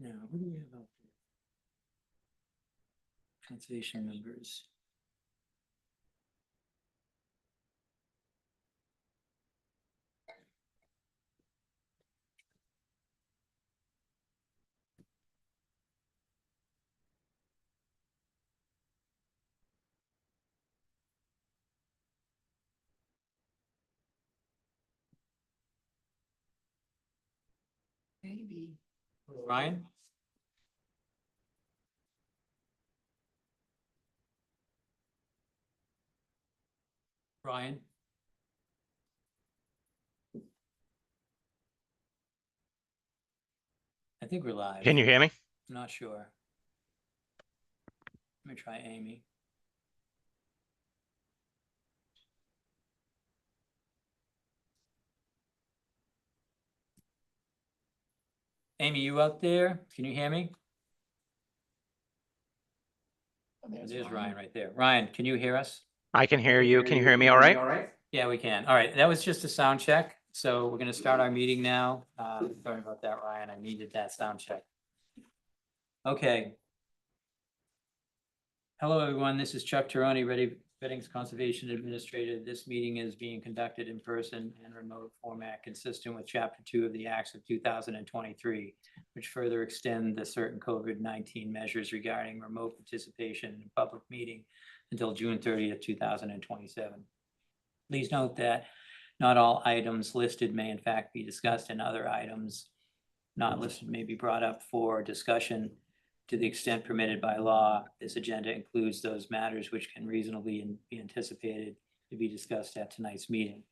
Now, what do we have out there? Conservation members. Maybe. Ryan? Ryan? I think we're live. Can you hear me? I'm not sure. Let me try Amy. Amy, you out there? Can you hear me? Oh, There's Ryan right there. Ryan, can you hear us? I can hear you. Can you hear me all right? Yeah, we can. All right, that was just a sound check. So we're gonna start our meeting now. Sorry about that, Ryan. I needed that sound check. Okay. Hello, everyone. This is Chuck Tironi, Reading's Conservation Administrator. This meeting is being conducted in person and remote format consistent with Chapter 2 of the Acts of 2023, which further extend the certain COVID-19 measures regarding remote participation in public meeting until June 30th, 2027. Please note that not all items listed may in fact be discussed, and other items not listed may be brought up for discussion to the extent permitted by law. This agenda includes those matters which can reasonably be anticipated to be discussed at tonight's meeting.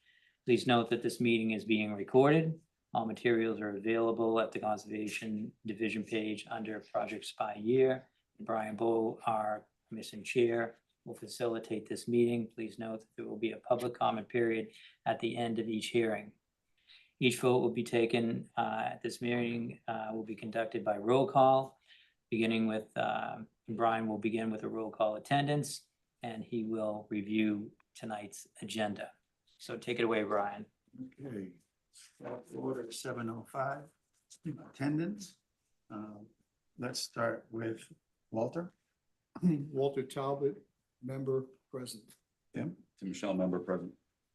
Please note that this meeting is being recorded. All materials are available at the Conservation Division page under Projects by Year. Brian Bowe, our commission chair, will facilitate this meeting. Please note that there will be a public comment period at the end of each hearing. Each vote will be taken at this meeting will be conducted by roll call, beginning with Brian will begin with a roll call attendance, and he will review tonight's agenda. So take it away, Brian. Okay, order 7:05, attendance. Let's start with Walter. Walter Talbot, member present. Tim, Michelle, member present.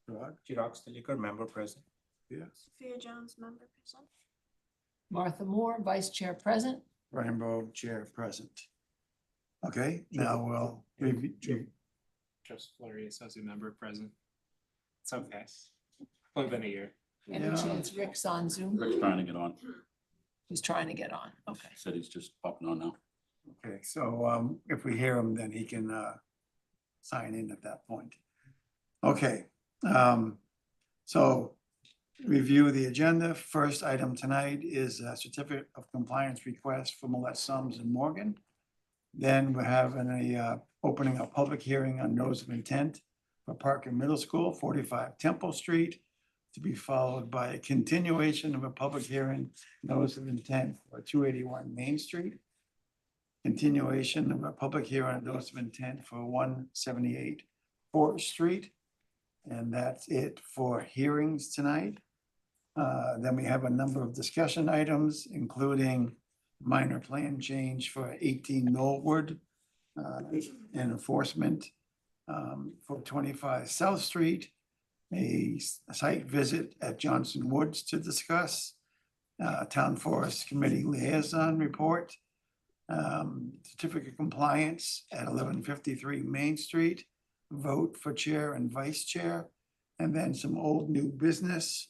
Rod, Girox Deliker, member present. yes, Sophia Jones, member present. Martha Moore, Vice Chair present. Rainbow Chair present. Okay, now we'll review. Just Flurry, associate member present. It's okay. Only been a year. Any Yeah. chance Rick's on Zoom? Rick's trying to get on. He's trying to get on. Okay. Said he's just popping on now. Okay, so if we hear him, then he can sign in at that point. Okay, so review the agenda. First item tonight is a certificate of compliance request for Millette Sums and Morgan. Then we're having opening a public hearing on notice of intent for Parker Middle School, 45 Temple Street, to be followed by a continuation of a public hearing, notice of intent for 281 Main Street. Continuation of a public hearing, notice of intent for 178 4th Street. And that's it for hearings tonight. Then we have a number of discussion items, including minor plan change for 18 Knollwood and enforcement for 25 South Street, a site visit at Johnson Woods to discuss, Town Forest Committee liaison report, certificate of compliance at 1153 Main Street, vote for chair and vice chair, and then some old new business,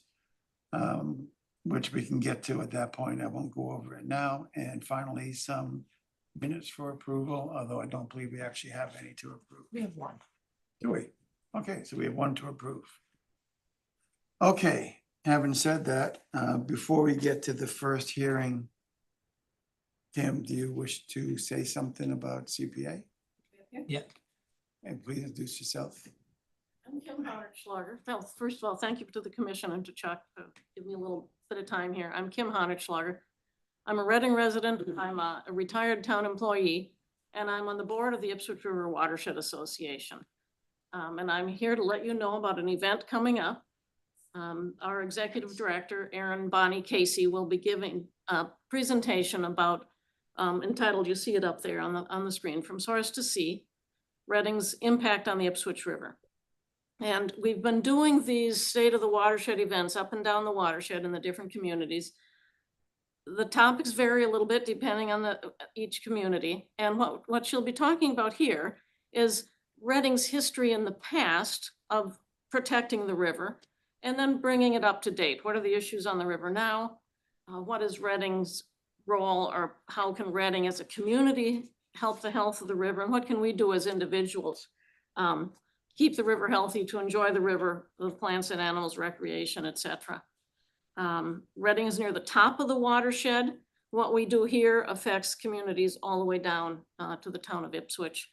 which we can get to at that point. I won't go over it now. And finally, some minutes for approval, although I don't believe we actually have any to approve. We have one. Do we? Okay, so we have one to approve. Okay, having said that, before we get to the first hearing, Tim, do you wish to say something about CPA? Yeah. And please introduce yourself. I'm Kim Honert-Schlager. Well, first of all, thank you to the commission and to Chuck for giving me a little bit of time here. I'm Kim Honert-Schlager. I'm a Reading resident. I'm a retired town employee, and I'm on the board of the Ipswich River Watershed Association. And I'm here to let you know about an event coming up. Our executive director, Erin Bonnie Casey, will be giving a presentation about entitled, you see it up there on the screen, From Source to Sea, Reading's Impact on the Ipswich River. And we've been doing these state of the watershed events up and down the watershed in the different communities. The topics vary a little bit depending on each community. And what she'll be talking about here is Reading's history in the past of protecting the river and then bringing it up to date. What are the issues on the river now? What is Reading's role, or how can Reading as a community help the health of the river? And what can we do as individuals? Keep the river healthy, to enjoy the river, the plants and animals, recreation, etc. Reading is near the top of the watershed. What we do here affects communities all the way down to the town of Ipswich.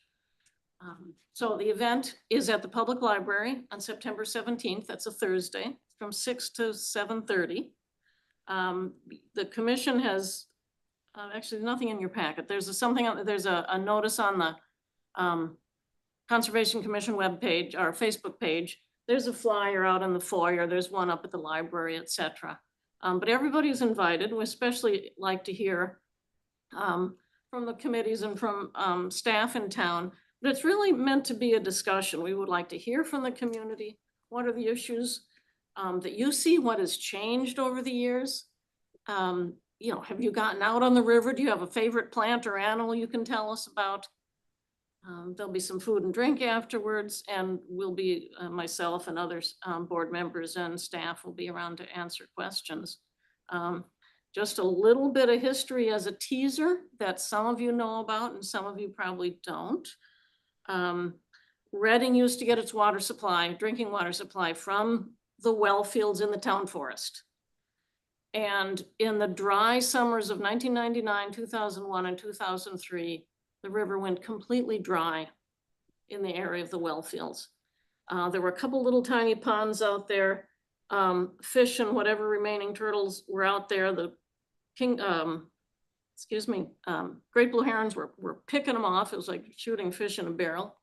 So the event is at the public library on September 17th. That's a Thursday, from 6 to 7:30. The commission has, actually nothing in your packet. There's a notice on the Conservation Commission webpage, or Facebook page. There's a flyer out in the foyer. There's one up at the library, etc. But everybody's invited. We especially like to hear from the committees and from staff in town. But it's really meant to be a discussion. We would like to hear from the community. What are the issues that you see? What has changed over the years? You know, have you gotten out on the river? Do you have a favorite plant or animal you can tell us about? There'll be some food and drink afterwards, and we'll be, myself and others, board members and staff will be around to answer questions. Just a little bit of history as a teaser that some of you know about and some of you probably don't. Reading used to get its water supply, drinking water supply, from the well fields in the town forest. And in the dry summers of 1999, 2001, and 2003, the river went completely dry in the area of the well fields. There were a couple little tiny ponds out there. Fish and whatever remaining turtles were out there. The great blue herons were picking them off. It was like shooting fish in a barrel.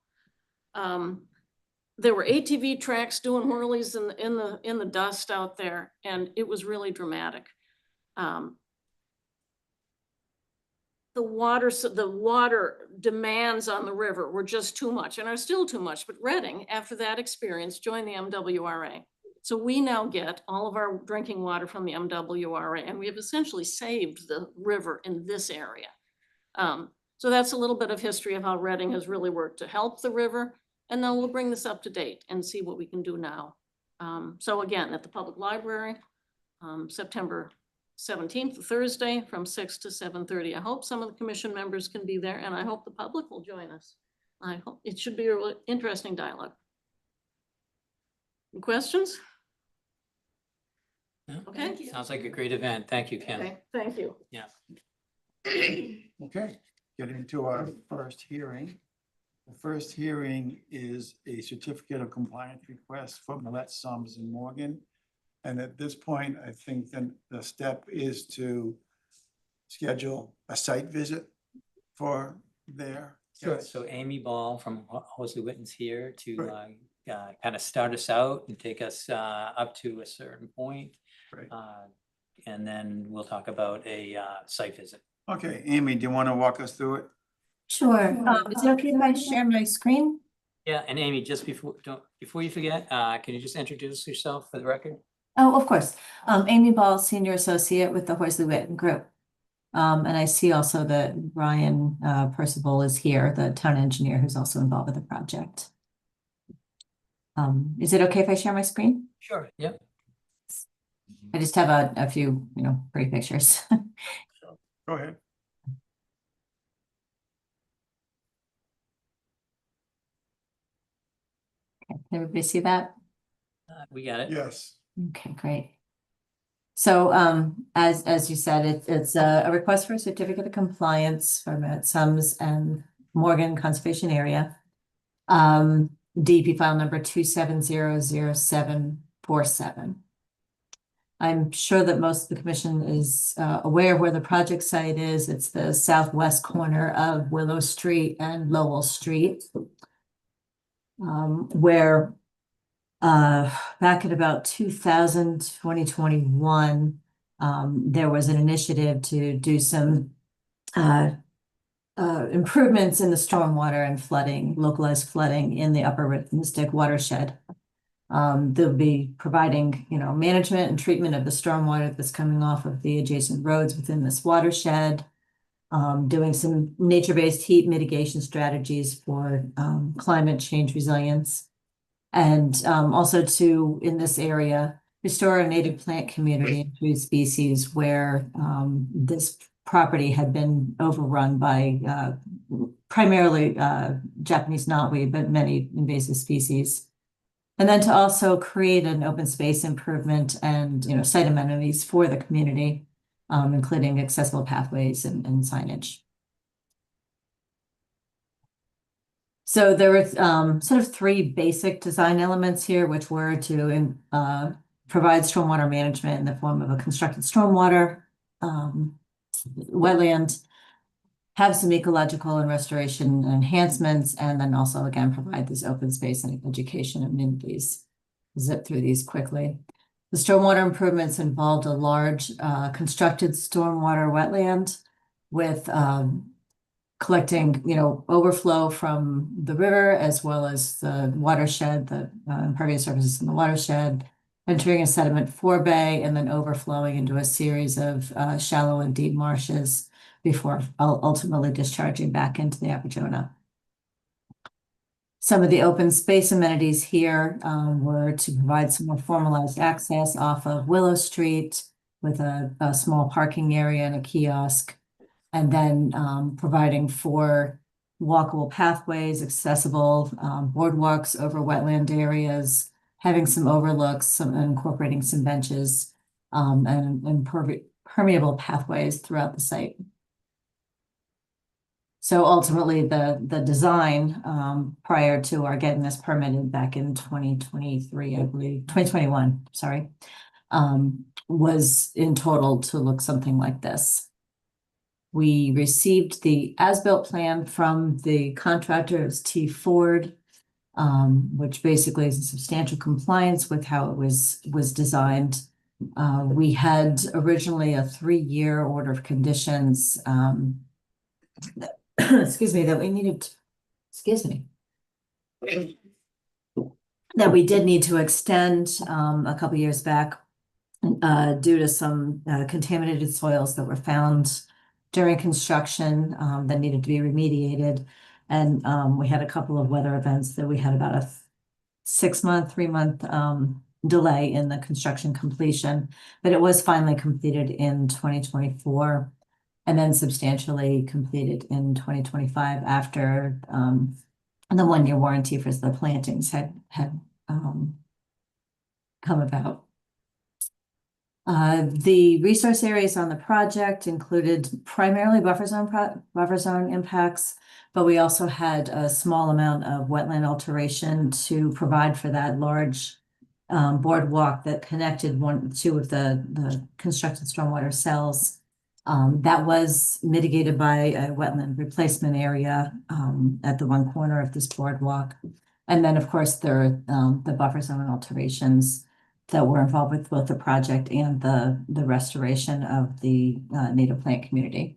There were ATV tracks doing whirlies in the dust out there, and it was really dramatic. The water demands on the river were just too much and are still too much. But Reading, after that experience, joined the MWRA. So we now get all of our drinking water from the MWRA, and we have essentially saved the river in this area. So that's a little bit of history of how Reading has really worked to help the river. And then we'll bring this up to date and see what we can do now. So again, at the public library, September 17th, Thursday, from 6 to 7:30. I hope some of the commission members can be there, and I hope the public will join us. I hope it should be a really interesting dialogue. Any questions? No? Okay. Sounds like a great event. Thank you, Kim. Okay, thank you. Okay, getting to our first hearing. The first hearing is a certificate of compliance request from Millette, Sums and Morgan. And at this point, I think then the step is to schedule a site visit for there. Sure. So Amy Ball from Hosley Witten's here to Right. kind of start us out and take us up to a certain point. Right. And then we'll talk about a site visit. Okay, Amy, do you want to walk us through it? Sure. Is it okay if I share my screen? Yeah, and Amy, just before you forget, can you just introduce yourself for the record? Oh, of course. Amy Ball, Senior Associate with the Horsley Witten Group. And I see also that Ryan Percival is here, the town engineer who's also involved with the project. Is it okay if I share my screen? Sure. Yep. I just have a few, pretty pictures. Go ahead. Okay, can everybody see that? We got it. Yes. Okay, great. So as you said, it's a request for a certificate of compliance from Sums and Morgan Conservation Area. DEP file number 2700747. I'm sure that most of the commission is aware of where the project site is. It's the southwest corner of Willow Street and Lowell Street, where back at about 2021, there was an initiative to do some improvements in the stormwater and flooding, localized flooding in the Upper Mystic watershed. They'll be providing, management and treatment of the stormwater that's coming off of the adjacent roads within this watershed. Doing some nature-based heat mitigation strategies for climate change resilience. And also to, in this area, restore a native plant community and tree species where this property had been overrun by primarily Japanese knotweed, but many invasive species. And then to also create an open space improvement and, site amenities for the community, including accessible pathways and signage. So there were sort of three basic design elements here, which were to provide stormwater management in the form of a constructed stormwater wetland, have some ecological and restoration enhancements, and then also again provide this open space and education amenities. Zip through these quickly. The stormwater improvements involved a large constructed stormwater wetland with collecting, overflow from the river as well as the watershed, the impervious surfaces in the watershed, entering a sediment forebay and then overflowing into a series of shallow and deep marshes before ultimately discharging back into the Apajona. Some of the open space amenities here were to provide some more formalized access off of Willow Street with a small parking area and a kiosk, and then providing for walkable pathways, accessible boardwalks over wetland areas, having some overlooks, incorporating some benches, and permeable pathways throughout the site. So ultimately, the design prior to our getting this permitted back in 2023, I believe, 2021, sorry, was in total to look something like this. We received the as-built plan from the contractor, it's T. Ford, which basically is in substantial compliance with how it was designed. We had originally a 3-year order of conditions excuse me, that we needed, that we did need to extend a couple years back due to some contaminated soils that were found during construction that needed to be remediated. And we had a couple of weather events that we had about a 3-month delay in the construction completion, but it was finally completed in 2024. And then substantially completed in 2025 after the 1-year warranty for the plantings had come about. The resource areas on the project included primarily buffer zone impacts, but we also had a small amount of wetland alteration to provide for that large boardwalk that connected two of the constructed stormwater cells. That was mitigated by a wetland replacement area at the one corner of this boardwalk. And then, of course, there are the buffer zone alterations that were involved with both the project and the restoration of the native plant community.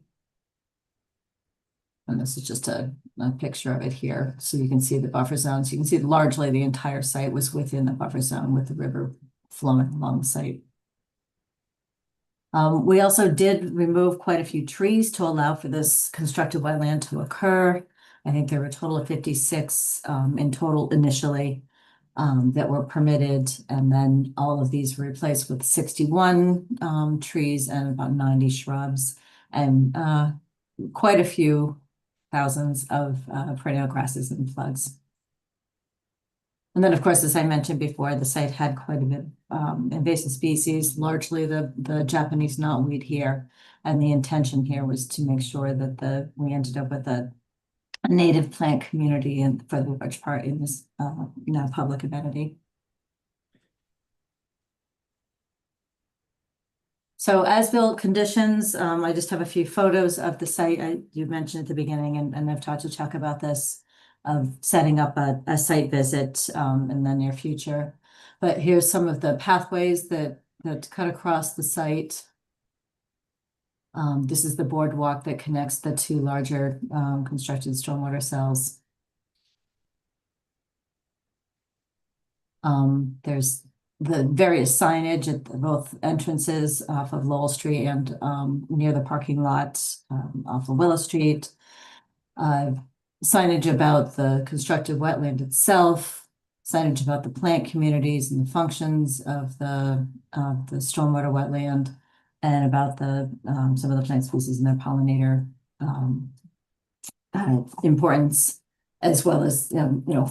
And this is just a picture of it here. So you can see the buffer zones. You can see largely the entire site was within the buffer zone with the river flowing along the site. We also did remove quite a few trees to allow for this constructed wetland to occur. I think there were a total of 56 in total initially that were permitted. And then all of these were replaced with 61 trees and about 90 shrubs and quite a few thousands of perennial grasses and plugs. And then, of course, as I mentioned before, the site had quite a bit invasive species, largely the Japanese knotweed here. And the intention here was to make sure that we ended up with a native plant community and for the large part in this public amenity. So as-built conditions, I just have a few photos of the site. You mentioned at the beginning, and I've talked to Chuck about this, of setting up a site visit in the near future. But here's some of the pathways that cut across the site. This is the boardwalk that connects the two larger constructed stormwater cells. There's the various signage at both entrances off of Lowell Street and near the parking lot off of Willow Street. Signage about the constructed wetland itself, signage about the plant communities and the functions of the stormwater wetland, and about the some of the plant species and their pollinator importance, as well as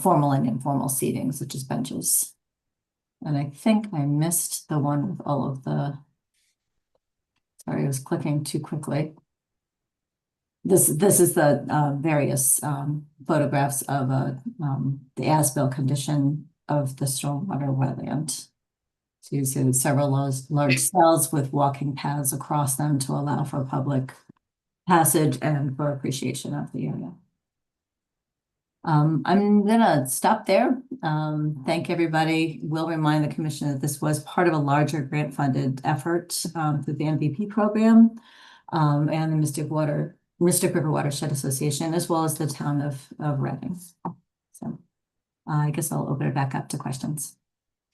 formal and informal seating such as benches. And I think I missed the one with all of the. Sorry, I was clicking too quickly. This is the various photographs of the as-built condition of the stormwater wetland. So you see several large cells with walking paths across them to allow for public passage and for appreciation of the area. I'm gonna stop there. Thank everybody. We'll remind the commission that this was part of a larger grant-funded effort through the MVP program and the Mystic River Watershed Association, as well as the town of Reading. So I guess I'll open it back up to questions.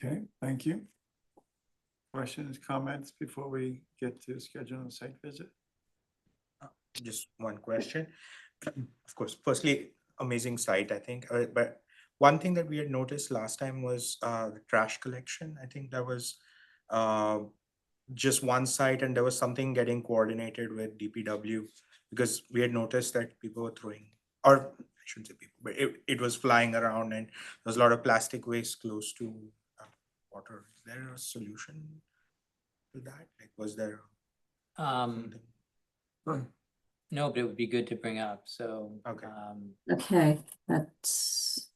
Okay, thank you. Questions, comments before we get to scheduling a site visit? Just one question. Of course, firstly, amazing site, I think. But one thing that we had noticed last time was the trash collection. I think that was just one site, and there was something getting coordinated with DPW, because we had noticed that people were throwing, or I shouldn't say people, but it was flying around, and there was a lot of plastic waste close to water. Is there a solution to that? Like, was there something? No, but it would be good to bring up, so. Okay. Okay, that's.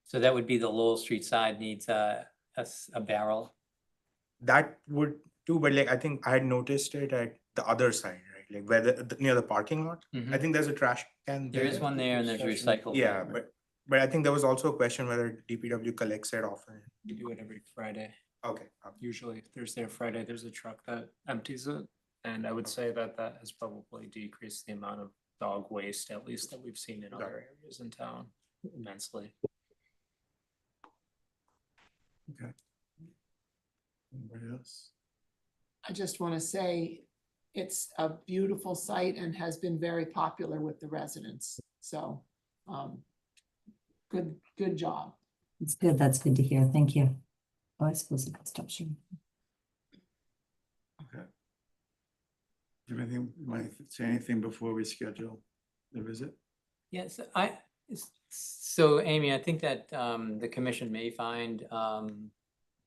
So that would be the Lowell Street side needs a barrel. That would too, but like I think I had noticed it at the other side, right? Like where near the parking lot. Mhm. I think there's a trash can There is there. one there and there's recycled. Yeah, but I think there was also a question whether DPW collects it often. We do it every Friday. Okay. Usually Thursday or Friday, there's a truck that empties it. And I would say that that has probably decreased the amount of dog waste, at least that we've seen in other areas in town, immensely. Okay. Anybody else? I just want to say it's a beautiful site and has been very popular with the residents. So good job. It's good. That's good to hear. Thank you. Oh, I suppose I could stop sharing. Okay. Do you have anything, want to say anything before we schedule the visit? Yes, so Amy, I think that the commission may find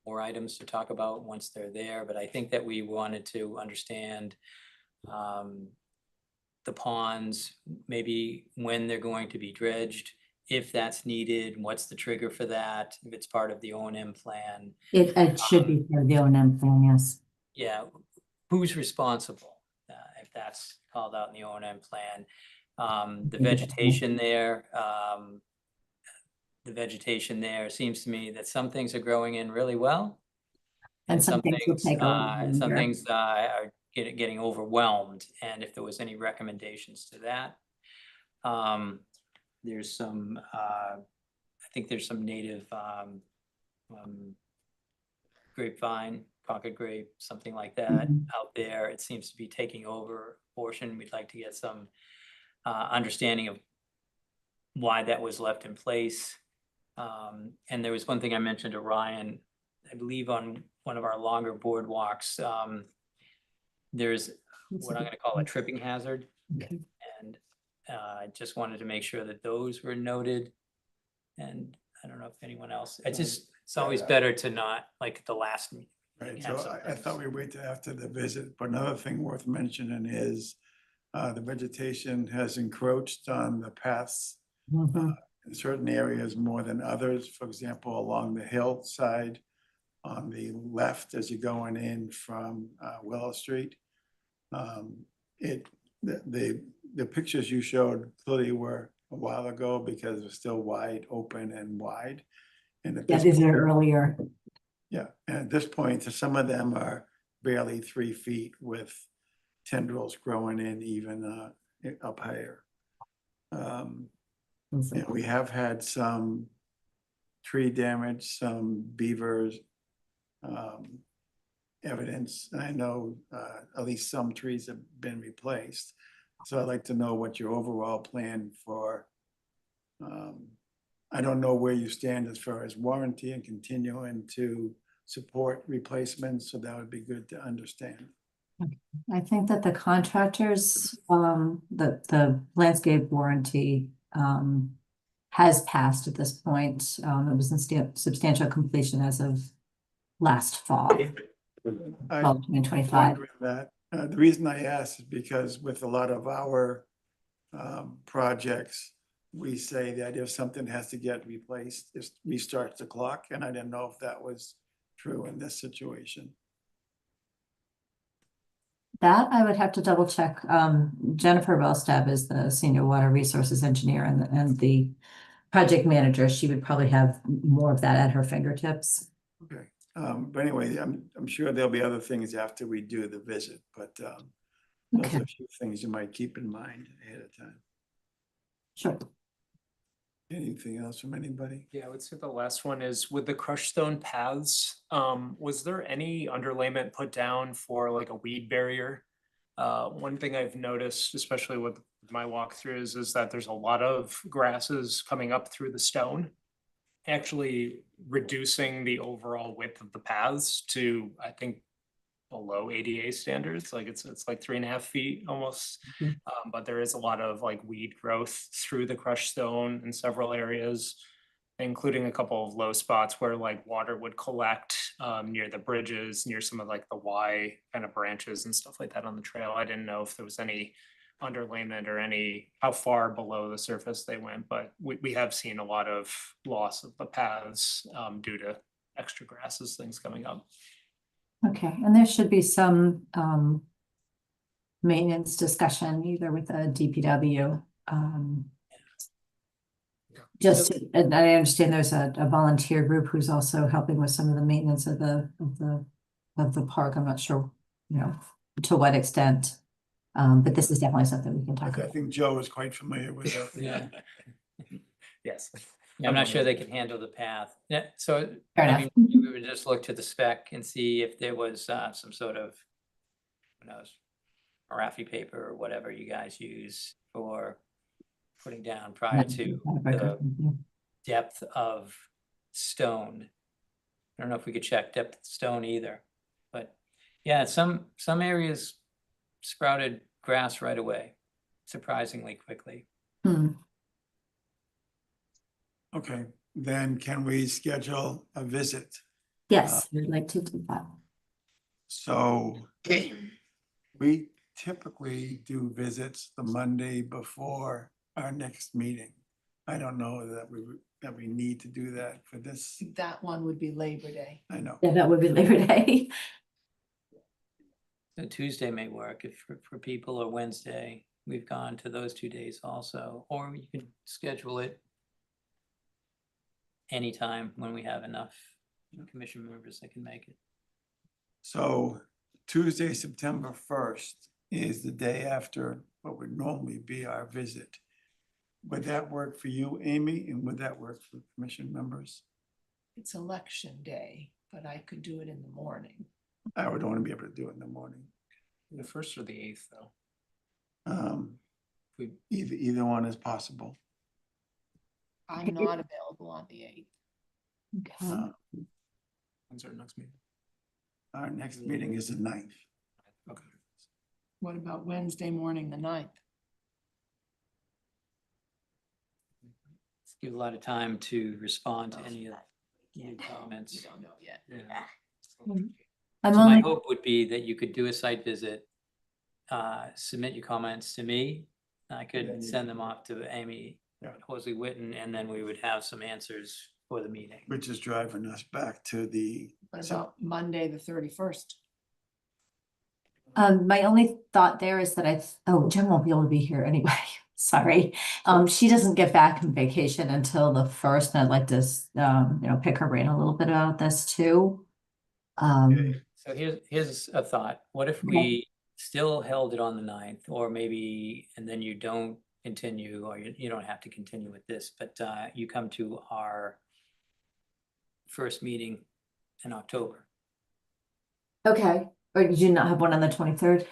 more items to talk about once they're there, but I think that we wanted to understand the ponds, maybe when they're going to be dredged, if that's needed, what's the trigger for that, if it's part of the O&M plan. It should be for the O&M plan, yes. Yeah, who's responsible if that's called out in the O&M plan? The vegetation there seems to me that some things are growing in really well. And some things will take a little Some longer. things are getting overwhelmed, and if there was any recommendations to that. There's some, I think there's some native grapevine, pocket grape, something like that out there. It seems to be taking over a portion. We'd like to get some understanding of why that was left in place. And there was one thing I mentioned to Ryan, I believe on one of our longer boardwalks, there's what I'm gonna call a tripping hazard. Okay. And I just wanted to make sure that those were noted. And I don't know if anyone else, it's always better to not, like at the last meeting. Right, have so some I thought we'd wait till after the visit, but another thing worth mentioning is the vegetation has encroached on the paths Mhm. in certain areas more than others. For example, along the hillside on the left as you're going in from Willow Street. The pictures you showed clearly were a while ago because it was still wide open and wide. And at Yeah, this these point, are earlier. yeah, and at this point, some of them are barely 3 feet with tendrils growing in even up higher. Yeah, we have had some tree damage, some beavers evidence. And I know at least some trees have been replaced. So I'd like to know what your overall plan for, I don't know where you stand as far as warranty and continuing to support replacements, so that would be good to understand. I think that the contractors, the landscape warranty, has passed at this point. It was in substantial completion as of last fall, I- fall 2025. Wondering that, the reason I asked is because with a lot of our projects, we say that if something has to get replaced, it restarts the clock, and I didn't know if that was true in this situation. That I would have to double check. Jennifer Wellstab is the senior water resources engineer and the project manager. She would probably have more of that at her fingertips. Okay, but anyway, I'm sure there'll be other things after we do the visit, but those Okay, are a few things you might keep in mind ahead of time. sure. Anything else from anybody? Yeah, I would say the last one is with the crushed stone paths, was there any underlayment put down for like a weed barrier? One thing I've noticed, especially with my walkthroughs, is that there's a lot of grasses coming up through the stone, actually reducing the overall width of the paths to, I think, below ADA standards, like it's like 3.5 feet almost. But there is a lot of like weed growth through the crushed stone in several areas, including a couple of low spots where like water would collect near the bridges, near some of like the Y kind of branches and stuff like that on the trail. I didn't know if there was any underlayment or how far below the surface they went, but we have seen a lot of loss of the paths due to extra grasses, things coming up. Okay, and there should be some maintenance discussion either with the DPW. And I understand there's a volunteer group who's also helping with some of the maintenance of the park. I'm not sure, to what extent. But this is definitely something we can talk I about. think Joe is quite familiar with that. Yeah. Yes. Yeah, I'm not sure they can handle the path. Yeah, so Fair I enough. mean, we would just look to the spec and see if there was some sort of, who knows, Marafi paper or whatever you guys use for putting down prior to the depth of stone. I don't know if we could check depth of stone either, but yeah, some areas sprouted grass right away, surprisingly quickly. Okay, then can we schedule a visit? Yes, I'd like to do that. So we typically do visits the Monday before our next meeting. I don't know that we need to do that for this. That one would be Labor Day. I know. Yeah, that would be Labor Day. So Tuesday may work if for people, or Wednesday. We've gone to those 2 days also, or you can schedule it anytime when we have enough commission members that can make it. So Tuesday, September 1st is the day after what would normally be our visit. Would that work for you, Amy? And would that work for commission members? It's election day, but I could do it in the morning. I would only be able to do it in the morning. The 1st or the 8th, though. Either one is possible. I'm not available on the 8th. Okay. When's our next meeting? Our next meeting is the 9th. Okay. What about Wednesday morning, the 9th? Let's give a lot of time to respond to any of the comments. You don't know yet. Yeah. I'm So my only, hope would be that you could do a site visit, submit your comments to me. I could send them off to Amy Yeah. Hosley Witten, and then we would have some answers for the meeting. Which is driving us back to the, What about Monday, the 31st? my only thought there is that Jen won't be able to be here anyway. Sorry. She doesn't get back from vacation until the 1st, and I'd like to, pick her brain a little bit about this too. So here's a thought. What if we still held it on the 9th, or maybe, and then you don't continue, or you don't have to continue with this, but you come to our first meeting in October. Okay, or did you not have one on the 23rd?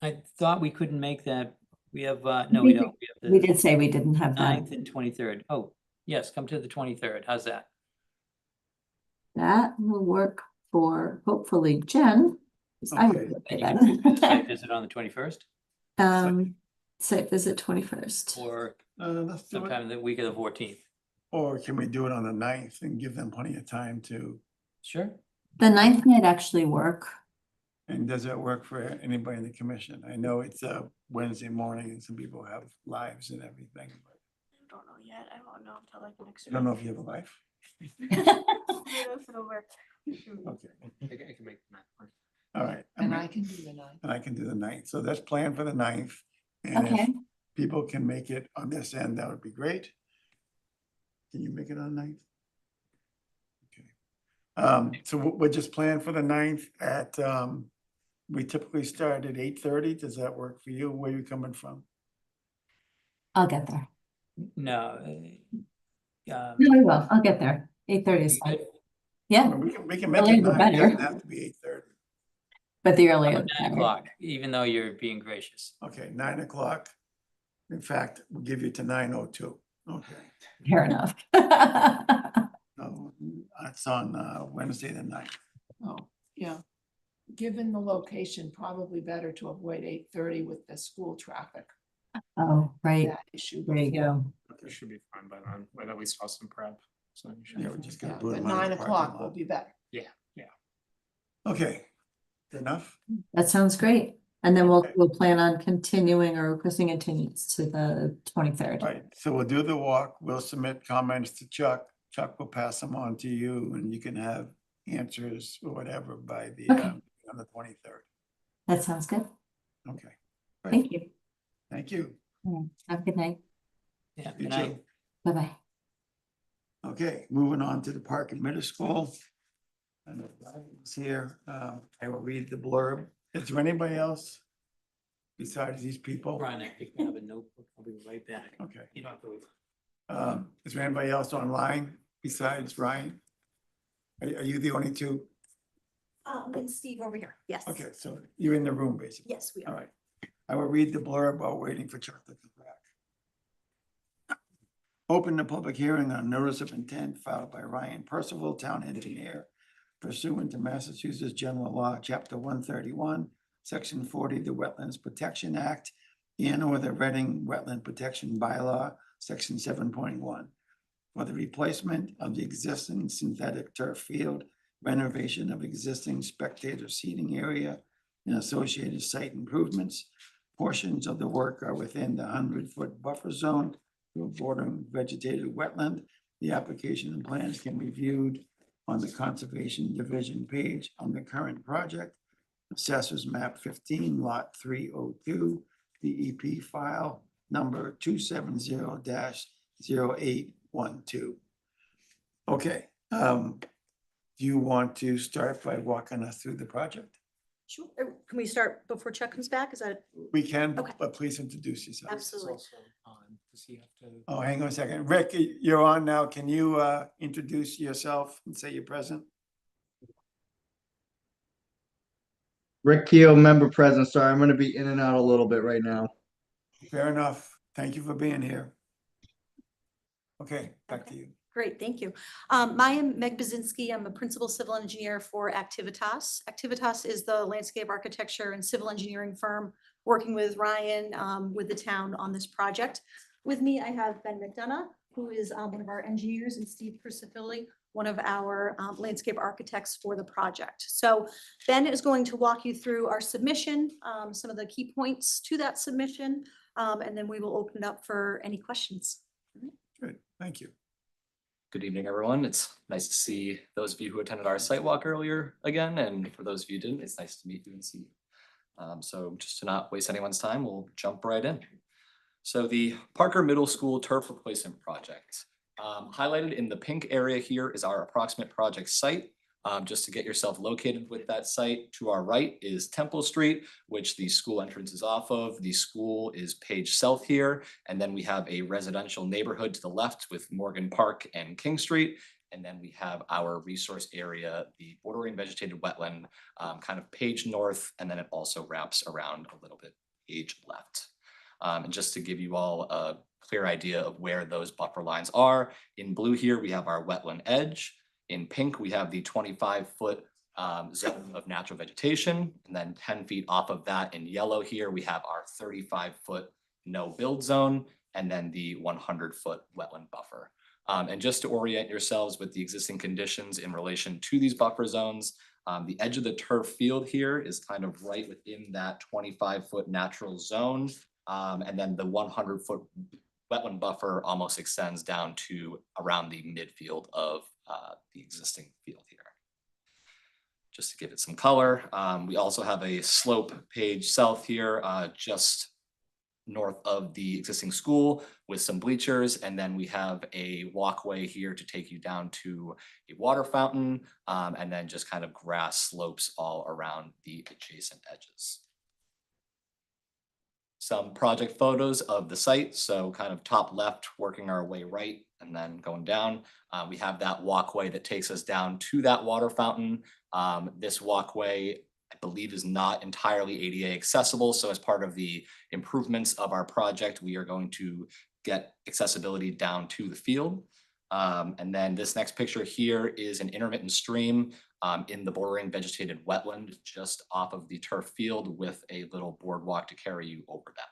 I thought we couldn't make that. We have, no, we don't. We have did say we didn't have the that. 9th and 23rd. Oh, yes, come to the 23rd. How's that? That will work for hopefully Jen. 'Cause I Okay. would look And at you can do the site that. visit on the 21st, Site visit 21st. or Let's do it. sometime the week of the 14th. Or can we do it on the 9th and give them plenty of time to, Sure. The 9th might actually work. and does that work for anybody in the commission? I know it's a Wednesday morning and some people have lives and everything, but I don't know yet. I won't know until like next I don't know if you have a life. Okay, I can make that work. all right. And I can do the 9th. And I can do the 9th. So that's planned for the 9th. And if Okay, people can make it on this end, that would be great. Can you make it on the 9th? Okay. So we're just planned for the 9th at, we typically start at 8:30. Does that work for you? Where are you coming from? I'll get there. No. No, I will. I'll get there. 8:30 is You fine. good? Yeah, We can make Earlier it the 9. It doesn't better. have to be 8:30. but the How earlier. about the 9 better. o'clock, even though you're being gracious. Okay, 9 o'clock. In fact, we'll give you to 9:02. Okay. Fair enough. So it's on Wednesday the 9th. Oh, yeah. Given the location, probably better to avoid 8:30 with the school traffic. Oh, right. That issue. There you before. go. It should be fine by then, with at least awesome prep. So you should Yeah, be we're fine. just gonna Yeah, put but them out in 9 the parking o'clock lot. will be better. Yeah. Okay, enough? That sounds great. And then Okay. we'll plan on continuing or requesting continuance to the 23rd. Right, so we'll do the walk, we'll submit comments to Chuck, Chuck will pass them on to you, and you can have answers or whatever by the, Okay. on the 23rd. That sounds good. Okay. Right. Thank you. Thank you. Have a good night. Yeah, You good night. too. Bye-bye. Okay, moving on to the park and middle school. And it's here, I will read the blurb. Is there anybody else besides these people? Brian, I think we have a notebook. I'll be right back. Okay. You don't have to wait. Is there anybody else online besides Ryan? Are you the only two? And Steve over here, yes. Okay, so you're in the room, basically. Yes, we All are. right. I will read the blurb while waiting for Chuck to come back. Open the public hearing on notice of intent filed by Ryan Percival, Town Engineer, pursuant to Massachusetts General Law, Chapter 131, Section 40, the Wetlands Protection Act, and or the Reading Wetland Protection Bylaw, Section 7.1, for the replacement of the existing synthetic turf field, renovation of existing spectator seating area, and associated site improvements. Portions of the work are within the 100-foot buffer zone to a bordering vegetated wetland. The application and plans can be viewed on the Conservation Division page on the current project. Assessors map 15, lot 302, DEP file number 270-0812. Okay, do you want to start by walking us through the project? Sure. Can we start before Chuck comes back? Is that, We can, Okay. but please introduce yourself. Absolutely. It's also on, does he have to? Oh, hang on a second. Rick, you're on now. Can you introduce yourself and say you're present? Rick Keel, member present. Sorry, I'm going to be in and out a little bit right now. Fair enough. Thank you for being here. Okay, back to you. great, thank you. I am Meg Bazinski. I'm a principal civil engineer for Activitas. Activitas is the landscape architecture and civil engineering firm working with Ryan, with the town on this project. With me, I have Ben McDonough, who is one of our engineers, and Steve Crucifilli, one of our landscape architects for the project. So Ben is going to walk you through our submission, some of the key points to that submission, and then we will open it up for any questions. Good, thank you. Good evening, everyone. It's nice to see those of you who attended our site walk earlier again, and for those of you who didn't, it's nice to meet you and see you. So just to not waste anyone's time, we'll jump right in. So the Parker Middle School Turf Replacement Project. Highlighted in the pink area here is our approximate project site, Just to get yourself located with that site, to our right is Temple Street, which the school entrance is off of. The school is Page South here, and then we have a residential neighborhood to the left with Morgan Park and King Street. And then we have our resource area, the bordering vegetated wetland, kind of Page North, and then it also wraps around a little bit Page left. And just to give you all a clear idea of where those buffer lines are, in blue here, we have our wetland edge. In pink, we have the 25-foot zone of natural vegetation, and then 10 feet off of that in yellow here, we have our 35-foot no build zone, and then the 100-foot wetland buffer. And just to orient yourselves with the existing conditions in relation to these buffer zones, the edge of the turf field here is kind of right within that 25-foot natural zone. And then the 100-foot wetland buffer almost extends down to around the midfield of the existing field here. Just to give it some color, we also have a slope Page South here, just north of the existing school with some bleachers, and then we have a walkway here to take you down to a water fountain, and then just kind of grass slopes all around the adjacent edges. Some project photos of the site, so kind of top left, working our way right, and then going down. We have that walkway that takes us down to that water fountain. This walkway, I believe, is not entirely ADA accessible. So as part of the improvements of our project, we are going to get accessibility down to the field. And then this next picture here is an intermittent stream in the bordering vegetated wetland just off of the turf field with a little boardwalk to carry you over that.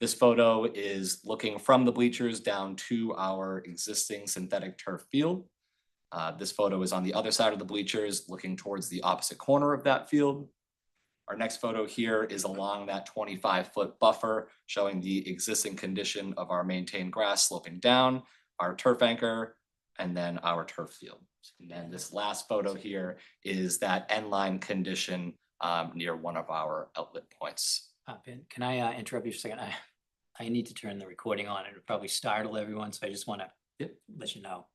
This photo is looking from the bleachers down to our existing synthetic turf field. This photo is on the other side of the bleachers, looking towards the opposite corner of that field. Our next photo here is along that 25-foot buffer, showing the existing condition of our maintained grass sloping down, our turf anchor, and then our turf field. And then this last photo here is that end line condition near one of our outlet points. Ben, can I interrupt you for a second? I need to turn the recording on. It'll probably startle everyone, so I just want to let you know.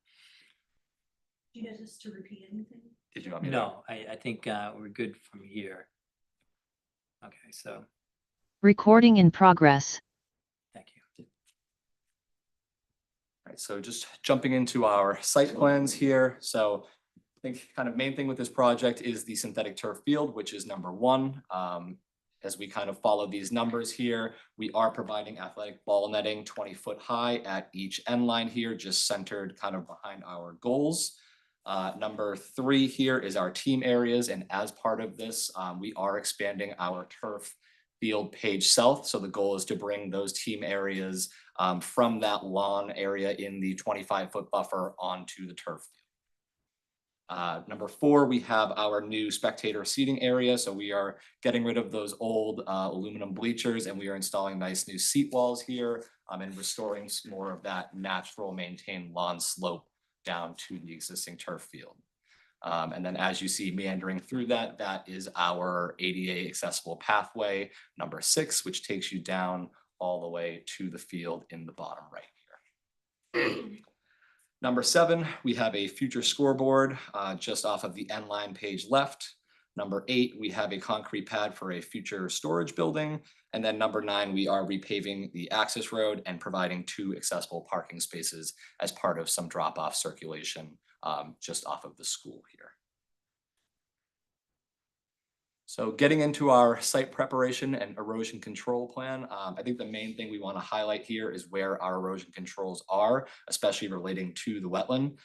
Do you guys just to repeat anything? Did you want me to? No, I think we're good from here. Okay, so Recording in progress. thank you. All right, so just jumping into our site plans here. So I think kind of main thing with this project is the synthetic turf field, which is number one. As we kind of follow these numbers here, we are providing athletic ball netting 20-foot high at each end line here, just centered kind of behind our goals. Number three here is our team areas. And as part of this, we are expanding our turf field Page South. So the goal is to bring those team areas from that lawn area in the 25-foot buffer onto the turf field. Number four, we have our new spectator seating area. So we are getting rid of those old aluminum bleachers, and we are installing nice new seat walls here and restoring some more of that natural maintained lawn slope down to the existing turf field. And then as you see meandering through that, that is our ADA accessible pathway, number 6, which takes you down all the way to the field in the bottom right here. Number 7, we have a future scoreboard just off of the end line Page left. Number 8, we have a concrete pad for a future storage building. And then number 9, we are repaving the access road and providing 2 accessible parking spaces as part of some drop-off circulation just off of the school here. So getting into our site preparation and erosion control plan, I think the main thing we want to highlight here is where our erosion controls are, especially relating to the wetland.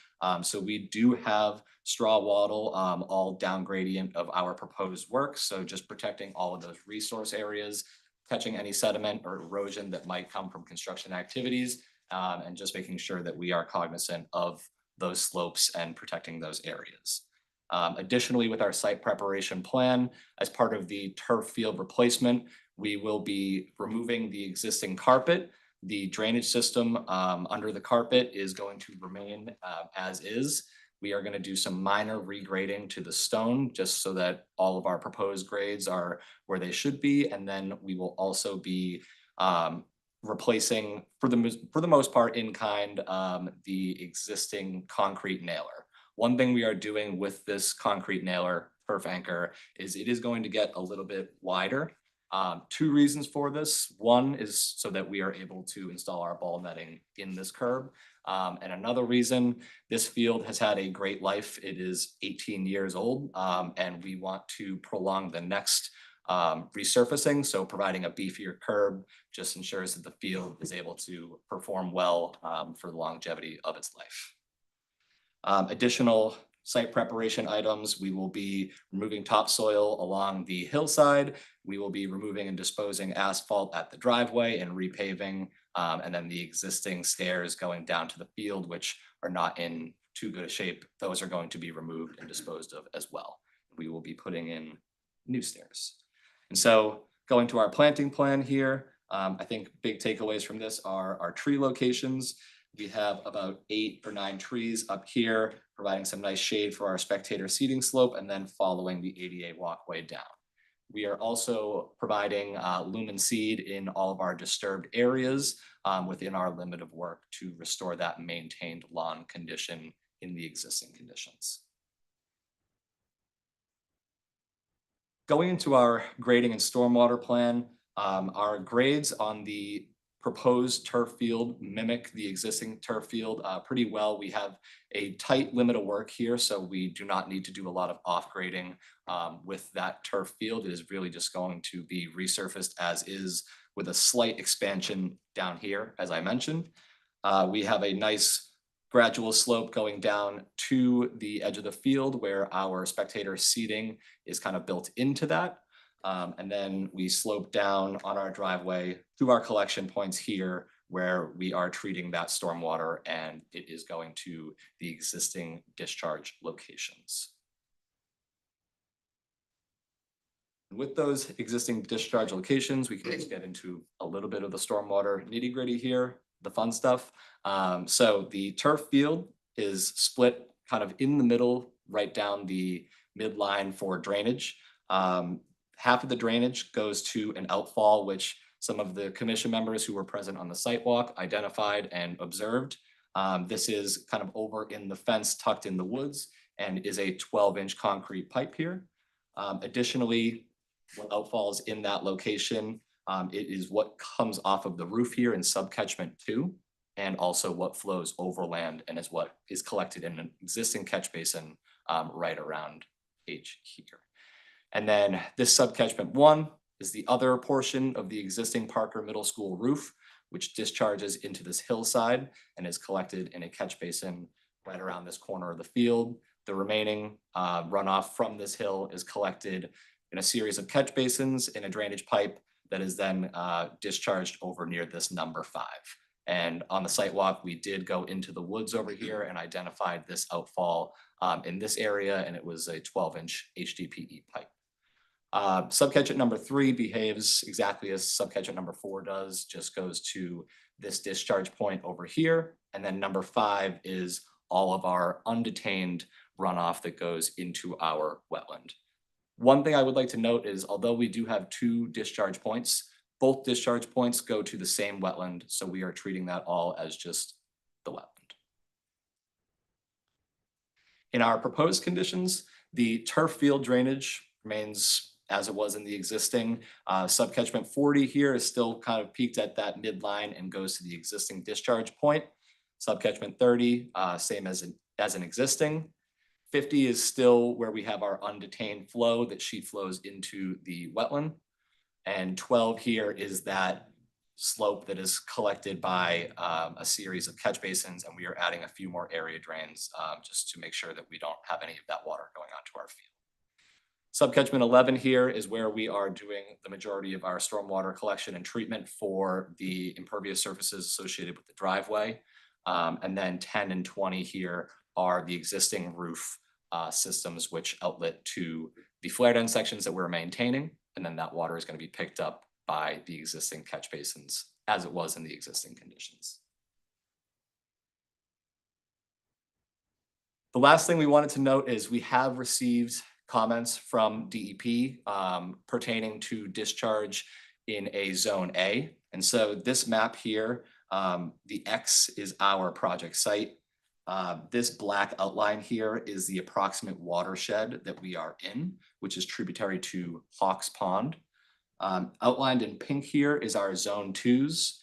So we do have straw wattle all down gradient of our proposed work. So just protecting all of those resource areas, catching any sediment or erosion that might come from construction activities, and just making sure that we are cognizant of those slopes and protecting those areas. Additionally, with our site preparation plan, as part of the turf field replacement, we will be removing the existing carpet. The drainage system under the carpet is going to remain as is. We are going to do some minor regrading to the stone just so that all of our proposed grades are where they should be. And then we will also be replacing, for the most part in kind, the existing concrete nailer. One thing we are doing with this concrete nailer perf anchor is it is going to get a little bit wider. Two reasons for this. One is so that we are able to install our ball netting in this curb. And another reason, this field has had a great life. It is 18 years old, and we want to prolong the next resurfacing. So providing a beefier curb just ensures that the field is able to perform well for the longevity of its life. Additional site preparation items, we will be removing topsoil along the hillside. We will be removing and disposing asphalt at the driveway and repaving, and then the existing stairs going down to the field, which are not in too good a shape. Those are going to be removed and disposed of as well. We will be putting in new stairs. And so going to our planting plan here, I think big takeaways from this are our tree locations. We have about 8 or 9 trees up here, providing some nice shade for our spectator seating slope and then following the ADA walkway down. We are also providing lumen seed in all of our disturbed areas within our limit of work to restore that maintained lawn condition in the existing conditions. Going into our grading and stormwater plan, our grades on the proposed turf field mimic the existing turf field pretty well. We have a tight limit of work here, so we do not need to do a lot of off grading with that turf field. It is really just going to be resurfaced as is with a slight expansion down here, as I mentioned. We have a nice gradual slope going down to the edge of the field where our spectator seating is kind of built into that. And then we slope down on our driveway to our collection points here where we are treating that stormwater and it is going to the existing discharge locations. With those existing discharge locations, we can just get into a little bit of the stormwater nitty-gritty here, the fun stuff. So the turf field is split kind of in the middle, right down the midline for drainage. Half of the drainage goes to an outfall, which some of the commission members who were present on the site walk identified and observed. This is kind of over in the fence tucked in the woods and is a 12-inch concrete pipe here. Additionally, what outfalls in that location, it is what comes off of the roof here in subcatchment 2, and also what flows overland and is what is collected in an existing catch basin right around H here. And then this subcatchment 1 is the other portion of the existing Parker Middle School roof, which discharges into this hillside and is collected in a catch basin right around this corner of the field. The remaining runoff from this hill is collected in a series of catch basins in a drainage pipe that is then discharged over near this number 5. And on the site walk, we did go into the woods over here and identified this outfall in this area, and it was a 12-inch HDPE pipe. Subcatchment number 3 behaves exactly as subcatchment number 4 does, just goes to this discharge point over here. And then number 5 is all of our undetained runoff that goes into our wetland. One thing I would like to note is, although we do have 2 discharge points, both discharge points go to the same wetland, so we are treating that all as just the wetland. In our proposed conditions, the turf field drainage remains as it was in the existing. Subcatchment 40 here is still kind of peaked at that midline and goes to the existing discharge point. Subcatchment 30, same as an existing. 50 is still where we have our undetained flow that sheet flows into the wetland. And 12 here is that slope that is collected by a series of catch basins, and we are adding a few more area drains just to make sure that we don't have any of that water going onto our field. Subcatchment 11 here is where we are doing the majority of our stormwater collection and treatment for the impervious surfaces associated with the driveway. And then 10 and 20 here are the existing roof systems which outlet to the flared end sections that we're maintaining. And then that water is going to be picked up by the existing catch basins as it was in the existing conditions. The last thing we wanted to note is we have received comments from DEP pertaining to discharge in a zone A. And so this map here, the X is our project site. This black outline here is the approximate watershed that we are in, which is tributary to Hawks Pond. Outlined in pink here is our zone 2s.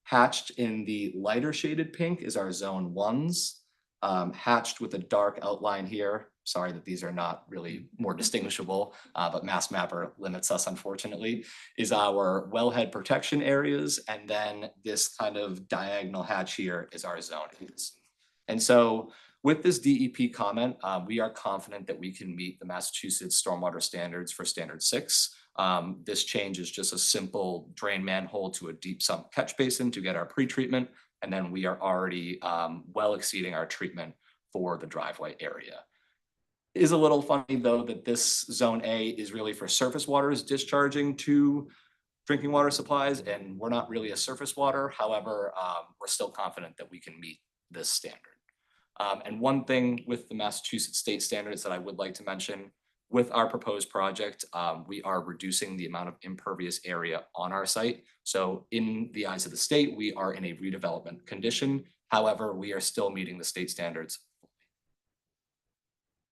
Hatched in the lighter shaded pink is our zone 1s. Hatched with a dark outline here. Sorry that these are not really more distinguishable, but Mass Mapper limits us, unfortunately, is our wellhead protection areas. And then this kind of diagonal hatch here is our zone 8s. And so with this DEP comment, we are confident that we can meet the Massachusetts stormwater standards for standard 6. This change is just a simple drain manhole to a deep sump catch basin to get our pretreatment. And then we are already well exceeding our treatment for the driveway area. It is a little funny though that this zone A is really for surface waters discharging to drinking water supplies, and we're not really a surface water. However, we're still confident that we can meet this standard. And one thing with the Massachusetts state standards that I would like to mention, with our proposed project, we are reducing the amount of impervious area on our site. So in the eyes of the state, we are in a redevelopment condition. However, we are still meeting the state standards.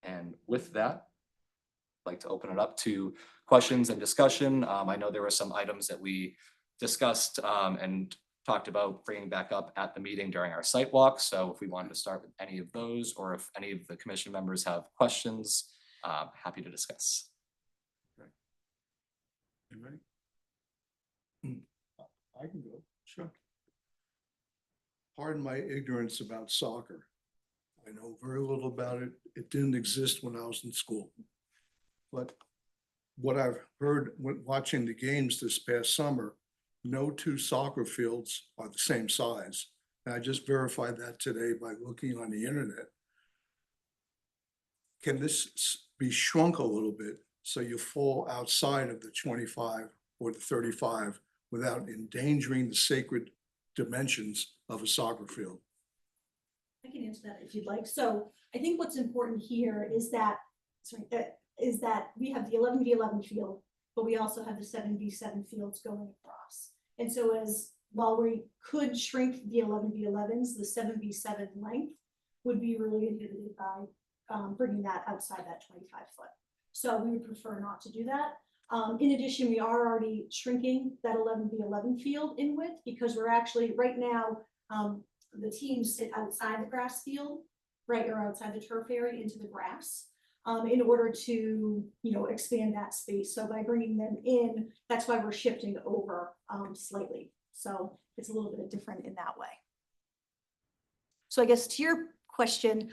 And with that, I'd like to open it up to questions and discussion. I know there were some items that we discussed and talked about bringing back up at the meeting during our site walk. So if we wanted to start with any of those, or if any of the commission members have questions, happy to discuss. Anybody? I can go, sure. Pardon my ignorance about soccer. I know very little about it. It didn't exist when I was in school. But what I've heard when watching the games this past summer, no two soccer fields are the same size. And I just verified that today by looking on the internet. Can this be shrunk a little bit so you fall outside of the 25 or the 35 without endangering the sacred dimensions of a soccer field? I can answer that if you'd like. So I think what's important here is that, we have the 11v11 field, but we also have the 7v7 fields going across. And so while we could shrink the 11v11s, the 7v7 length would be really inhibited by bringing that outside that 25 foot. So we would prefer not to do that. In addition, we are already shrinking that 11v11 field in width because we're actually right now, the teams sit outside the grass field, right, or outside the turf area into the grass in order to, expand that space. So by bringing them in, that's why we're shifting over slightly. So it's a little bit different in that way. So I guess to your question,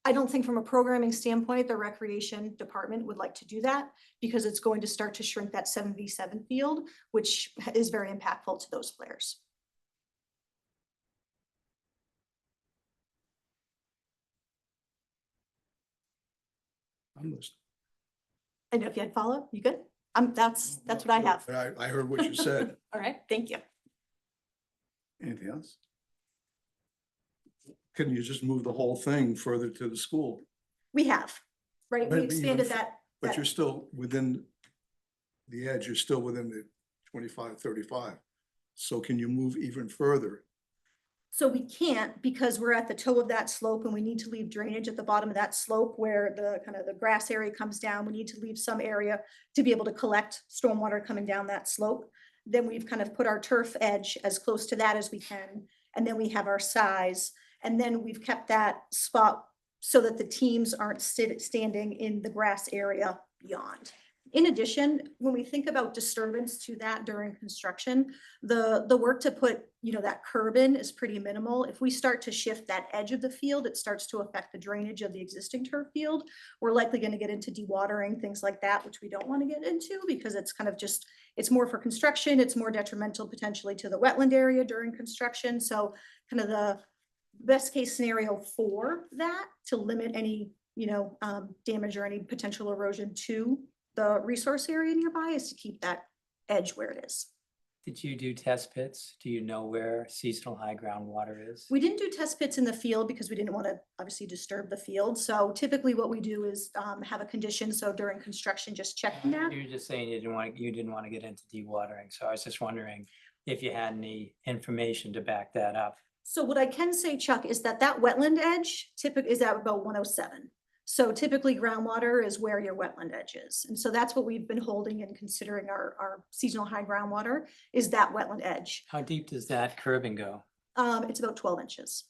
I don't think from a programming standpoint, the recreation department would like to do that because it's going to start to shrink that 7v7 field, which is very impactful to those players. I'm listening. And if you had follow, you good? That's what I have. I heard what you said. All right, thank you. Anything else? Can you just move the whole thing further to the school? We have, right? We But even expanded f- that. But you're still within the edge, you're still within the 25, 35. So can you move even further? So we can't because we're at the toe of that slope and we need to leave drainage at the bottom of that slope where the kind of the grass area comes down. We need to leave some area to be able to collect stormwater coming down that slope. Then we've kind of put our turf edge as close to that as we can. And then we have our size. And then we've kept that spot so that the teams aren't standing in the grass area beyond. In addition, when we think about disturbance to that during construction, the work to put, that curb in is pretty minimal. If we start to shift that edge of the field, it starts to affect the drainage of the existing turf field. We're likely going to get into dewatering, things like that, which we don't want to get into because it's kind of just, it's more for construction. It's more detrimental potentially to the wetland area during construction. So kind of the best case scenario for that to limit any, damage or any potential erosion to the resource area nearby is to keep that edge where it is. Did you do test pits? Do you know where seasonal high groundwater is? We didn't do test pits in the field because we didn't want to obviously disturb the field. So typically what we do is have a condition. So during construction, just checking that. You're just saying you didn't want to get into dewatering. So I was just wondering if you had any information to back that up. So what I can say, Chuck, is that that wetland edge typically is at about 107. So typically groundwater is where your wetland edge is. And so that's what we've been holding and considering our seasonal high groundwater is that wetland edge. How deep does that curbing go? It's about 12 inches.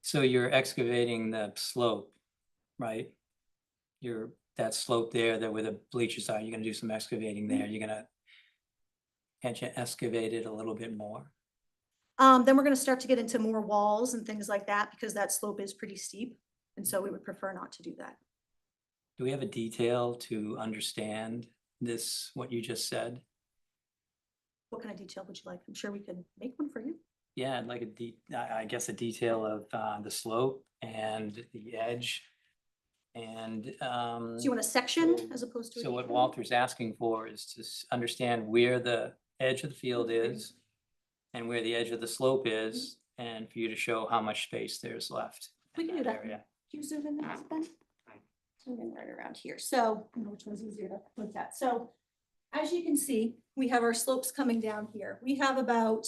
So you're excavating the slope, right? That slope there, that where the bleachers are, you're gonna do some excavating there. Can't you excavate it a little bit more? Then we're gonna start to get into more walls and things like that because that slope is pretty steep. And so we would prefer not to do that. Do we have a detail to understand this, what you just said? What kind of detail would you like? I'm sure we could make one for you. Yeah, I'd like I guess a detail of the slope and the edge. And Do you want a section as opposed to? a so what detail? Walter's asking for is to understand where the edge of the field is and where the edge of the slope is, and for you to show how much space there's left. We in can do that. area. Can you zoom in this, Ben? Zoom in right around here. So, I don't know which one's easier to look at. So, as you can see, we have our slopes coming down here. We have about,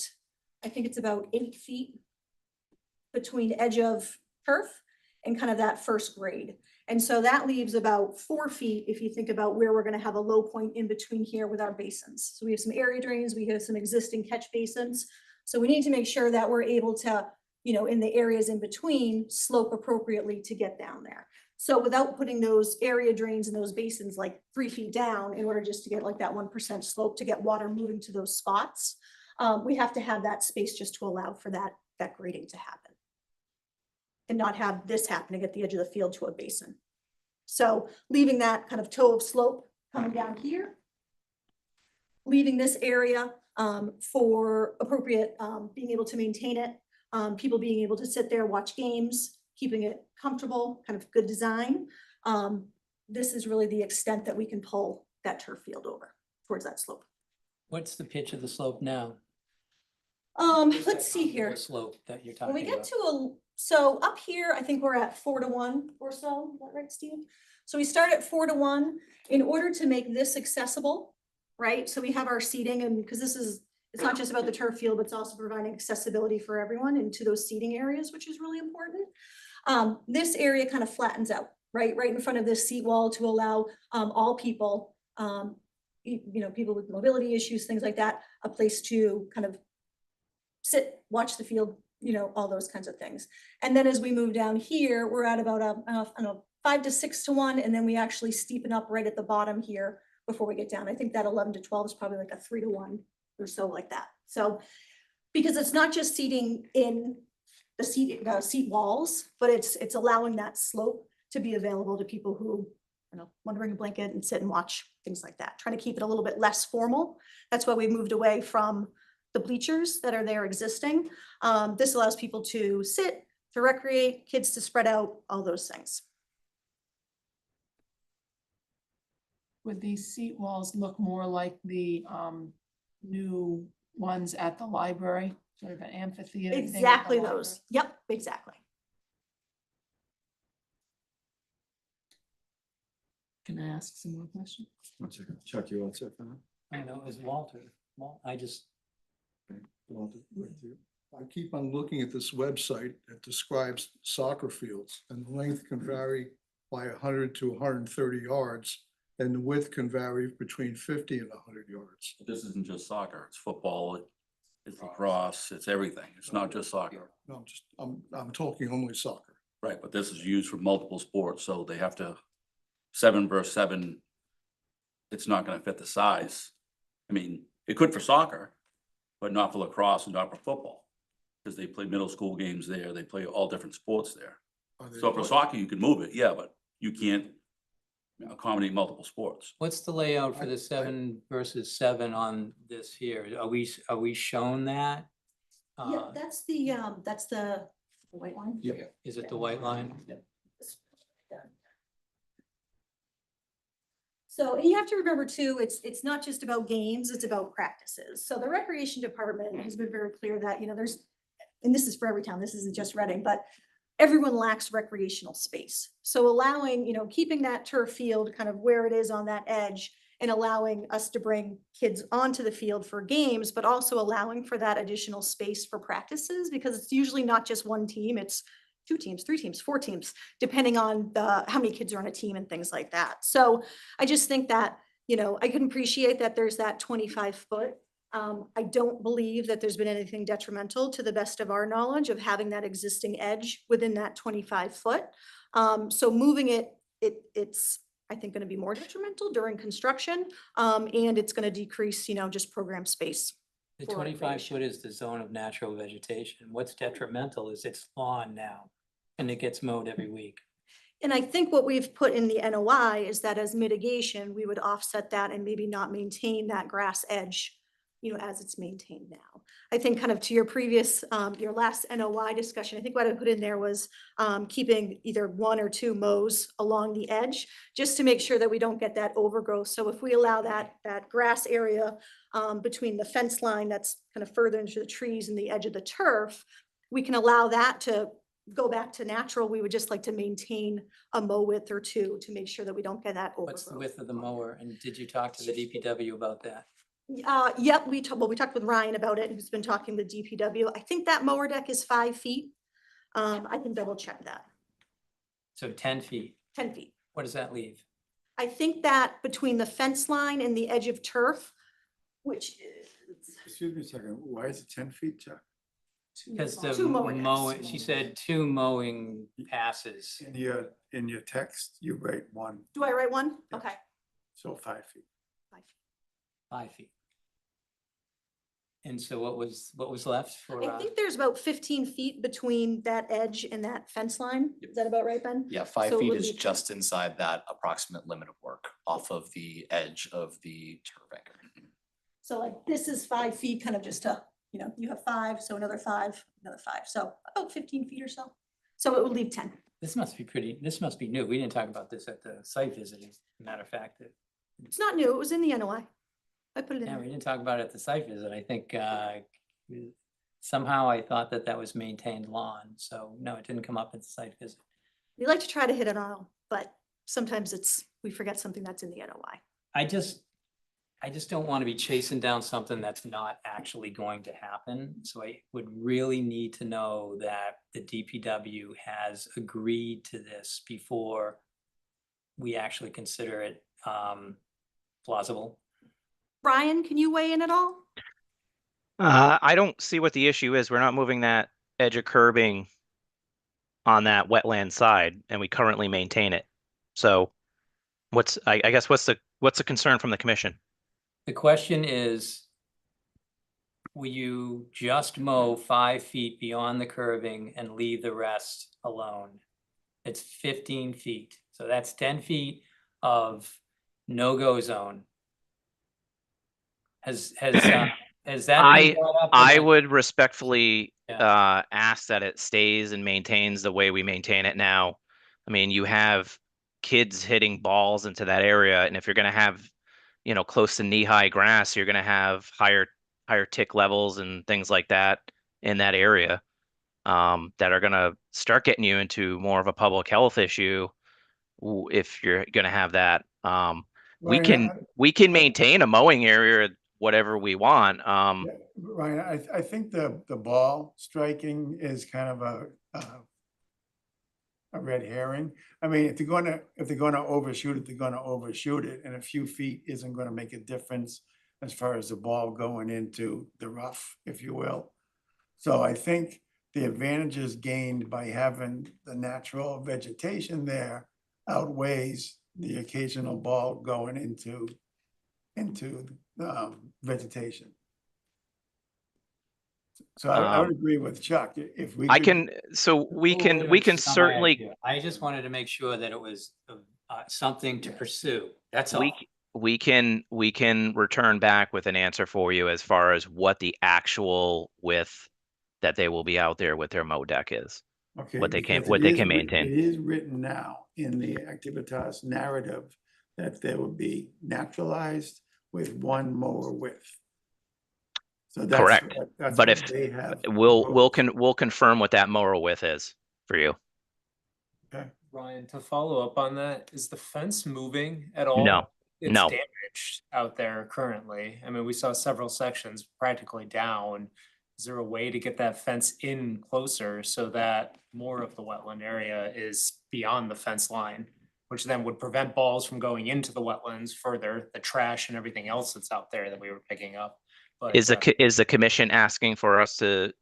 I think it's about 8 feet between edge of turf and kind of that first grade. And so that leaves about 4 feet if you think about where we're going to have a low point in between here with our basins. So we have some area drains, we have some existing catch basins. So we need to make sure that we're able to, you know, in the areas in between, slope appropriately to get down there. So without putting those area drains and those basins like 3 feet down in order just to get like that 1% slope to get water moving to those spots, we have to have that space just to allow for that grading to happen. And not have this happening at the edge of the field to a basin. So leaving that kind of toe of slope coming down here. Leaving this area for appropriate, being able to maintain it, people being able to sit there, watch games, keeping it comfortable, kind of good design. This is really the extent that we can pull that turf field over towards that slope. What's the pitch of the slope now? Let's see here. The slope that you're When we talking get about. to so up here, I think we're at 4 to 1 or so. Is that right, Steve? So we start at 4 to 1 in order to make this accessible, right? So we have our seating, and because it's not just about the turf field, but it's also providing accessibility for everyone into those seating areas, which is really important. This area kind of flattens out, right in front of this seat wall to allow all people, you know, people with mobility issues, things like that, a place to kind of sit, watch the field, you know, all those kinds of things. And then as we move down here, we're at about I don't know, 5 to 6 to 1, and then we actually steepen up right at the bottom here before we get down. I think that 11 to 12 is probably like a 3 to 1 or so like that. So because it's not just seating in the seat walls, but it's allowing that slope to be available to people who, you know, want to bring a blanket and sit and watch, things like that. Trying to keep it a little bit less formal. That's why we moved away from the bleachers that are there existing. This allows people to sit, to recreate, kids to spread out, all those things. Would these seat walls look more like the new ones at the library, sort of an amphitheater thing at the Exactly library? those. Yep, exactly. Can I ask some more questions? One second. Chuck, you want to say that? I know, it was Walter. Well, I just, I keep on looking at this website that describes soccer fields, and the length can vary by 100 to 130 yards, and the width can vary between 50 and 100 yards. This isn't just soccer, it's football, it's lacrosse, it's everything. It's not just soccer. No, I'm talking only soccer. Right, but this is used for multiple sports, so they have to, 7 versus 7, it's not gonna fit the size. I mean, it could for soccer, but not for lacrosse and not for football. Because they play middle school games there, they play all different sports there. So for soccer, you can move it, yeah, but you can't accommodate multiple sports. what's the layout for the 7 versus 7 on this here? Are we shown that? Yeah, that's the white line. Yeah. Is it the white line? So, and you have to remember too, it's not just about games, it's about practices. So the recreation department has been very clear that, you know, and this is for every town, this isn't just Reading, but everyone lacks recreational space. So allowing, you know, keeping that turf field kind of where it is on that edge and allowing us to bring kids onto the field for games, but also allowing for that additional space for practices, because it's usually not just one team, it's 2 teams, 3 teams, 4 teams, depending on how many kids are on a team and things like that. So I just think that, you know, I can appreciate that there's that 25-foot. I don't believe that there's been anything detrimental, to the best of our knowledge, of having that existing edge within that 25-foot. So moving it's, I think, going to be more detrimental during construction, and it's going to decrease, you know, just program space. The for 25 recreation. foot is the zone of natural vegetation. What's detrimental is it's lawn now, and it gets mowed every week. And I think what we've put in the NOI is that as mitigation, we would offset that and maybe not maintain that grass edge, you know, as it's maintained now. I think kind of to your previous, your last NOI discussion, I think what I put in there was keeping either 1 or 2 mows along the edge, just to make sure that we don't get that overgrowth. So if we allow that grass area between the fence line that's kind of further into the trees and the edge of the turf, we can allow that to go back to natural. We would just like to maintain a mow width or 2 to make sure that we don't get that overgrowth. What's the width of the mower? And did you talk to the DPW about that? Yep, we talked with Ryan about it, who's been talking with DPW. I think that mower deck is 5 feet. I can double check that. So 10 feet. 10 feet. What does that leave? I think that between the fence line and the edge of turf, which is Excuse me a second, why is it 10 feet, Chuck? Because the 2 mower decks. mowing, she said 2 mowing passes. In your text, you write 1, Do I write 1? Yeah. Okay. so 5 feet. 5 feet. 5 feet. And so what was left for? I think there's about 15 feet between that edge and that fence line. Is that about right, Ben? Yeah, 5 So it feet would is be- just inside that approximate limit of work off of the edge of the turf anchor. So like this is 5 feet, kind of just to, you know, you have 5, so another 5, another 5. So about 15 feet or so. So it would leave 10. This must be new. We didn't talk about this at the site visit. As a matter of fact, It's not new. It was in the NOI. I put it in yeah, there. we didn't talk about it at the site visit. I think somehow I thought that was maintained lawn. So no, it didn't come up at the site visit. We like to try to hit it all, but sometimes we forget something that's in the NOI. I just don't want to be chasing down something that's not actually going to happen. So I would really need to know that the DPW has agreed to this before we actually consider it plausible. Brian, can you weigh in at all? I don't see what the issue is. We're not moving that edge of curbing on that wetland side, and we currently maintain it. So I guess what's the concern from the commission? The question is, will you just mow 5 feet beyond the curbing and leave the rest alone? It's 15 feet. So that's 10 feet of no-go zone. Has that been brought up? I would respectfully Yeah. ask that it stays and maintains the way we maintain it now. I mean, you have kids hitting balls into that area, and if you're going to have, you know, close to knee-high grass, you're going to have higher tick levels and things like that in that area that are going to start getting you into more of a public health issue if you're going to have that. We can maintain a mowing area whatever we want. Ryan, I think the ball striking is kind of a red herring. I mean, if they're gonna overshoot it, they're gonna overshoot it, and a few feet isn't gonna make a difference as far as the ball going into the rough, if you will. So I think the advantages gained by having the natural vegetation there outweighs the occasional ball going into vegetation. So I would agree with Chuck. If we I could- can, so we can Some certainly, idea. I just wanted to make sure that it was something to pursue. That's all. we can return back with an answer for you as far as what the actual width that they will be out there with their mow deck is. Okay, what they can because it is maintain. It is written now in the Activitas narrative that they will be naturalized with 1 mower width. So that's Correct. that's But what if they have. we'll confirm what that mower width is for you. Okay. Ryan, to follow up on that, is the fence moving at all? No. it's No. damaged out there currently. I mean, we saw several sections practically down. Is there a way to get that fence in closer so that more of the wetland area is beyond the fence line? Which then would prevent balls from going into the wetlands further, the trash and everything else that's out there that we were picking up. But Is the commission asking for us to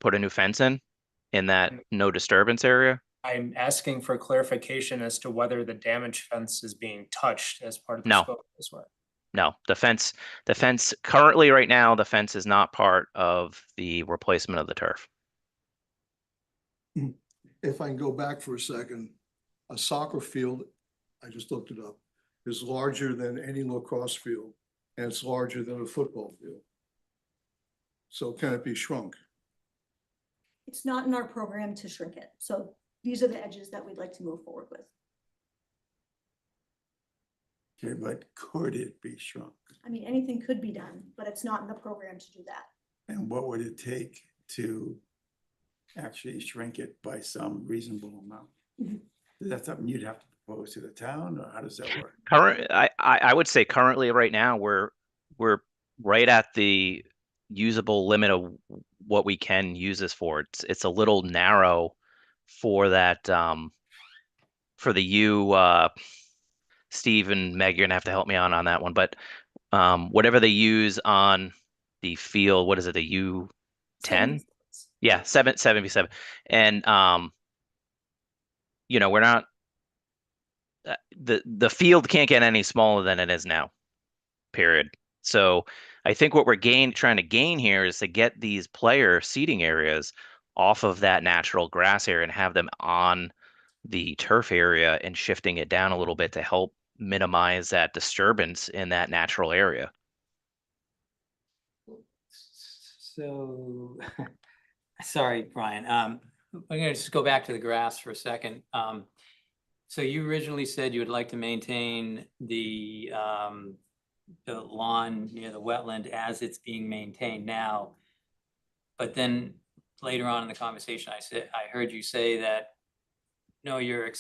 put a new fence in that no disturbance area? I'm asking for clarification as to whether the damaged fence is being touched as part of the No. scope of this work. No, the fence currently right now, the fence is not part of the replacement of the turf. If I can go back for a second, a soccer field, I just looked it up, is larger than any lacrosse field, and it's larger than a football field. So can it be shrunk? It's not in our program to shrink it. So these are the edges that we'd like to move forward with. Okay, but could it be shrunk? I mean, anything could be done, but it's not in the program to do that. And what would it take to actually shrink it by some reasonable amount? Mhm. Is that something you'd have to propose to the town, or how does that work? I would say currently right now, we're right at the usable limit of what we can use this for. It's a little narrow for that, for the Steve and Meg, you're gonna have to help me on that one, but whatever they use on the field, what is it, the U10? Yeah, 777. And you know, we're not the field can't get any smaller than it is now, period. So I think what we're trying to gain here is to get these player seating areas off of that natural grass area and have them on the turf area and shifting it down a little bit to help minimize that disturbance in that natural area. So, sorry, Brian, I'm gonna just go back to the grass for a second. So you originally said you would like to maintain the lawn near the wetland as it's being maintained now. But then later on in the conversation, I heard you say that, no, you're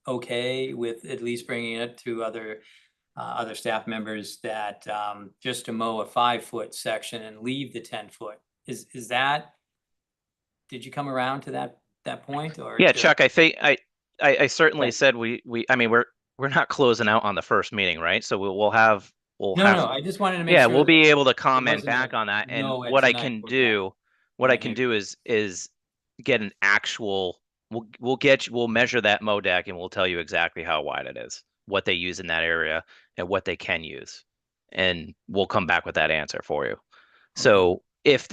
okay with at least bringing it to other staff members that just to mow a 5-foot section and leave the 10-foot. Is that, did you come around to that point, or? Yeah, just- Chuck, I think I certainly Okay. said I mean, we're not closing out on the first meeting, right? So we'll have No, I just wanted to make yeah, sure. we'll be that able to it comment wasn't back a on that. And no at what I tonight, can we're do, is get an actual, we'll measure that mow deck and we'll tell you exactly how wide it is, what they use in that area and what they can use. And we'll come back with that answer for you. So if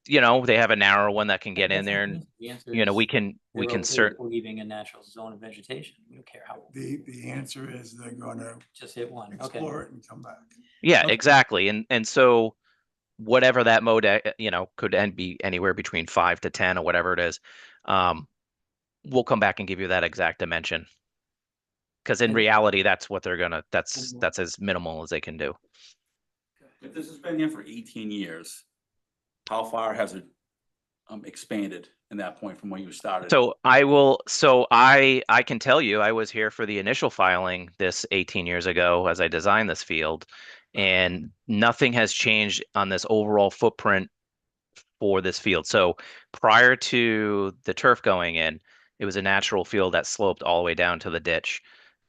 you know, they have a narrow one that can get in there, and The answer you know, is we can they're okay cert. with leaving a natural zone of vegetation. We don't care how, The answer is they're gonna just hit one. Okay. explore it and come back. Yeah, Okay. exactly. And so whatever that mow deck, you know, could be anywhere between 5 to 10 or whatever it is. We'll come back and give you that exact dimension. Because in And- reality, that's what they're gonna, that's as minimal as they can do. If this has been here for 18 years, how far has it expanded in that point from when you started? So I can tell you, I was here for the initial filing this 18 years ago as I designed this field, and nothing has changed on this overall footprint for this field. So prior to the turf going in, it was a natural field that sloped all the way down to the ditch,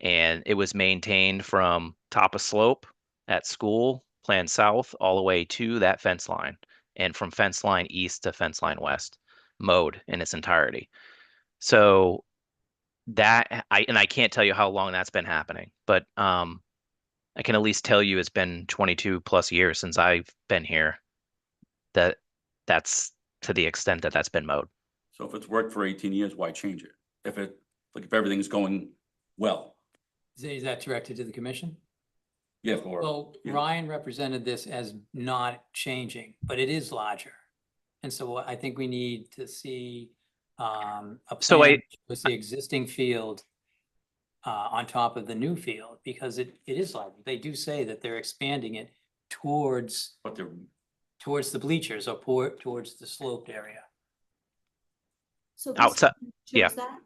and it was maintained from top of slope at school, plan south, all the way to that fence line, and from fence line east to fence line west, mowed in its entirety. So that I can't tell you how long that's been happening, but I can at least tell you it's been 22 plus years since I've been here. That's to the extent that that's been mowed. So if it's worked for 18 years, why change it? If everything's going well? Is that directed to the commission? Yeah, or, Well, yeah. Ryan represented this as not changing, but it is larger. And so I think we need to see a So plan with the existing field on top of the new field, because it is larger. They do say that they're expanding it towards but they're, the bleachers or towards the sloped area. So this Outside- shows yeah. that.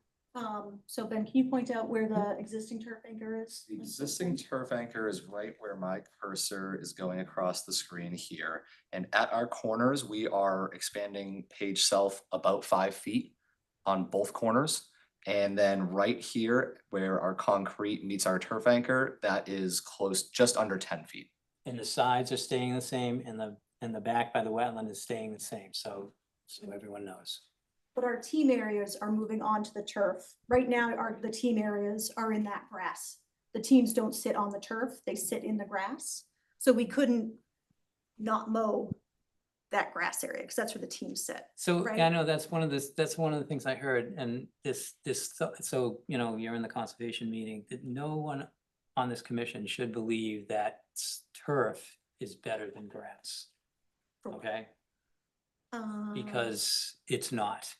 So Ben, can you point out where the existing turf anchor is? The existing turf anchor is right where my cursor is going across the screen here. And at our corners, we are expanding page self about 5 feet on both corners. And then right here where our concrete meets our turf anchor, that is close, just under 10 feet. And the sides are staying the same and the back by the wetland is staying the same. So everyone knows. But our team areas are moving on to the turf. Right now, the team areas are in that grass. The teams don't sit on the turf, they sit in the grass. So we couldn't not mow that grass area, because that's where the teams sit. So right? I know that's one of the things I heard, and so, you know, you're in the conservation meeting, that no one on this commission should believe that turf is better than grass. Okay, because it's not.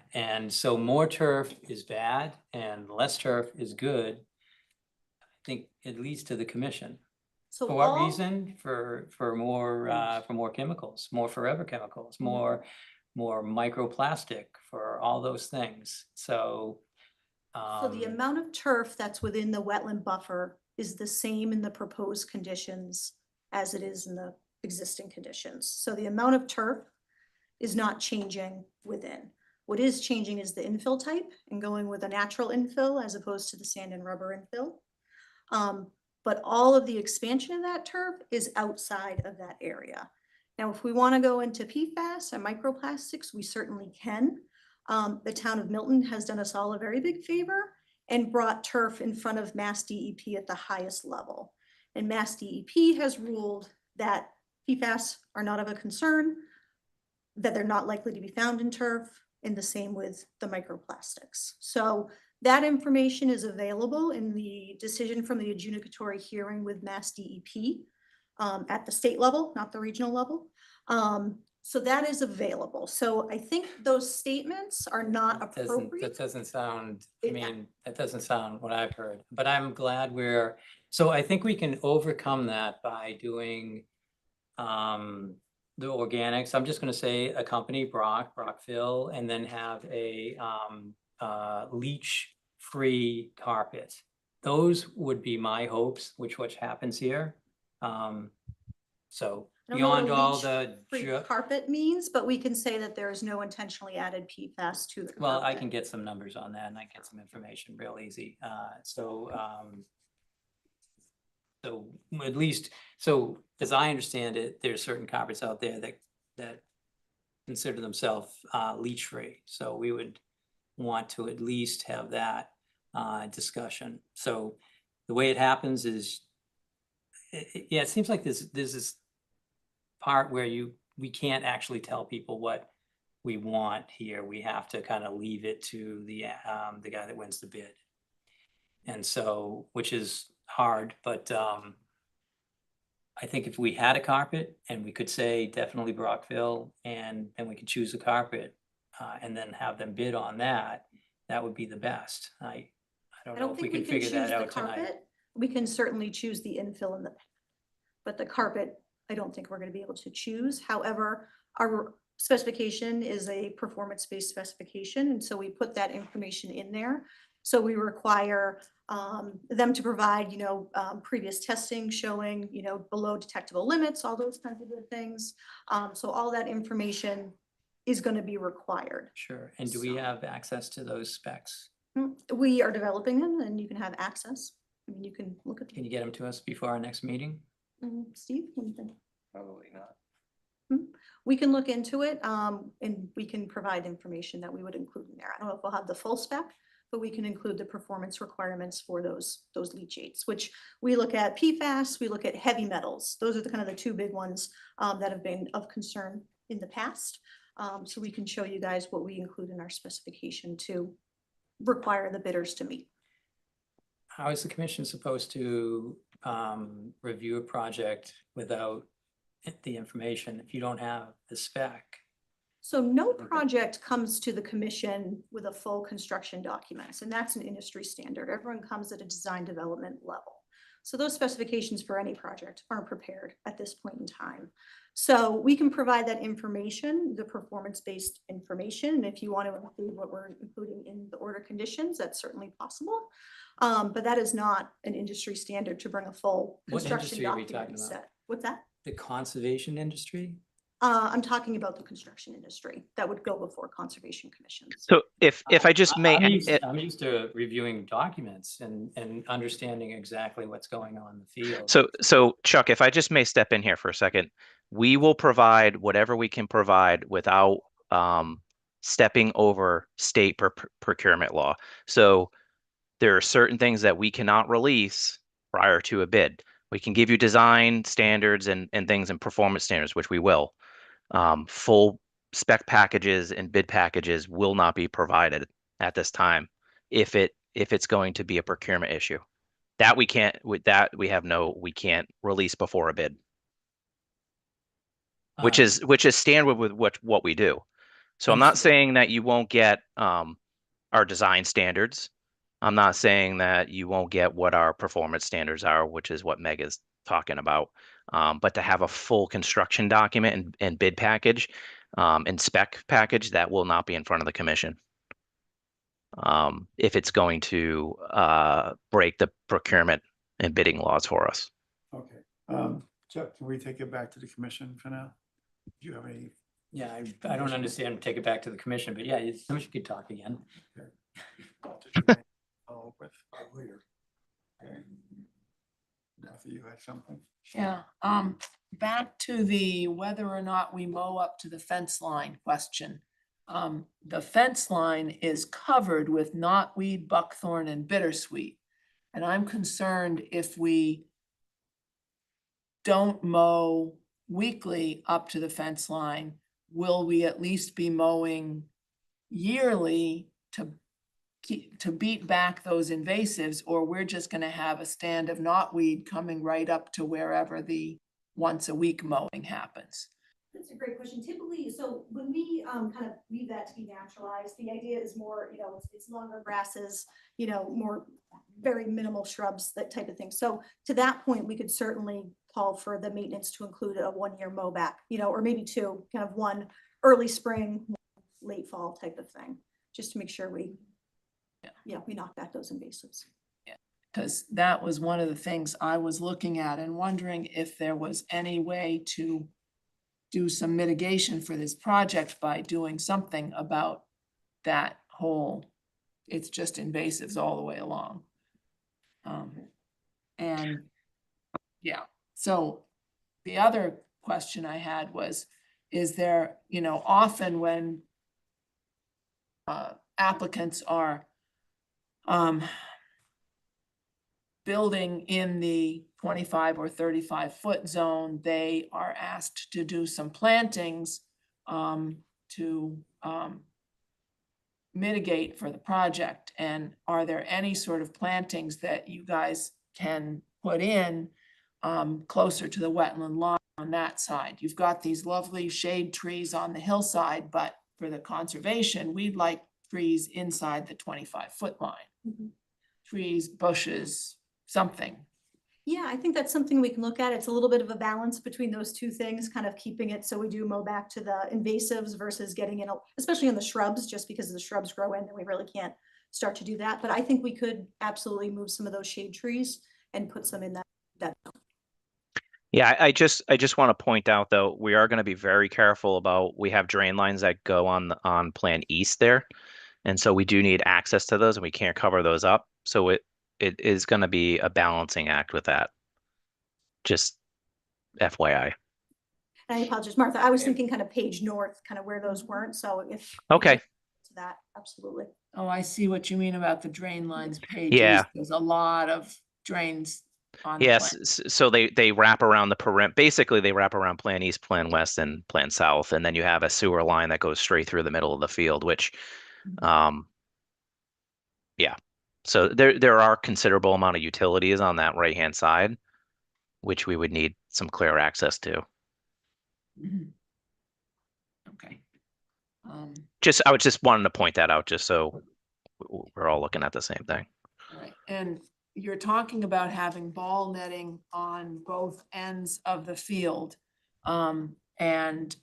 And so more turf is bad and less turf is good. I think it leads to the commission. So For what all- reason? For more chemicals, more forever chemicals, more microplastic, for all those things. So So the amount of turf that's within the wetland buffer is the same in the proposed conditions as it is in the existing conditions. So the amount of turf is not changing within. What is changing is the infill type and going with a natural infill as opposed to the sand and rubber infill. But all of the expansion of that turf is outside of that area. Now, if we want to go into PFAS and microplastics, we certainly can. The town of Milton has done us all a very big favor and brought turf in front of Mass DEP at the highest level. And Mass DEP has ruled that PFAS are not of a concern, that they're not likely to be found in turf, and the same with the microplastics. So that information is available in the decision from the adjudicatory hearing with Mass DEP at the state level, not the regional level. So that is available. So I think those statements are not appropriate. that doesn't sound, I It- mean, that doesn't sound what I've heard, but I'm glad so I think we can overcome that by doing the organics. I'm just gonna say accompany Brockville, and then have a leach-free carpet. Those would be my hopes, which happens here. So I don't know what beyond a all the, leach-free carpet means, but we can say that there is no intentionally added PFAS to the well, I carpet. can get some numbers on that and I get some information real easy. So at least, so as I understand it, there's certain carpets out there that consider themselves leach-free. So we would want to at least have that discussion. So the way it happens is, yeah, it seems like there's this part where we can't actually tell people what we want here. We have to kind of leave it to the guy that wins the bid. And so, which is hard, but I think if we had a carpet and we could say definitely Brockville, and then we could choose a carpet and then have them bid on that, that would be the best. I don't know if we can figure that out tonight. Carpet. We can certainly choose the infill in the, but the carpet, I don't think we're gonna be able to choose. However, our specification is a performance-based specification, and so we put that information in there. So we require them to provide, previous testing showing, below detectable limits, all those kinds of good things. So all that information is gonna be required. Sure. And do we have access to those specs? We are developing them and you can have access. I mean, you can look at. Can you get them to us before our next meeting? Steve, what do you think? Probably not. We can look into it, and we can provide information that we would include in there. I don't know if we'll have the full spec, but we can include the performance requirements for those leachates, which we look at PFAS, we look at heavy metals. Those are the kind of the two big ones that have been of concern in the past. So we can show you guys what we include in our specification to require the bidders to meet. How is the commission supposed to review a project without the information if you don't have the spec? So no project comes to the commission with a full construction documents, and that's an industry standard. Everyone comes at a design development level. So those specifications for any project aren't prepared at this point in time. So we can provide that information, the performance-based information, and if you want to include what we're including in the order conditions, that's certainly possible. But that is not an industry standard to bring a full What construction industry are we document talking about? set. What's that? The conservation industry? I'm talking about the construction industry that would go before conservation commissions. So if I just may, I'm used to reviewing documents and understanding exactly what's going on in the field. so Chuck, if I just may step in here for a second, we will provide whatever we can provide without stepping over state procurement law. So there are certain things that we cannot release prior to a bid. We can give you design standards and things and performance standards, which we will. Full spec packages and bid packages will not be provided at this time if it's going to be a procurement issue. That we can't, with that we can't release before a bid, which is standard with what we do. So I'm not saying that you won't get our design standards. I'm not saying that you won't get what our performance standards are, which is what Meg is talking about. But to have a full construction document and bid package and spec package, that will not be in front of the commission. If it's going to break the procurement and bidding laws for us. Okay. Chuck, can we take it back to the commission for now? Do you have any? Yeah, I don't understand, take it back to the commission, but yeah, the commission could talk again. Oh, with later. Okay. Matthew, you had something? Yeah, back to the whether or not we mow up to the fence line question. The fence line is covered with knotweed, buckthorn, and bittersweet. And I'm concerned if we don't mow weekly up to the fence line, will we at least be mowing yearly to beat back those invasives, or we're just gonna have a stand of knotweed coming right up to wherever the once a week mowing happens? That's a great question. Typically, so when we kind of leave that to be naturalized, the idea is more, it's longer grasses, more very minimal shrubs, that type of thing. So to that point, we could certainly call for the maintenance to include a 1-year mow back, or maybe 2, kind of one early spring, late fall type of thing, just to make sure we knock back those invasives. Because that was one of the things I was looking at and wondering if there was any way to do some mitigation for this project by doing something about that whole, it's just invasives all the way along. And yeah, so the other question I had was, is there, often when applicants are building in the 25 or 35-foot zone, they are asked to do some plantings to mitigate for the project. And are there any sort of plantings that you guys can put in closer to the wetland line on that side? You've got these lovely shade trees on the hillside, but for the conservation, we'd like trees inside the 25-foot line. Mm-hmm. Trees, bushes, something. Yeah, I think that's something we can look at. It's a little bit of a balance between those two things, kind of keeping it so we do mow back to the invasives versus getting in, especially in the shrubs, just because the shrubs grow in, then we really can't start to do that. But I think we could absolutely move some of those shade trees and put some in that. Yeah, I just want to point out though, we are going to be very careful about, we have drain lines that go on Plan East there. And so we do need access to those and we can't cover those up. So it is going to be a balancing act with that. Just FYI. And I apologize, Martha, I was thinking kind of Page North, kind of where those weren't. So if Okay. to that, absolutely. Oh, I see what you mean about the drain lines pages. Yeah. There's a lot of drains on. Yes, so they wrap around the perimeter. Basically, they wrap around Plan East, Plan West, and Plan South, and then you have a sewer line that goes straight through the middle of the field, which, yeah. So there are considerable amount of utilities on that right-hand side, which we would need some clear access to. Mhm. Okay. I was just wanting to point that out, just so we're all looking at the same thing. Right, and you're talking about having ball netting on both ends of the field. And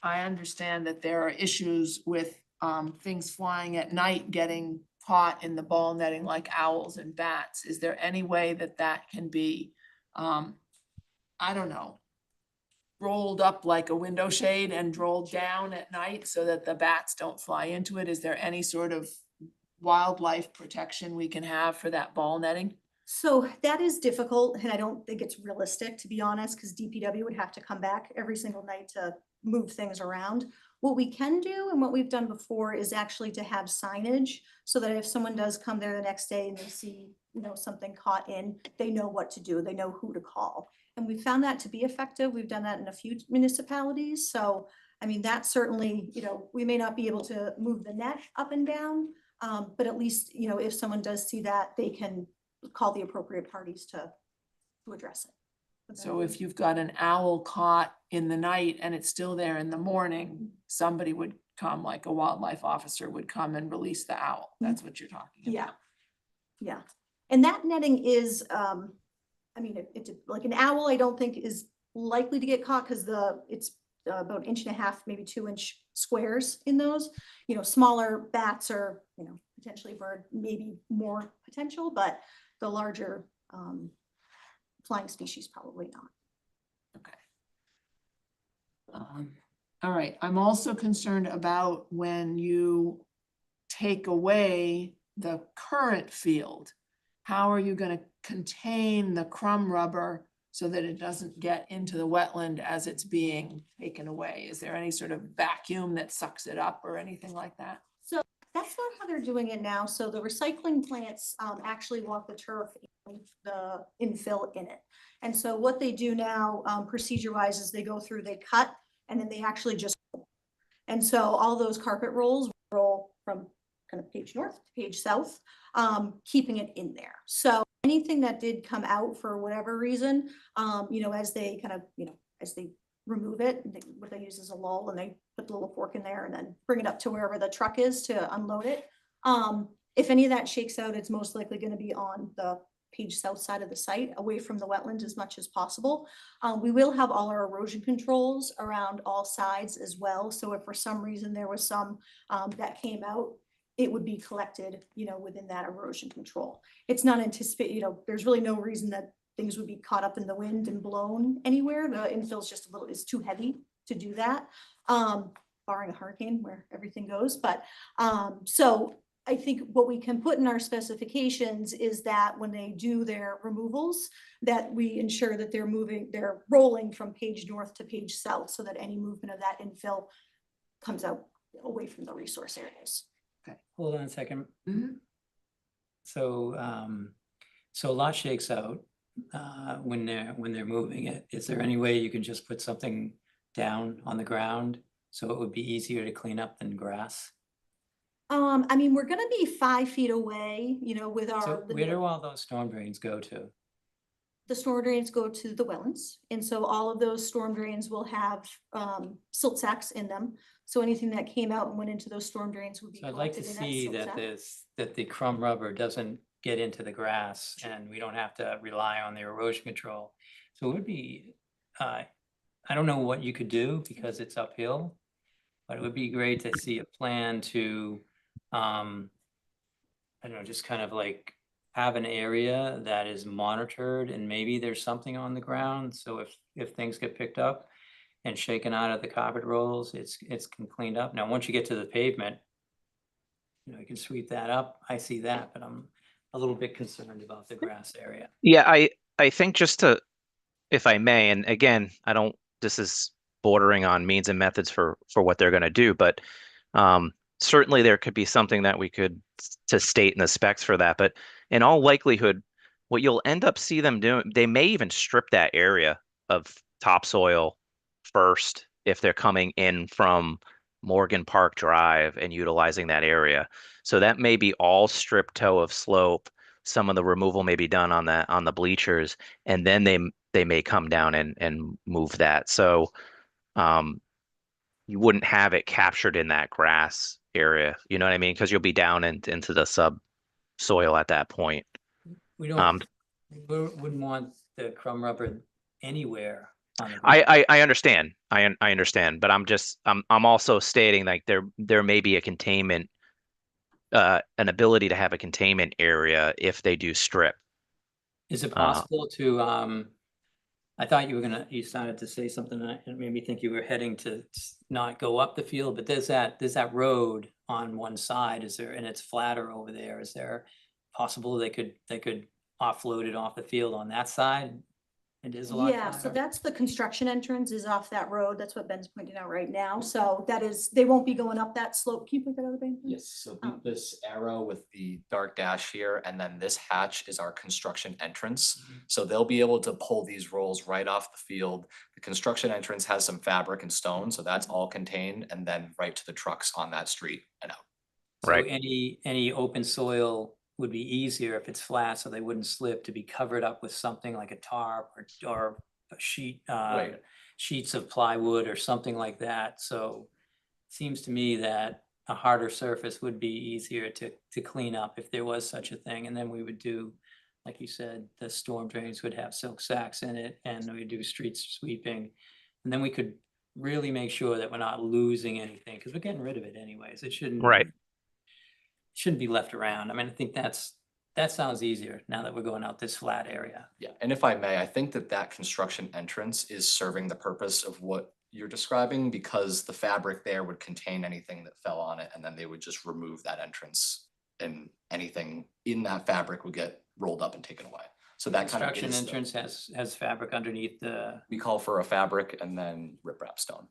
I understand that there are issues with things flying at night getting caught in the ball netting like owls and bats. Is there any way that that can be, I don't know, rolled up like a window shade and rolled down at night so that the bats don't fly into it? Is there any sort of wildlife protection we can have for that ball netting? So that is difficult, and I don't think it's realistic, to be honest, because DPW would have to come back every single night to move things around. What we can do and what we've done before is actually to have signage so that if someone does come there the next day and they see, something caught in, they know what to do, they know who to call. And we found that to be effective. We've done that in a few municipalities. So, I mean, that certainly, we may not be able to move the net up and down, but at least, if someone does see that, they can call the appropriate parties to address it. So if you've got an owl caught in the night and it's still there in the morning, somebody would come, like a wildlife officer would come and release the owl. That's what you're talking about. Yeah, yeah. And that netting is, it's like an owl, I don't think is likely to get caught because it's about 1.5 inches, maybe 2-inch squares in those. Smaller bats are, potentially bird, maybe more potential, but the larger flying species probably not. Okay. All right, I'm also concerned about when you take away the current field. How are you gonna contain the crumb rubber so that it doesn't get into the wetland as it's being taken away? Is there any sort of vacuum that sucks it up or anything like that? So that's not how they're doing it now. So the recycling plants actually want the turf and the infill in it. And so what they do now, procedure-wise, is they go through, they cut, and then they actually just roll. And so all those carpet rolls roll from kind of page north to page south, keeping it in there. So anything that did come out for whatever reason, as they kind of, as they remove it, what they use is a lull, and they put the little fork in there and then bring it up to wherever the truck is to unload it. If any of that shakes out, it's most likely going to be on the page south side of the site, away from the wetland as much as possible. We will have all our erosion controls around all sides as well. So if for some reason there was some that came out, it would be collected, within that erosion control. It's not anticipated, there's really no reason that things would be caught up in the wind and blown anywhere. The infill's just is too heavy to do that, barring a hurricane where everything goes. But so I think what we can put in our specifications is that when they do their removals, that we ensure that they're rolling from page north to page south so that any movement of that infill comes out away from the resource areas. Okay, hold on a second. Mhm. So, so a lot shakes out when they're moving it. Is there any way you can just put something down on the ground so it would be easier to clean up than grass? We're gonna be 5 feet away, with So our. where do all those storm drains go to? The storm drains go to the wetlands, and so all of those storm drains will have silt sacks in them. So anything that came out and went into those storm drains would be So I'd like to collected in that see silt that sack. that the crumb rubber doesn't get into the grass and we don't have to rely on the erosion control. So it would be, I don't know what you could do because it's uphill, but it would be great to see a plan to, I don't know, just kind of like have an area that is monitored and maybe there's something on the ground. So if things get picked up and shaken out of the carpet rolls, it's cleaned up. Now, once you get to the pavement, you can sweep that up. I see that, but I'm a little bit concerned about the grass area. Yeah, I think just to, if I may, and again, this is bordering on means and methods for what they're going to do, but certainly there could be something that we could to state in the specs for that. But in all likelihood, what you'll end up see them doing, they may even strip that area of topsoil first if they're coming in from Morgan Park Drive and utilizing that area. So that may be all strip toe of slope. Some of the removal may be done on the bleachers, and then they may come down and move that. So you wouldn't have it captured in that grass area. You know what I mean? Because you'll be down into the subsoil at that point. We don't, wouldn't want the crumb rubber anywhere on the ground. I understand. I understand, but I'm also stating like there may be a containment, an ability to have a containment area if they do strip. Is it possible to, I thought you started to say something that made me think you were heading to not go up the field, but there's that road on one side, and it's flatter over there. Is there possible they could offload it off the field on that side? It is a lot Yeah, so flatter. that's the construction entrance is off that road. That's what Ben's pointing out right now. So that is, they won't be going up that slope. Can you put that other Ben? Yes, so Oh. this arrow with the dark dash here, and then this hatch is our construction entrance. So they'll be able to pull these rolls right off the field. The construction entrance has some fabric and stone, so that's all contained, and then right to the trucks on that street and out. So Right. any open soil would be easier if it's flat, so they wouldn't slip, to be covered up with something like a tarp or a sheet, Right. sheets of plywood or something like that. So it seems to me that a harder surface would be easier to clean up if there was such a thing. And then we would do, like you said, the storm drains would have silk sacks in it, and we do street sweeping. And then we could really make sure that we're not losing anything, because we're getting rid of it anyways. It shouldn't be left around. I mean, I think that sounds easier now that we're going out this flat area. Yeah, and if I may, I think that construction entrance is serving the purpose of what you're describing, because the fabric there would contain anything that fell on it, and then they would just remove that entrance, and anything in that fabric would get rolled up and taken away. So that kind of Construction is entrance has fabric underneath we call for a fabric and then riprap stone.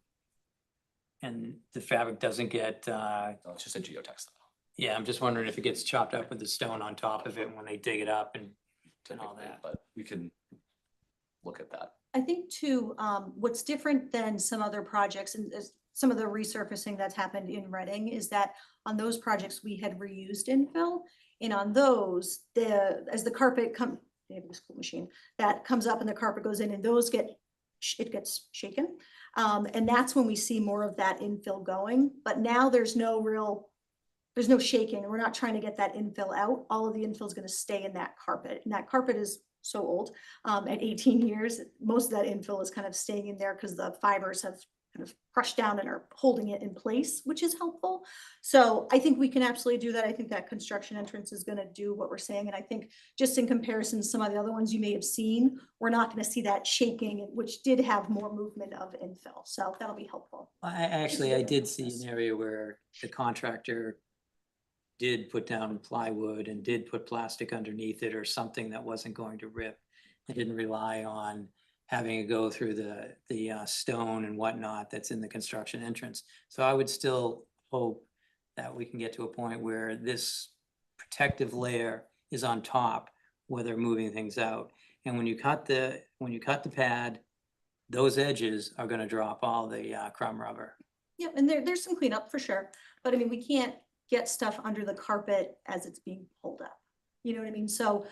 and the fabric doesn't get, No, it's just a geotextile. yeah, I'm just wondering if it gets chopped up with the stone on top of it when they dig it up and all typically, that. but we can look at that. I think too, what's different than some other projects and some of the resurfacing that's happened in Reading is that on those projects, we had reused infill. And on those, as the carpet they have this cool machine that comes up and the carpet goes in, and those it gets shaken. And that's when we see more of that infill going. But now there's no shaking. We're not trying to get that infill out. All of the infill is going to stay in that carpet. And that carpet is so old, at 18 years, most of that infill is kind of staying in there because the fibers have kind of crushed down and are holding it in place, which is helpful. So I think we can absolutely do that. I think that construction entrance is going to do what we're saying. And I think just in comparison to some of the other ones you may have seen, we're not going to see that shaking, which did have more movement of infill. So that'll be helpful. I did see an area where the contractor did put down plywood and did put plastic underneath it or something that wasn't going to rip. It didn't rely on having to go through the stone and whatnot that's in the construction entrance. So I would still hope that we can get to a point where this protective layer is on top where they're moving things out. And when you cut the pad, those edges are gonna drop all the crumb rubber. Yep, and there's some cleanup for sure. But I mean, we can't get stuff under the carpet as it's being pulled up. You know what I mean? So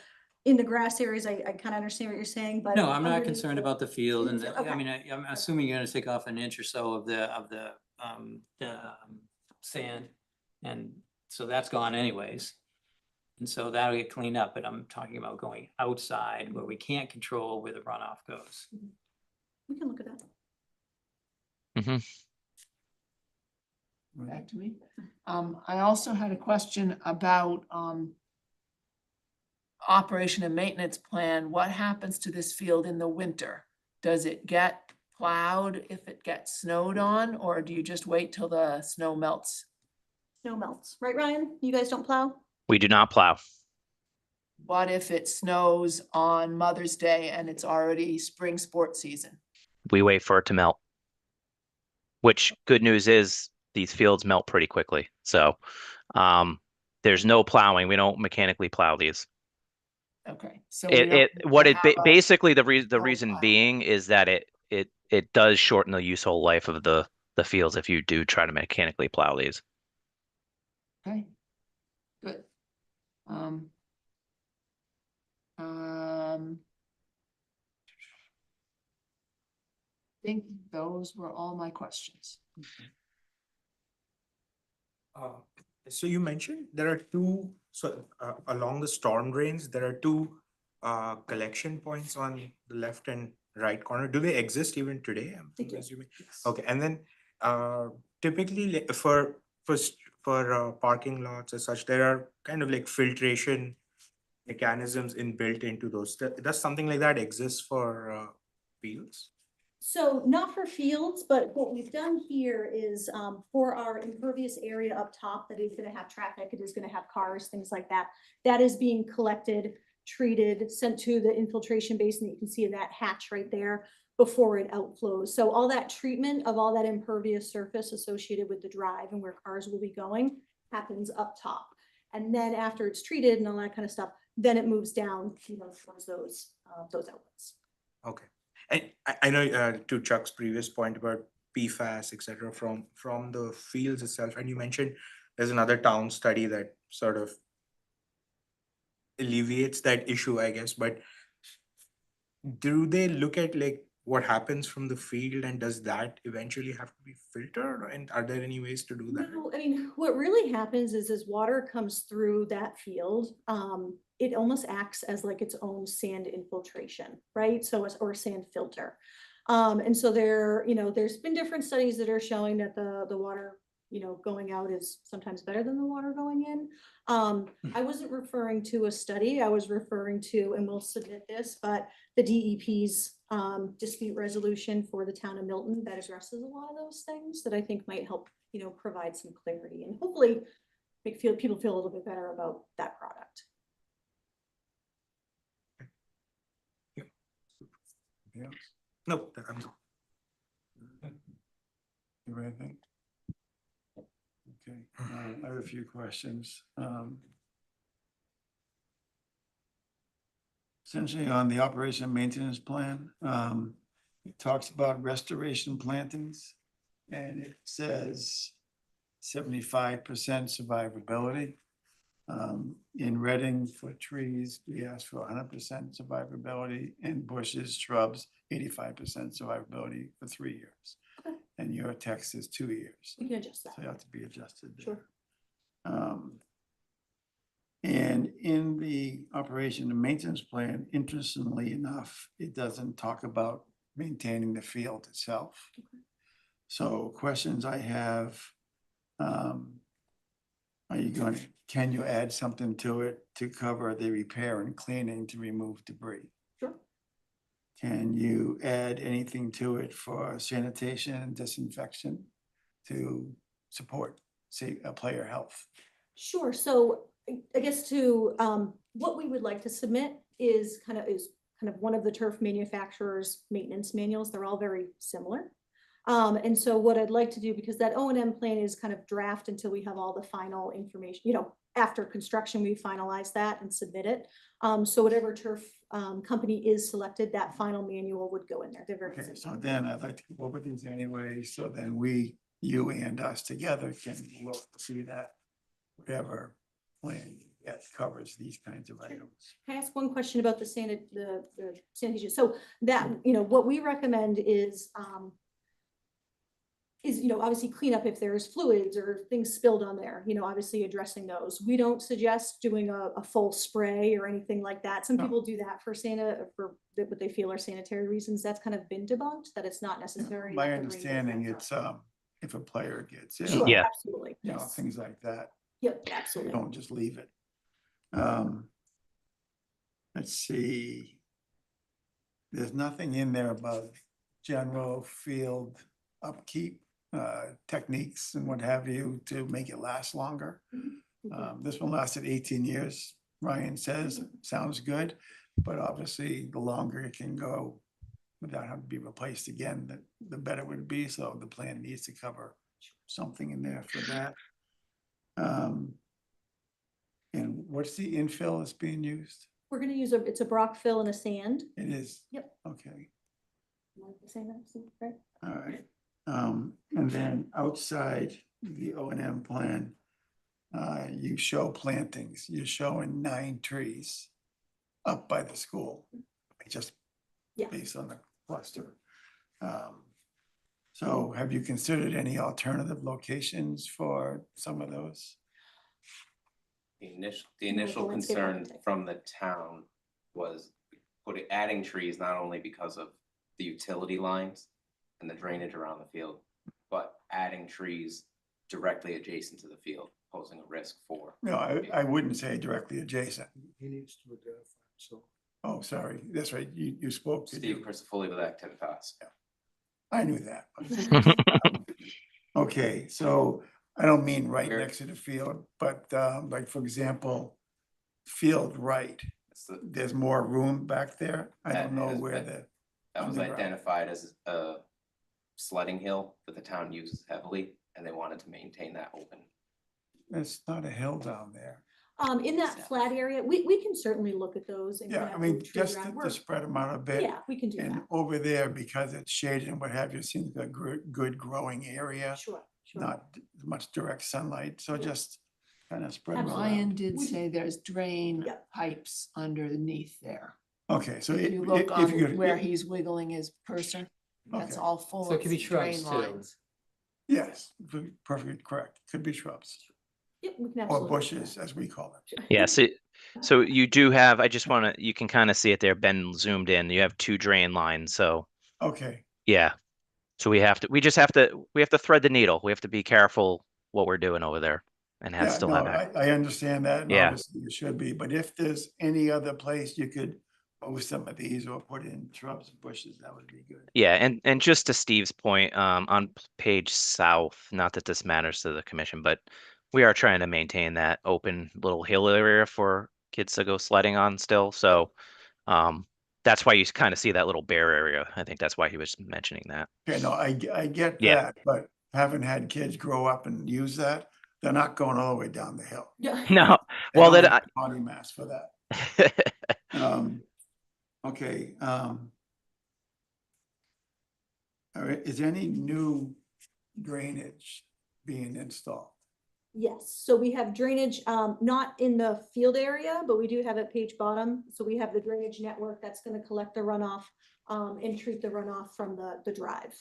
in the grass areas, I kind of understand what you're saying, but. No, I'm not underneath concerned the- about the field and, Okay. I mean, I'm assuming you're gonna take off an inch or so of the sand. And so that's gone anyways. And so that'll get cleaned up, but I'm talking about going outside where we can't control where the runoff goes. We can look at that. Back to me. I also had a question about, operation and maintenance plan. What happens to this field in the winter? Does it get plowed if it gets snowed on, or do you just wait till the snow melts? Snow melts, right, Ryan? You guys don't plow? We do not plow. What if it snows on Mother's Day and it's already spring sports season? We wait for it to melt. Which, good news is, these fields melt pretty quickly. So there's no plowing. We don't mechanically plow these. Okay, so we don't need to have a- Basically the no reason plow. being is that it does shorten the useful life of the fields if you do try to mechanically plow these. Okay, good. I think those were all my questions. So you mentioned there are two, along the storm drains, there are two collection points on the left and right corner, do they exist even today? I'm They do. assuming. Okay, and then typically for parking lots as such, there are kind of like filtration mechanisms inbuilt into those. Does something like that exist for fields? So not for fields, but what we've done here is for our impervious area up top that is gonna have traffic, it is gonna have cars, things like that. That is being collected, treated, sent to the infiltration basin that you can see in that hatch right there before it outflows. So all that treatment of all that impervious surface associated with the drive and where cars will be going happens up top. And then after it's treated and all that kind of stuff, then it moves down, towards those outlets. Okay. And I know to Chuck's previous point about PFAS, et cetera, from the fields itself, and you mentioned there's another town study that sort of alleviates that issue, I guess, but do they look at like what happens from the field and does that eventually have to be filtered? And are there any ways to do that? No, I mean, what really happens is as water comes through that field, it almost acts as like its own sand infiltration, right? So or sand filter. And so there's been different studies that are showing that the water, going out is sometimes better than the water going in. I wasn't referring to a study, I was referring to, and we'll submit this, but the DEP's dispute resolution for the town of Milton that addresses a lot of those things that I think might help, provide some clarity and hopefully make people feel a little bit better about that product. Yeah. No, I'm Do anything? Okay, I have a few questions. Essentially on the operation and maintenance plan, it talks about restoration plantings. And it says 75% survivability. In Reading for trees, we ask for 100% survivability, and bushes, shrubs, 85% survivability for 3 years. Okay. And your text is 2 years. We can adjust that. So you have to be adjusted there. Sure. And in the operation and maintenance plan, interestingly enough, it doesn't talk about maintaining the field itself. Okay. So questions I have, can you add something to it to cover the repair and cleaning to remove debris? Sure. Can you add anything to it for sanitation and disinfection to support, say, player health? Sure. So I guess what we would like to submit is kind of one of the turf manufacturers' maintenance manuals. They're all very similar. And so what I'd like to do, because that O&M plan is kind of draft until we have all the final information, after construction, we finalize that and submit it. So whatever turf company is selected, that final manual would go in there. They're very Okay, so similar. then I'd like to go over these anyway, so then you and us together can look to see that whatever plan that covers these kinds of items. Can I ask one question about the sanitation? So that, what we recommend is obviously clean up if there's fluids or things spilled on there, obviously addressing those. We don't suggest doing a full spray or anything like that. Some people do that for what they feel are sanitary reasons. That's kind of been debunked, that it's not necessary. My understanding, it's if a player gets ill, Sure, Yeah. absolutely. Yes. things like that, Yep, you absolutely. don't just leave it. Let's see. There's nothing in there about general field upkeep techniques and what have you to make it last longer. This one lasted 18 years, Ryan says, sounds good, but obviously the longer it can go without having to be replaced again, the better it would be. So the plan needs to cover something in there for that. And what's the infill that's being used? We're gonna use it's a Brock fill and a sand. It is? Yep. Okay, Right? all right. And then outside the O&M plan, you show plantings, you're showing 9 trees up by the school, just Yeah. based on the cluster. So have you considered any alternative locations for some of those? The initial landscape concern architect. from the town was adding trees not only because of the utility lines and the drainage around the field, but adding trees directly adjacent to the field, posing a risk for. No, I wouldn't say directly adjacent. He needs to identify himself. Oh, sorry, that's right, you spoke to. Steve Christofoli with Activitas. I knew that. Okay, so I don't mean right Where- next to the field, but like, for example, field right, It's the- there's more room back there. I That don't know has where been- the, That was underground. identified as a sledding hill that the town uses heavily, and they wanted to maintain that open. there's not a hill down there. In that flat area, we can certainly look at those and. Yeah, kind I of mean, move trees just around. to We're- spread them out a bit. Yeah, we can do And that. over there, because it's shaded and what have you, seems like a good growing area, Sure, sure. not much direct sunlight, so Yeah. just kind of spread them Absolutely. Ryan around. did We- say there's drain Yep. pipes underneath there. Okay, so If you if look on you could. where he's wiggling his cursor, that's Okay. all full So it of could be drain shrubs, too. lines. Yes, perfectly correct. Could be shrubs Yep, we can or absolutely. do bushes, that. as we call it. Yes, so you do have, I just want to, you can kind of see it there, Ben zoomed in. You have 2 drain lines, so Okay, yeah. So we have to thread the needle. We have to be careful what we're doing over there and yeah, still no, have that. I understand that, and Yeah. obviously you should be, but if there's any other place you could move some of these or put in shrubs and bushes, that would be good. Yeah, and just to Steve's point, on page south, not that this matters to the commission, but we are trying to maintain that open little hill area for kids to go sledding on still. So that's why you kind of see that little bare area. I think that's why he was mentioning that. Okay, no, I get Yeah. that, but having had kids grow up and use that, they're not going all the way down the hill. Yeah. No, They well, don't then have the body mass for that. Okay, all right, is there any new drainage being installed? Yes, so we have drainage, not in the field area, but we do have at page bottom. So we have the drainage network that's gonna collect the runoff, and treat the runoff from the drive.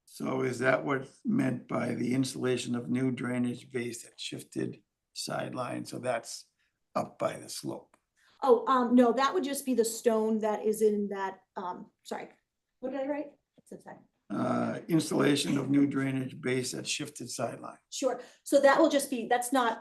So is that what's meant by the installation of new drainage base at shifted sideline? So that's up by the slope. Oh, no, that would just be the stone that is in that, sorry, what did I write? It's inside. Installation of new drainage base at shifted sideline. Sure, so that will just be, that's not,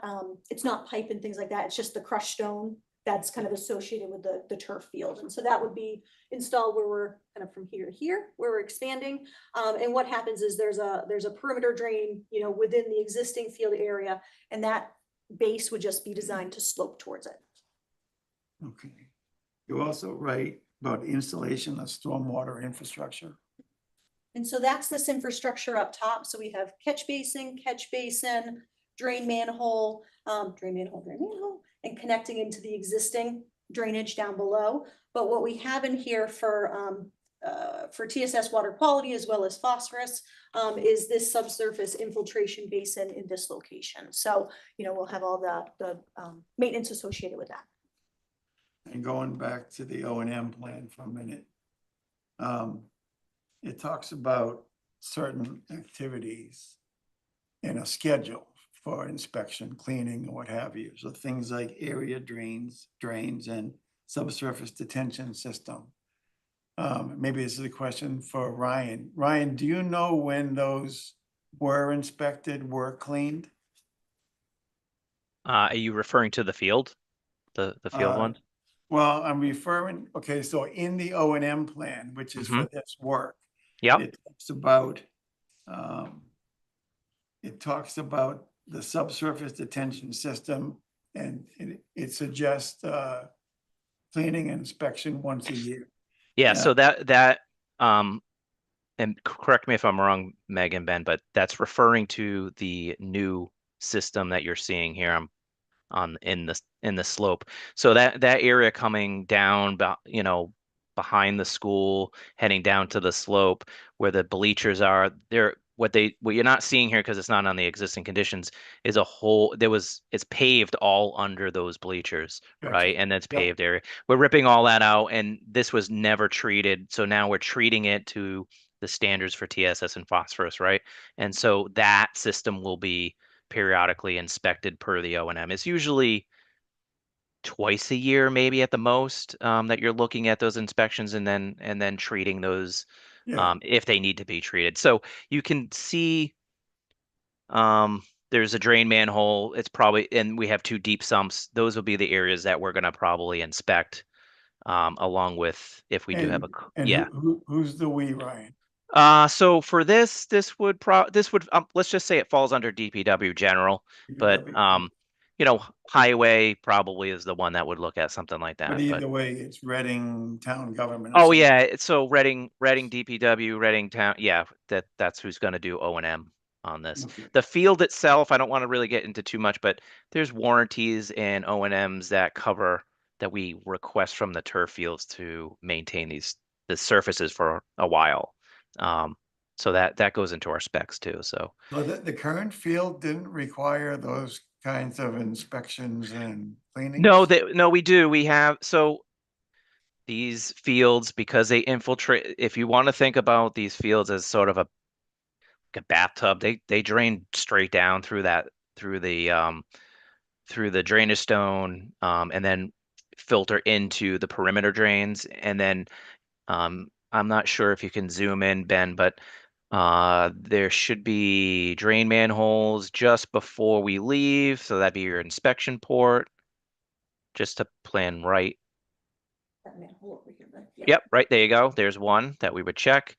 it's not pipe and things like that, it's just the crushed stone that's kind of associated with the turf field. And so that would be installed where we're kind of from here to here, where we're expanding. And what happens is there's a perimeter drain, you know, within the existing field area, and that base would just be designed to slope towards it. Okay. You also write about installation of stormwater infrastructure. And so that's this infrastructure up top. So we have catch basin, drain manhole, and connecting into the existing drainage down below. But what we have in here for TSS water quality as well as phosphorus is this subsurface infiltration basin in this location. So, you know, we'll have all the maintenance associated with that. And going back to the O&M plan for a minute. It talks about certain activities in a schedule for inspection, cleaning, and what have you. So things like area drains, and subsurface detention system. Maybe this is a question for Ryan. Ryan, do you know when those were inspected, were cleaned? Are you referring to the field? The field one? Well, I'm referring, okay, so in the O&M plan, which is for this work. Yep. It talks about the subsurface detention system, and it suggests cleaning and inspection once a year. Yeah, so and correct me if I'm wrong, Meg and Ben, but that's referring to the new system that you're seeing here in the slope. So that area coming down, you know, behind the school, heading down to the slope where the bleachers are, what you're not seeing here because it's not on the existing conditions is it's paved all under those bleachers, Gotcha. right? And that's Yep. paved area. We're ripping all that out, and this was never treated. So now we're treating it to the standards for TSS and phosphorus, right? And so that system will be periodically inspected per the O&M. It's usually twice a year, maybe at the most, that you're looking at those inspections and then treating those Yeah, if they need to be treated. So you can see there's a drain manhole. It's probably, and we have two deep sumps. Those will be the areas that we're gonna probably inspect, along with if we do have and yeah. who's the we, Ryan? So for this would let's just say it falls under DPW general, but DPW. you know, highway probably is the one that would look at something like But that. But either way, it's Reading Town Government. Or oh something. yeah, so Reading DPW, Reading Town, yeah, that's who's gonna do O&M on this. Okay. The field itself, I don't want to really get into too much, but there's warranties and O&Ms that we request from the turf fields to maintain the surfaces for a while. So that goes into our specs too. So So the current field didn't require those kinds of inspections and cleanings? no, we do. We have these fields because they infiltrate. If you want to think about these fields as sort of a bathtub, they drain straight down through the drainage stone, and then filter into the perimeter drains. And then I'm not sure if you can zoom in, Ben, but there should be drain manholes just before we leave. So that'd be your inspection port, just to plan right. That manhole over here, right? Yep, right there you go. There's one that we would check.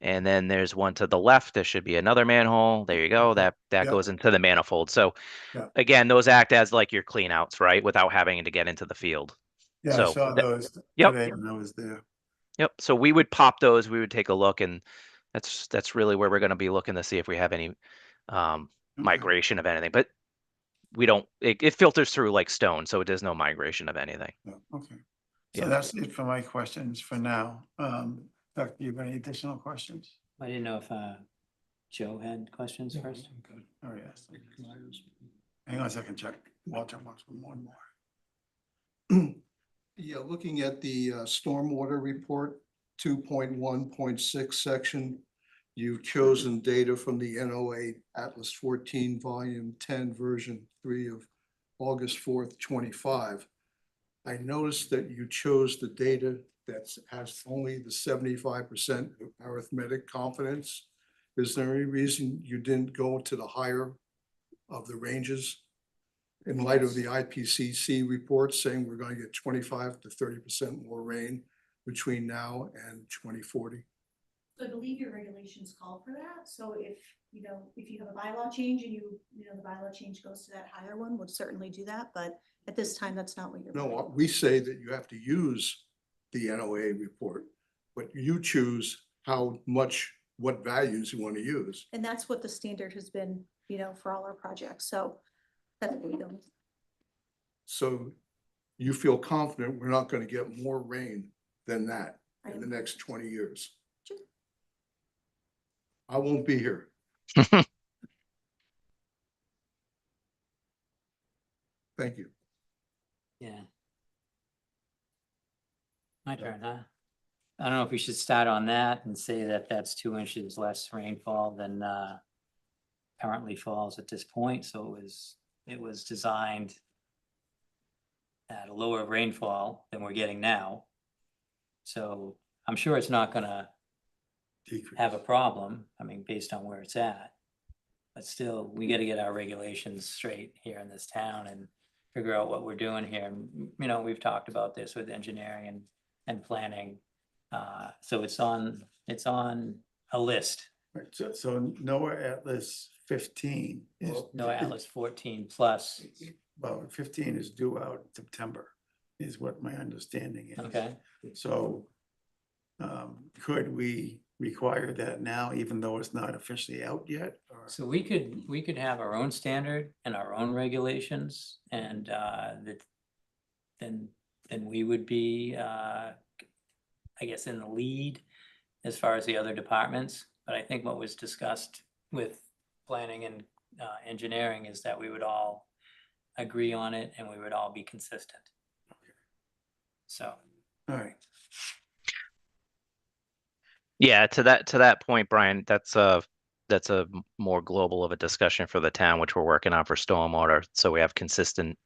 And then there's one to the left. There should be another manhole. There you go. That Yep. goes into the manifold. So Yeah. again, those act as like your clean outs, right? Without having to get into the field. Yeah, I So saw those yep. today when I was there. Yep. So we would pop those, we would take a look, and that's really where we're going to be looking to see if we have any migration of anything. But we don't, it filters through like stone, so there's no migration of anything. Yeah, okay. So Yeah. that's it for my questions for now. Doug, do you have any additional questions? I didn't know if Joe had questions first. Good. Oh, yes. Hang on a second, check. Walter wants one more. Yeah, looking at the stormwater report, 2.1.6 section, you've chosen data from the NOA Atlas 14, Volume 10, Version 3 of August 4th, 25. I noticed that you chose the data that has only the 75% arithmetic confidence. Is there any reason you didn't go to the higher of the ranges? In light of the IPCC report saying we're going to get 25 to 30% more rain between now and 2040. So I believe your regulations call for that. So if you have a bylaw change and the bylaw change goes to that higher one, we'll certainly do that. But at this time, that's not what you're. No, we say that you have to use the NOA report, but you choose what values you want to use. And that's what the standard has been, for all our projects. So that's what we do. So you feel confident we're not going to get more rain than that in the next 20 years? Sure. I won't be here. Thank you. Yeah. My turn, huh? I don't know if we should start on that and say that that's 2 inches less rainfall than currently falls at this point. So it was designed at a lower rainfall than we're getting now. So I'm sure it's not gonna have a problem, I mean, based on where it's at. But still, we gotta get our regulations straight here in this town and figure out what we're doing here. And, we've talked about this with engineering and planning. So it's on a list. Right, so NOAA Atlas 15 is. No Atlas 14 plus. Well, 15 is due out in September, is what my understanding is. Okay. So could we require that now, even though it's not officially out yet? Or? So we could have our own standard and our own regulations, and then we would be I guess in the lead as far as the other departments. But I think what was discussed with planning and engineering is that we would all agree on it and we would all be consistent. So. All right. Yeah, to that point, Brian, that's a more global of a discussion for the town, which we're working on for stormwater. So we have consistent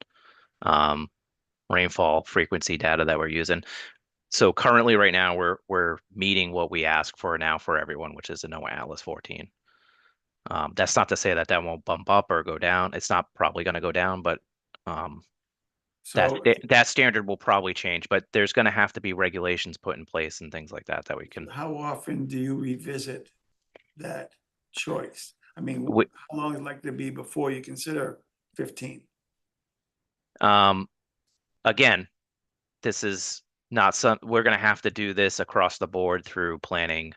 rainfall frequency data that we're using. So currently, right now, we're meeting what we ask for now for everyone, which is a NOAA Atlas 14. That's not to say that that won't bump up or go down. It's not probably going to go down, but So that standard will probably change. But there's going to have to be regulations put in place and things like that that we can. how often do you revisit that choice? I mean, We- how long is it likely to be before you consider 15? Again, this is not we're going to have to do this across the board through planning,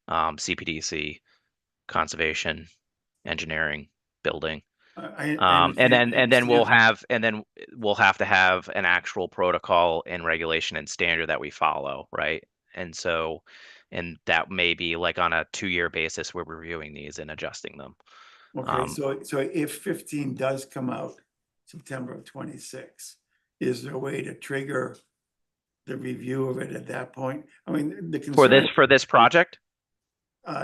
CPDC, conservation, engineering, building. I And then we'll understand. have to have an actual protocol and regulation and standard that we follow, right? And so, and that may be like on a 2-year basis, we're reviewing these and adjusting them. Okay, so if 15 does come out September of 26, is there a way to trigger the review of it at that point? I mean, the concern. For this project?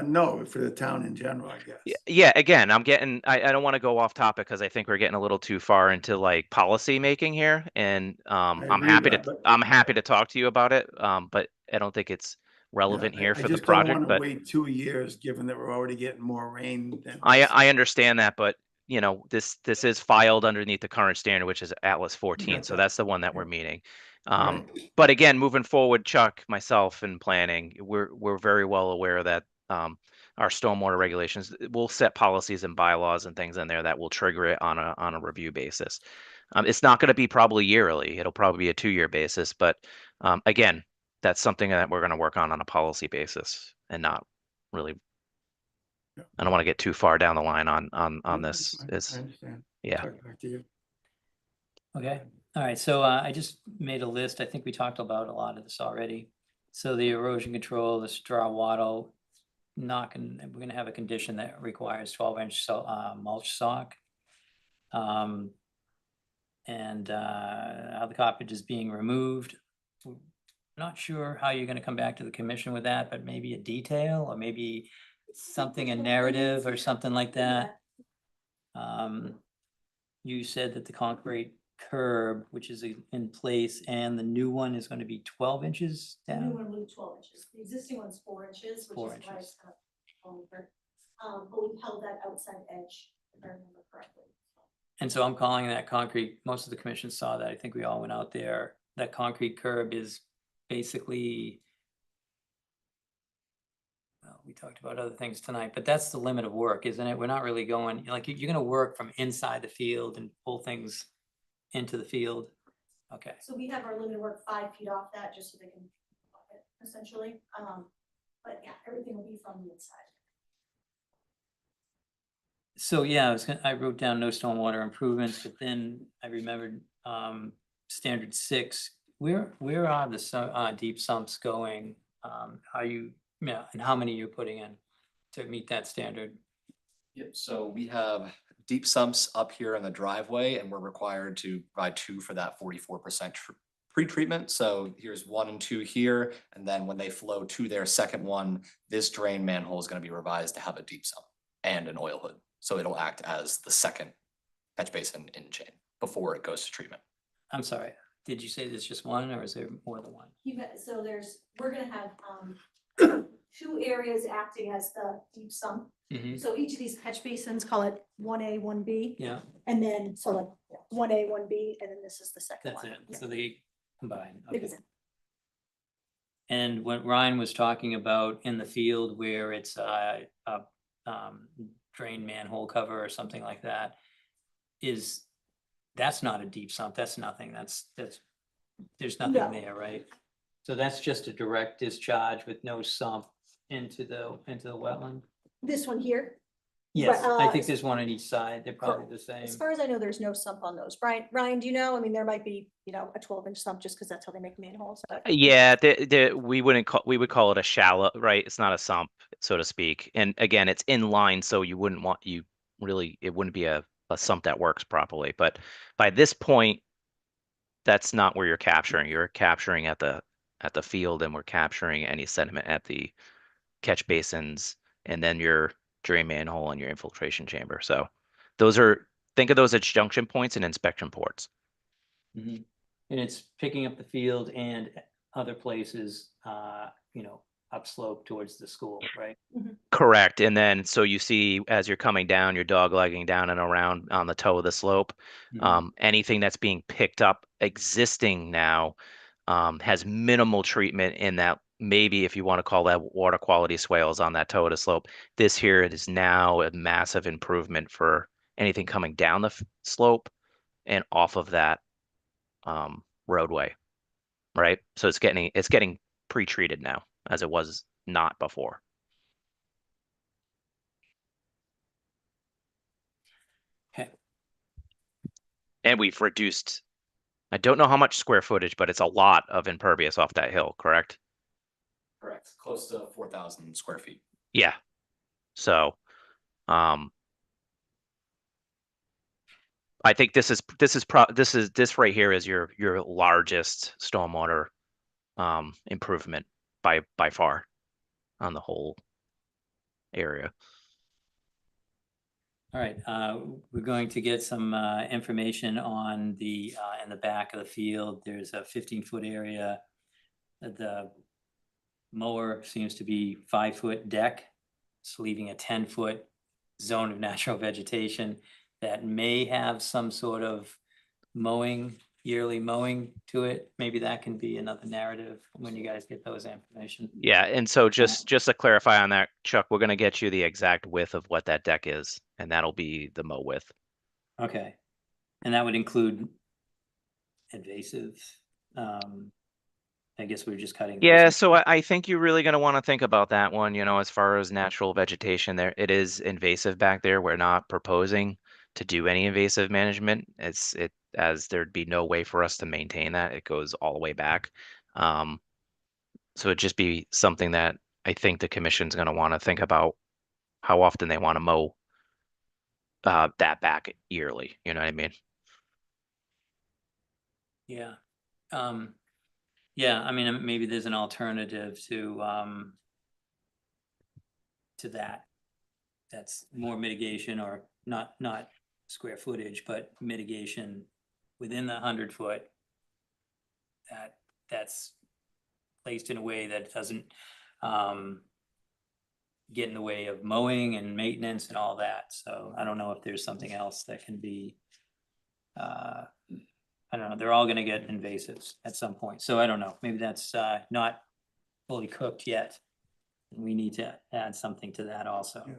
No, for the town in general, I guess. Yeah, again, I don't want to go off topic because I think we're getting a little too far into like policy making here. And I'm agree happy with to that, I'm happy to talk to you about it. But I don't think it's Yeah, relevant here I for the just don't project. want to But wait 2 years, given that we're already getting more rain than. I understand that, but you know, this is filed underneath the current standard, which is Atlas 14. got So that. that's the one that we're Yeah. meeting. Right. But again, moving forward, Chuck, myself, and planning, we're very well aware that our stormwater regulations will set policies and bylaws and things in there that will trigger it on a review basis. It's not going to be probably yearly. It'll probably be a 2-year basis. But again, that's something that we're going to work on a policy basis and not really. Yeah. I don't want to get too far down the line on That's this. fine. It's I understand. yeah. Chuck, back to you. Okay, all right, so I just made a list. I think we talked about a lot of this already. So the erosion control, the straw wattle, we're gonna have a condition that requires 12-inch mulch sock. And how the coppage is being removed. Not sure how you're gonna come back to the commission with that, but maybe a detail or maybe something, a narrative or something like that. You said that the concrete curb, which is in place, and the new one is gonna be 12 inches The new down? one will be 12 inches. The existing one's 4 inches, which 4 is why inches. it's kind of over. But we've held that outside edge, if I remember correctly. And so I'm calling that concrete, most of the commission saw that, I think we all went out there, that concrete curb is basically. Well, we talked about other things tonight, but that's the limit of work, isn't it? We're not really going, like, you're gonna work from inside the field and pull things into the field. Okay, So we have our limited work 5 feet off that, just so they can, essentially. But yeah, everything will be from the inside. so yeah, I wrote down no stormwater improvements, but then I remembered, standard 6, where are the deep sumps going? How you, yeah, and how many you're putting in to meet that standard? Yep, so we have deep sumps up here in the driveway and we're required to provide 2 for that 44% pre-treatment. So here's 1 and 2 here. And then when they flow to their second one, this drain manhole is going to be revised to have a deep sump and an oil hood. So it'll act as the second catch basin in chain before it goes to treatment. I'm sorry, did you say there's just one or is there more than one? So we're gonna have 2 areas acting as the deep sump. Mhm. So each of these catch basins, call it 1A, 1B. Yeah, And then, so like 1A, 1B, and then this is the second that's one. it, Yeah. so they combine, It okay. is- And what Ryan was talking about in the field where it's a drain manhole cover or something like that, that's not a deep sump, that's nothing, there's nothing No. there, right? So that's just a direct discharge with no sump into the wetland? This one here, Yes, I think uh, there's one on each side, they're probably the same. as far as I know, there's no sump on those. Ryan, do you know? I mean, there might be, a 12-inch sump just because that's how they make manholes. But Yeah, we would call it a shallow, right? It's not a sump, so to speak. And again, it's in line, so it wouldn't be a sump that works properly. But by this point, that's not where you're capturing. You're capturing at the field, and we're capturing any sediment at the catch basins, and then your drain manhole and your infiltration chamber. So think of those as junction points and inspection ports. Mhm. And it's picking up the field and other places, you know, upslope towards the school, right? Correct. And then, so you see, as you're coming down, you're dog legging down and around on the toe of the slope. Anything that's being picked up existing now has minimal treatment in that, maybe if you want to call that water quality swales on that toe of the slope. This here, it is now a massive improvement for anything coming down the slope and off of that roadway, right? So it's getting pre-treated now, as it was not before. Okay. And we've reduced, I don't know how much square footage, but it's a lot of impervious off that hill, correct? Correct, close to 4,000 square feet. Yeah. So, I think this right here is your largest stormwater improvement by far on the whole area. All right, we're going to get some information on the in the back of the field. There's a 15-foot area. The mower seems to be 5-foot deck. It's leaving a 10-foot zone of natural vegetation that may have some sort of mowing, yearly mowing to it. Maybe that can be another narrative when you guys get those information. Yeah, and so just to clarify on that, Chuck, we're gonna get you the exact width of what that deck is, and that'll be the mow width. Okay, and that would include invasive, I guess we're just cutting. those Yeah, in. so I think you're really gonna want to think about that one, you know, as far as natural vegetation there. It is invasive back there. We're not proposing to do any invasive management. As there'd be no way for us to maintain that. It goes all the way back. So it'd just be something that I think the commission's gonna want to think about how often they want to mow that back yearly, you know what I mean? Yeah. Yeah, I mean, maybe there's an alternative to that. That's more mitigation, or not square footage, but mitigation within the 100-foot. That's placed in a way that doesn't get in the way of mowing and maintenance and all that. So I don't know if there's something else that can be, I don't know, they're all gonna get invasives at some point. So I don't know, maybe that's not fully cooked yet. We need to add something to that also. Yeah.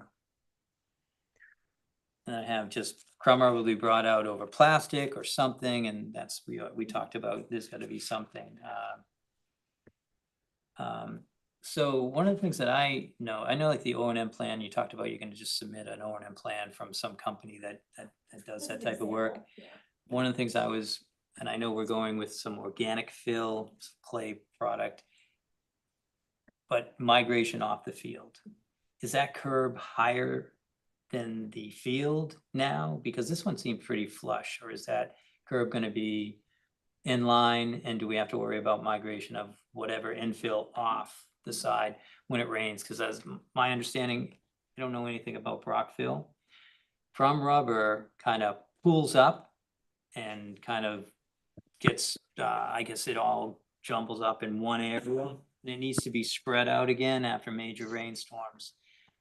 And I have just crummer will be brought out over plastic or something, and that's, we talked about, there's gotta be something. So one of the things that I know like the O&M plan, you talked about, you're gonna just submit an O&M plan from some company that does that type of work. One of the things and I know we're going with some organic fill, some clay product, but migration off the field, is that curb higher than the field now? Because this one seemed pretty flush, or is that curb gonna be in line, and do we have to worry about migration of whatever infill off the side when it rains? Because as my understanding, I don't know anything about Brockville. From rubber kind of pulls up and kind of gets, I guess it all jumbles up in one area, and it needs to be spread out again after major rainstorms.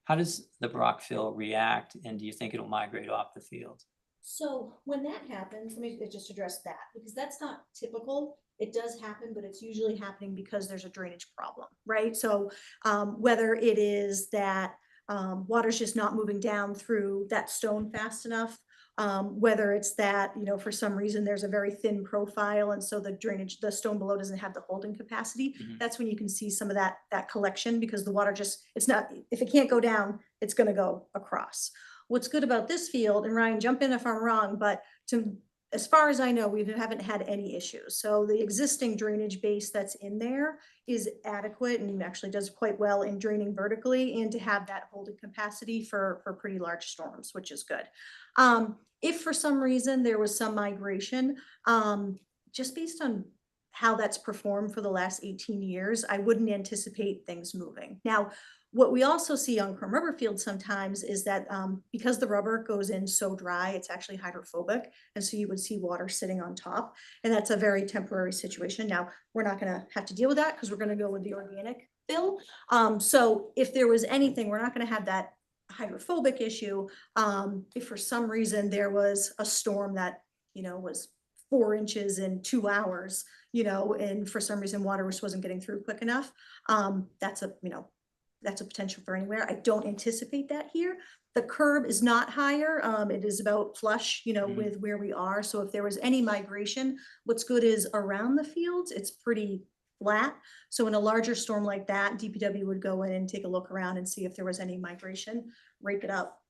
How does the Brockville react, and do you think it'll migrate off the field? So when that happens, let me just address that, because that's not typical. It does happen, but it's usually happening because there's a drainage problem, right? So whether it is that water's just not moving down through that stone fast enough, whether it's that, you know, for some reason there's a very thin profile, and so the stone below doesn't have the holding capacity. That's when you can see some of that collection, because the water just, it's not, if it can't go down, it's gonna go across. What's good about this field, and Ryan, jump in if I'm wrong, but as far as I know, we haven't had any issues. So the existing drainage base that's in there is adequate and actually does quite well in draining vertically and to have that holding capacity for pretty large storms, which is good. If for some reason there was some migration, just based on how that's performed for the last 18 years, I wouldn't anticipate things moving. Now, What we also see on Chrome rubber fields sometimes is that because the rubber goes in so dry, it's actually hydrophobic. And so you would see water sitting on top. And that's a very temporary situation. Now, we're not gonna have to deal with that because we're gonna go with the organic fill. So if there was anything, we're not gonna have that hydrophobic issue. If for some reason there was a storm that, was 4 inches in 2 hours, and for some reason water just wasn't getting through quick enough, that's a potential for anywhere. I don't anticipate that here. The curb is not higher. It is about flush, with where we are. So if there was any migration, what's good is around the fields, it's pretty flat. So in a larger storm like that, DPW would go in and take a look around and see if there was any migration, rake it up,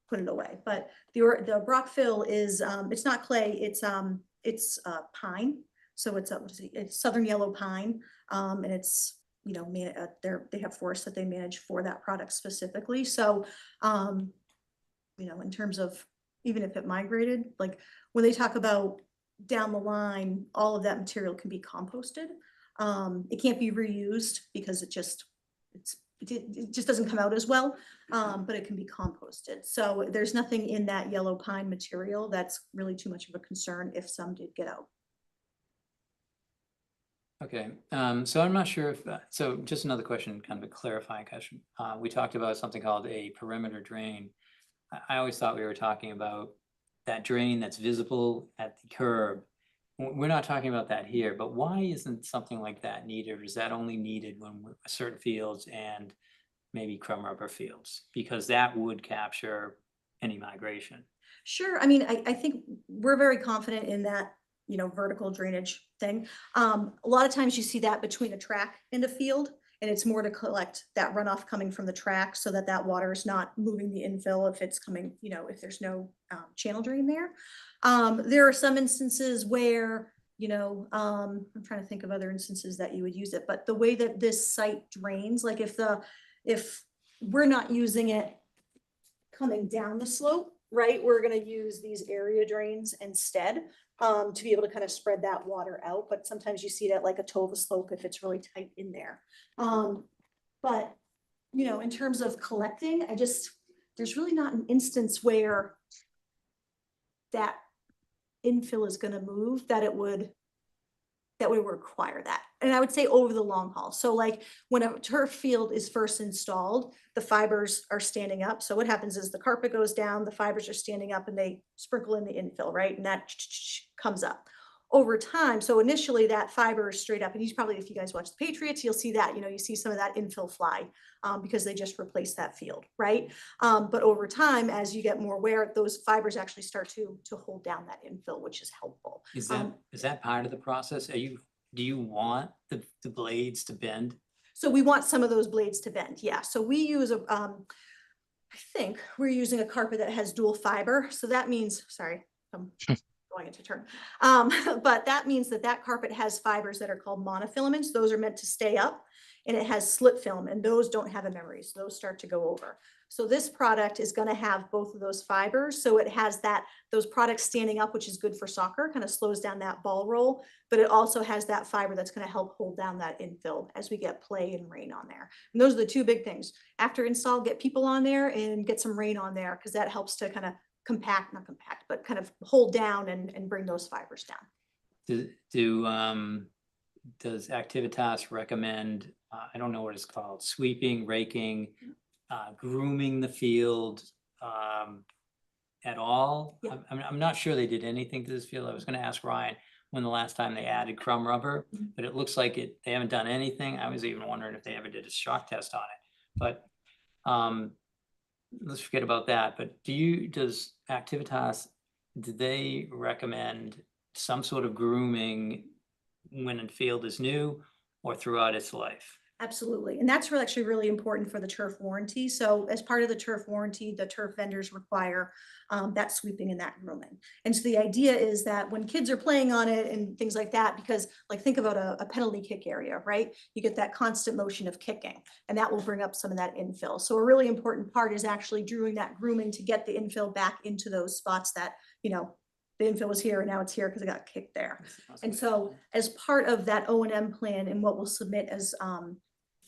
put it away. But the Brock fill is, it's not clay, it's pine. So it's southern yellow pine, and it's, they have forests that they manage for that product specifically. So, in terms of even if it migrated, like when they talk about down the line, all of that material can be composted. It can't be reused because it just doesn't come out as well, but it can be composted. So there's nothing in that yellow pine material that's really too much of a concern if some did get out. Okay, so I'm not sure if, so just another question, kind of a clarifying question. We talked about something called a perimeter drain. I always thought we were talking about that drain that's visible at the curb. We're not talking about that here, but why isn't something like that needed? Or is that only needed when certain fields and maybe crumb rubber fields? Because that would capture any migration. Sure. I mean, I think we're very confident in that, vertical drainage thing. A lot of times you see that between a track and a field, and it's more to collect that runoff coming from the track so that that water is not moving the infill if it's coming, if there's no channel drain there. There are some instances where, I'm trying to think of other instances that you would use it, but the way that this site drains, like if we're not using it coming down the slope, right, we're going to use these area drains instead, to be able to kind of spread that water out. But sometimes you see that like a Tova slope if it's really tight in there. But, in terms of collecting, there's really not an instance where that infill is going to move that would require that. And I would say over the long haul. So like when a turf field is first installed, the fibers are standing up. So what happens is the carpet goes down, the fibers are standing up and they sprinkle in the infill, right? And that comes up over time. So initially that fiber is straight up, and if you guys watch the Patriots, you'll see that, you see some of that infill fly because they just replaced that field, right? But over time, as you get more wear, those fibers actually start to hold down that infill, which is helpful. Is that part of the process? Do you want the blades to bend? So we want some of those blades to bend, yeah. So we use I think we're using a carpet that has dual fiber. So that means, sorry, I'm going into turn. But that means that carpet has fibers that are called monofilaments. Those are meant to stay up, and it has slip film, and those don't have a memory. So those start to go over. So this product is going to have both of those fibers. So it has those products standing up, which is good for soccer, kind of slows down that ball roll, but it also has that fiber that's going to help hold down that infill as we get play and rain on there. And those are the two big things. After install, get people on there and get some rain on there, because that helps to kind of not compact, but kind of hold down and bring those fibers down. Does Activitas recommend, I don't know what it's called, sweeping, raking, grooming the field at all? Yeah. I'm not sure they did anything to this field. I was going to ask Ryan when the last time they added crumb rubber, but it looks like they haven't done anything. I was even wondering if they ever did a shock test on it, but let's forget about that. But does Activitas, do they recommend some sort of grooming when a field is new or throughout its life? Absolutely. And that's actually really important for the turf warranty. So as part of the turf warranty, the turf vendors require that sweeping and that grooming. And so the idea is that when kids are playing on it and things like that, because like think about a penalty kick area, right? You get that constant motion of kicking, and that will bring up some of that infill. So a really important part is actually doing that grooming to get the infill back into those spots that, the infill was here and now it's here because it got kicked there. And so as part of that O&M plan and what we'll submit as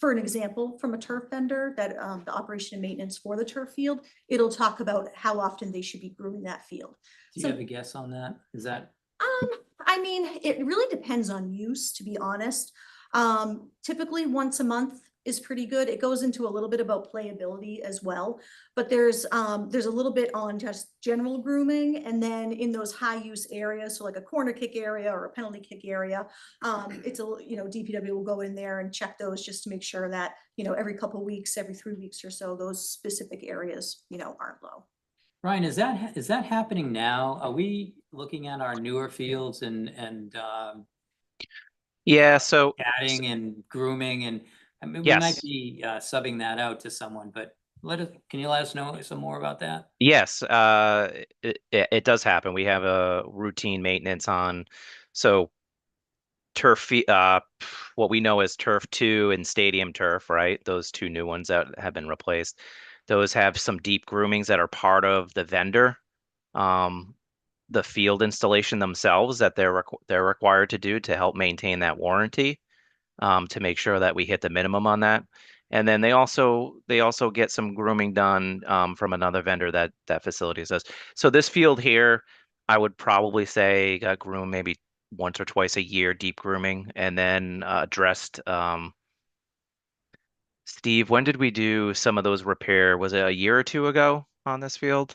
for an example, from a turf vendor, that the operation and maintenance for the turf field, it'll talk about how often they should be grooming that field. Do you So- have a guess on that? Is that, I mean, it really depends on use, to be honest. Typically once a month is pretty good. It goes into a little bit about playability as well, but there's a little bit on just general grooming, and then in those high use areas, so like a corner kick area or a penalty kick area, DPW will go in there and check those just to make sure that, every couple weeks, every 3 weeks or so, those specific areas, aren't low. Ryan, is that happening now? Are we looking at our newer fields and Yeah, so adding and grooming and, I mean, we Yes. might be subbing that out to someone, but can you let us know some more about that? yes, it does happen. We have a routine maintenance on, so what we know as turf 2 and stadium turf, right? Those 2 new ones that have been replaced. Those have some deep groomings that are part of the vendor, the field installation themselves that they're required to do to help maintain that warranty, to make sure that we hit the minimum on that. And then they also get some grooming done from another vendor that facility does. So this field here, I would probably say got groomed maybe once or twice a year, deep grooming, and then dressed. Steve, when did we do some of those repair? Was it a year or 2 ago on this field?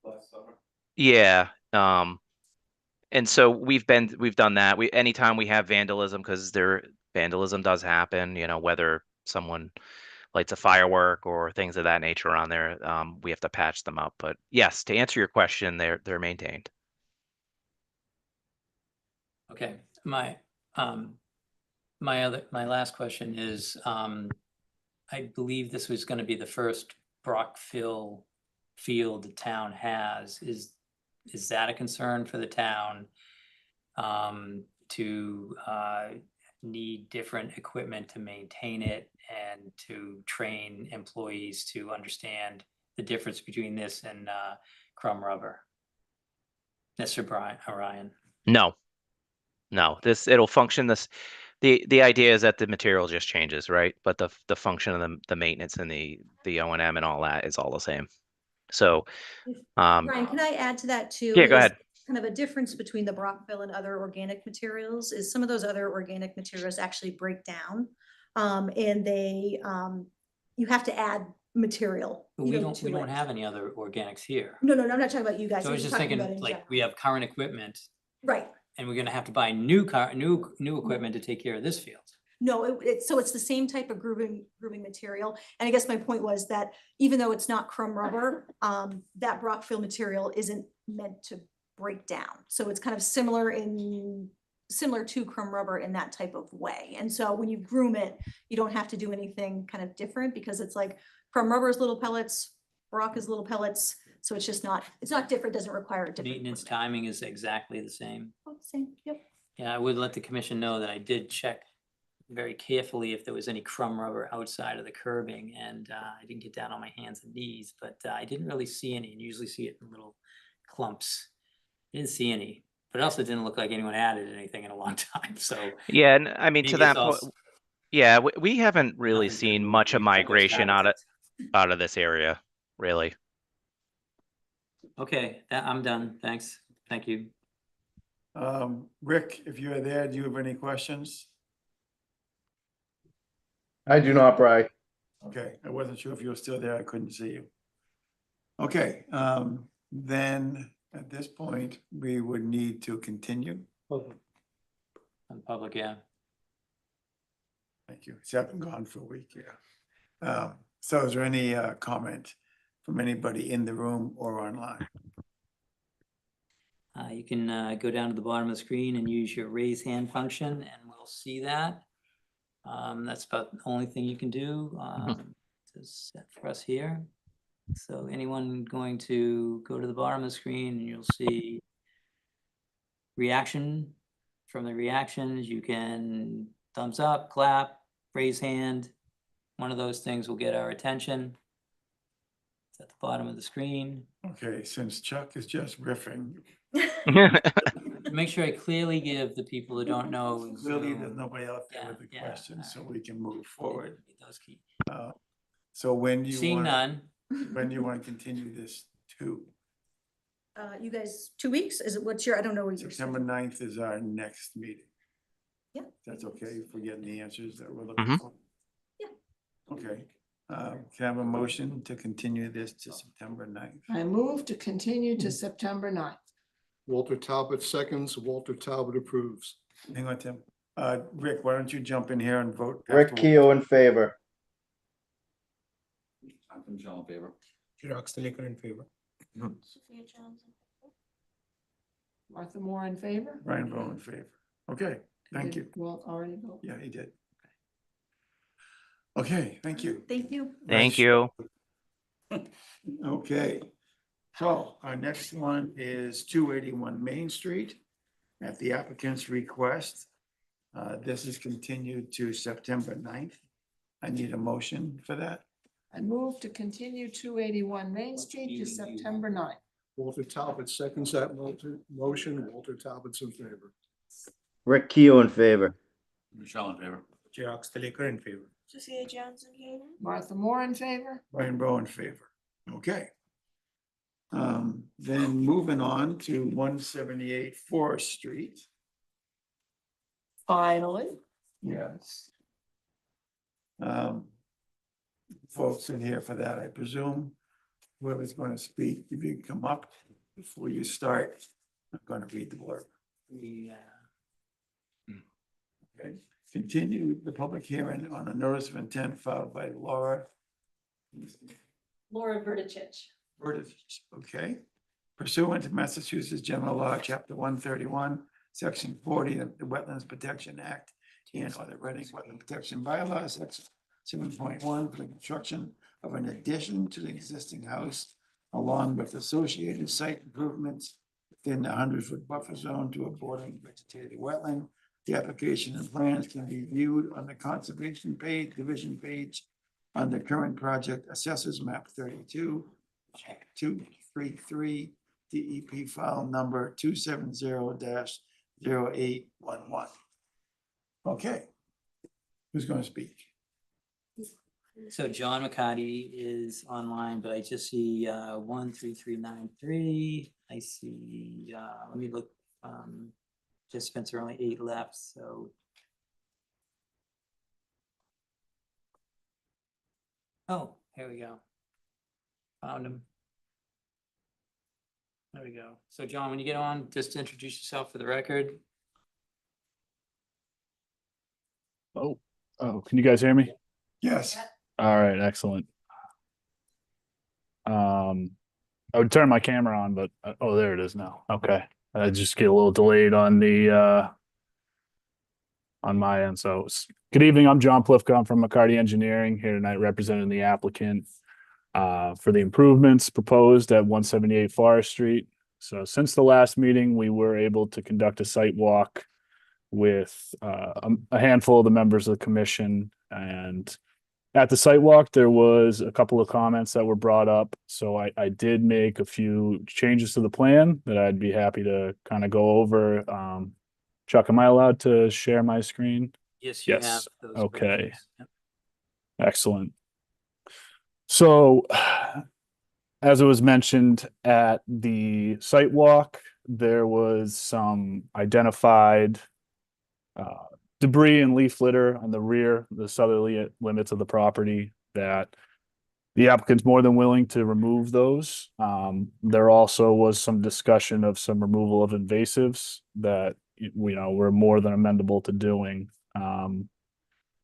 Last summer. Yeah. And so we've done that. Anytime we have vandalism, because vandalism does happen, whether someone lights a firework or things of that nature on there, we have to patch them up. But yes, to answer your question, they're maintained. Okay, my last question is, I believe this was gonna be the first Brockville field the town has. Is that a concern for the town? To need different equipment to maintain it and to train employees to understand the difference between this and crumb rubber? Mr. Ryan. No, it'll function the idea is that the material just changes, right? But the function of the maintenance and the O&M and all that is all the same. So, Ryan, can I add to that too? Yeah, go Is ahead. Kind of a difference between the Brockville and other organic materials is some of those other organic materials actually break down. And you have to add material. But we don't have any other organics here. No, I'm not talking about you guys. So I was just talking thinking, about in like, general. we have current equipment Right. and we're gonna have to buy new equipment to take care of this field. No, so it's the same type of grooming material. And I guess my point was that even though it's not crumb rubber, that Brockville material isn't meant to break down. So it's kind of similar to crumb rubber in that type of way. And so when you groom it, you don't have to do anything kind of different because it's like crumb rubber is little pellets, Brock is little pellets. So it's not different, doesn't require a different. Maintenance timing is exactly the same. Oh, same, yep. Yeah, I would let the commission know that I did check very carefully if there was any crumb rubber outside of the curbing, and I didn't get down on my hands and knees, but I didn't really see any, and usually see it in little clumps. Didn't see any, but it also didn't look like anyone added anything in a long time, so. Yeah, and I mean, to maybe that it's all point, yeah, we haven't really nothing to seen do much of with the migration out habitat. of this area, really. Okay, I'm done, thanks, thank you. Rick, if you're there, do you have any questions? I do not, Bry. Okay, I wasn't sure if you were still there. I couldn't see you. Okay, then at this point, we would need to continue. On public, yeah. Thank you. So I've been gone for a week, yeah. So is there any comment from anybody in the room or online? You can go down to the bottom of the screen and use your raise hand function and we'll see that. That's about the only thing you can do to set for us here. So anyone going to go to the bottom of the screen and you'll see reaction. From the reactions, you can thumbs up, clap, raise hand. One of those things will get our attention. It's at the bottom of the screen. Okay, since Chuck is just riffing, make sure I clearly give the people who don't know. Clearly, Zoom. there's nobody out there Yeah, with the yeah, questions, so alright. we can move forward. Those key. So when do you Seeing want, none, when do you want to continue this to? You guys, 2 weeks? Is it, what's your, I don't know what your. September 9th is our next meeting. Yeah. That's okay if we're getting the answers that we're looking Mhm. for? Yeah. Okay, can I have a motion to continue this to September 9th? I move to continue to September 9th. Walter Talbot seconds, Walter Talbot approves. Hang on, Tim. Rick, why don't you jump in here and vote? Rick afterwards? Keough in favor. I'm from John in favor. Chirag Stalicker in favor. Martha Moore in favor? Brian Bowe in favor. Okay, thank you. Did Walt already vote? Yeah, he did. Okay, thank you. Thank you. Thank you. Okay, so our next one is 281 Main Street at the applicant's request. This is continued to September 9th. I need a motion for that. I move to continue 281 Main Street to September 9th. Walter Talbot seconds that motion, Walter Talbot's in favor. Rick Keough in favor. Michelle in favor. Chirag Stalicker in favor. Martha Moore in favor? Brian Bowe in favor. Okay. Then moving on to 178 Forest Street. Finally. Yes. Folks in here for that, I presume. Whoever's going to speak, if you can come up before you start, I'm going to read the blurb. Okay, continue the public hearing on a notice of intent filed by Laura. Laura Verticich. Okay. Pursuant to Massachusetts General Law, Chapter 131, Section 40 of the Wetlands Protection Act and or the Reading Wetland Protection Bylaw, Section 7.1 for the construction of an addition to the existing house along with associated site improvements within the 100-foot buffer zone to a bordering vegetated wetland. The application and plans can be viewed on the conservation page, division page on the current project assessors map 32, 233, DEP file number 270-0811. Okay. Who's going to speak? so John McCarty is online, but I just see 13393. I see, let me look, participants are only 8 left, so. Oh, here we go. Found him. There we go. So John, when you get on, just introduce yourself for the record. Oh, can you guys hear me? Yes. All right, excellent. I would turn my camera on, but oh, there it is now. Okay. I just get a little delayed on the on my end. So good evening. I'm John Plifka. I'm from McCarty Engineering here tonight representing the applicant for the improvements proposed at 178 Forest Street. So since the last meeting, we were able to conduct a site walk with a handful of the members of the commission, and at the site walk, there was a couple of comments that were brought up. So I did make a few changes to the plan that I'd be happy to kind of go over. Chuck, am I allowed to share my screen? Yes, you have Yes. those. Okay. versions. Yep. Excellent. So, as it was mentioned at the site walk, there was some identified debris and leaf litter on the rear, the southerly limits of the property that the applicant's more than willing to remove those. There also was some discussion of some removal of invasives that, we're more than amendable to doing.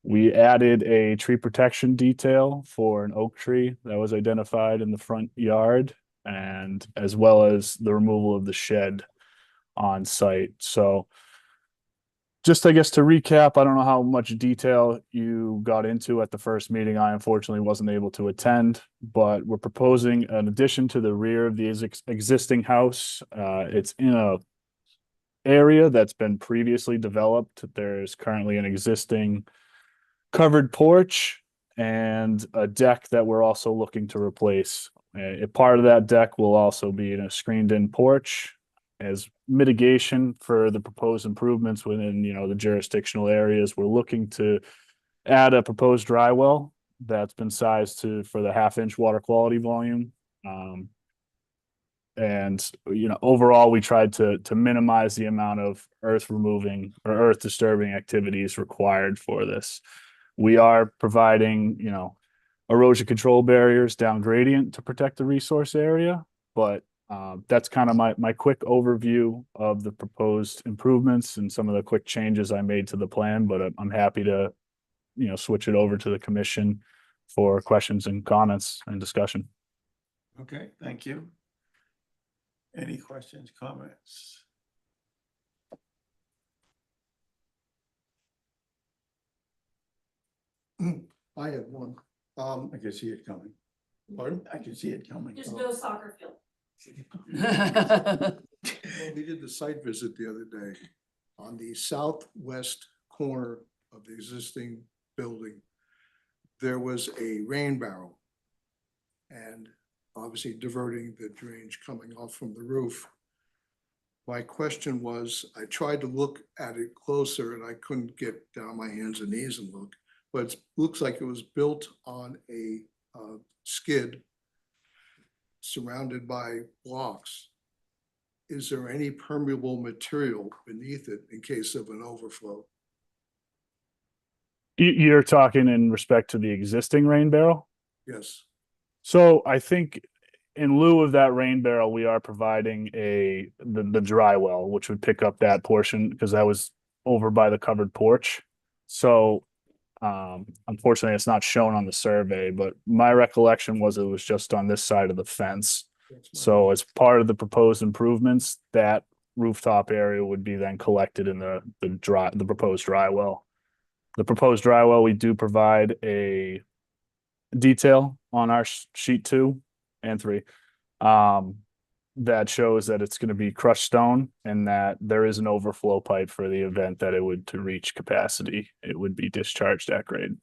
We added a tree protection detail for an oak tree that was identified in the front yard, and as well as the removal of the shed on site. So just, I guess, to recap, I don't know how much detail you got into at the first meeting. I unfortunately wasn't able to attend, but we're proposing an addition to the rear of the existing house. It's in a area that's been previously developed. There's currently an existing covered porch and a deck that we're also looking to replace. A part of that deck will also be in a screened-in porch, as mitigation for the proposed improvements within, the jurisdictional areas, we're looking to add a proposed dry well that's been sized for the 1/2-inch water quality volume. And, overall, we tried to minimize the amount of earth removing or earth disturbing activities required for this. We are providing, erosion control barriers down gradient to protect the resource area, but that's kind of my quick overview of the proposed improvements and some of the quick changes I made to the plan, but I'm happy to, switch it over to the commission for questions and comments and discussion. Okay, thank you. Any questions, comments? I had one. I can see it coming. Pardon? I can see it coming. There's no soccer field. Well, we did the site visit the other day. On the southwest corner of the existing building, there was a rain barrel. And obviously diverting the drainage coming off from the roof. My question was, I tried to look at it closer and I couldn't get down on my hands and knees and look, but it looks like it was built on a skid surrounded by blocks. Is there any permeable material beneath it in case of an overflow? You're talking in respect to the existing rain barrel? Yes. So I think in lieu of that rain barrel, we are providing the dry well, which would pick up that portion because that was over by the covered porch. So unfortunately, it's not shown on the survey, but my recollection was it was just on this side of the fence. So as part of the proposed improvements, that rooftop area would be then collected in the proposed dry well. The proposed dry well, we do provide a detail on our sheet 2 and 3 that shows that it's going to be crushed stone and that there is an overflow pipe for the event that it would to reach capacity. It would be discharged at grade.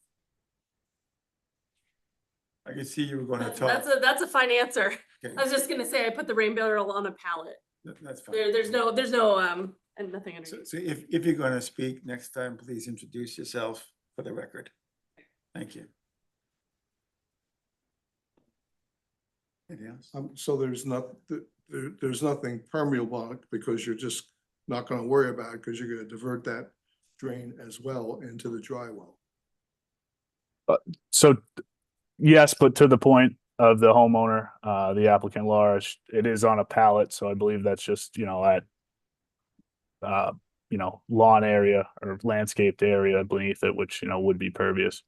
I can see you were going to talk. That's a fine answer. Okay, I was just gonna say, I put the rain barrel on a pallet. That's fine. There's no, and nothing underneath. So if you're going to speak next time, please introduce yourself for the record. Thank you. Anything else? So there's nothing permeable on it because you're just not gonna worry about it because you're gonna divert that drain as well into the dry well. So yes, but to the point of the homeowner, the applicant Laura, it is on a pallet. So I believe that's just, at lawn area or landscaped area beneath it, which, would be pervious.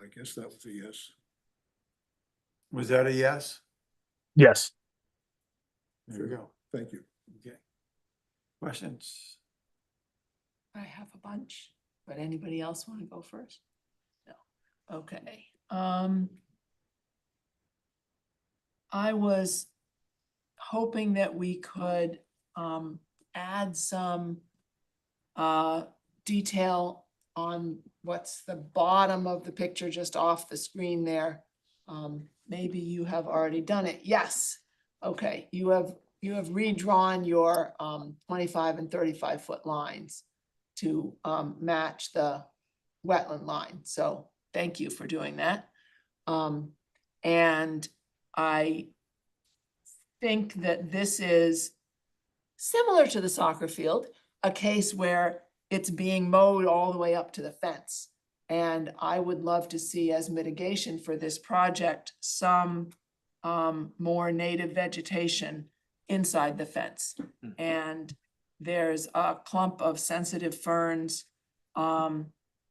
I guess that was a yes. Was that a yes? Yes. There we go. Thank you. Okay. Questions? I have a bunch, but anybody else want to go first? No. Okay. I was hoping that we could add some detail on what's the bottom of the picture just off the screen there. Maybe you have already done it. Yes. Okay. You have redrawn your 25 and 35-foot lines to match the wetland line. So thank you for doing that. And I think that this is similar to the soccer field, a case where it's being mowed all the way up to the fence. And I would love to see as mitigation for this project, some more native vegetation inside the fence. And there's a clump of sensitive ferns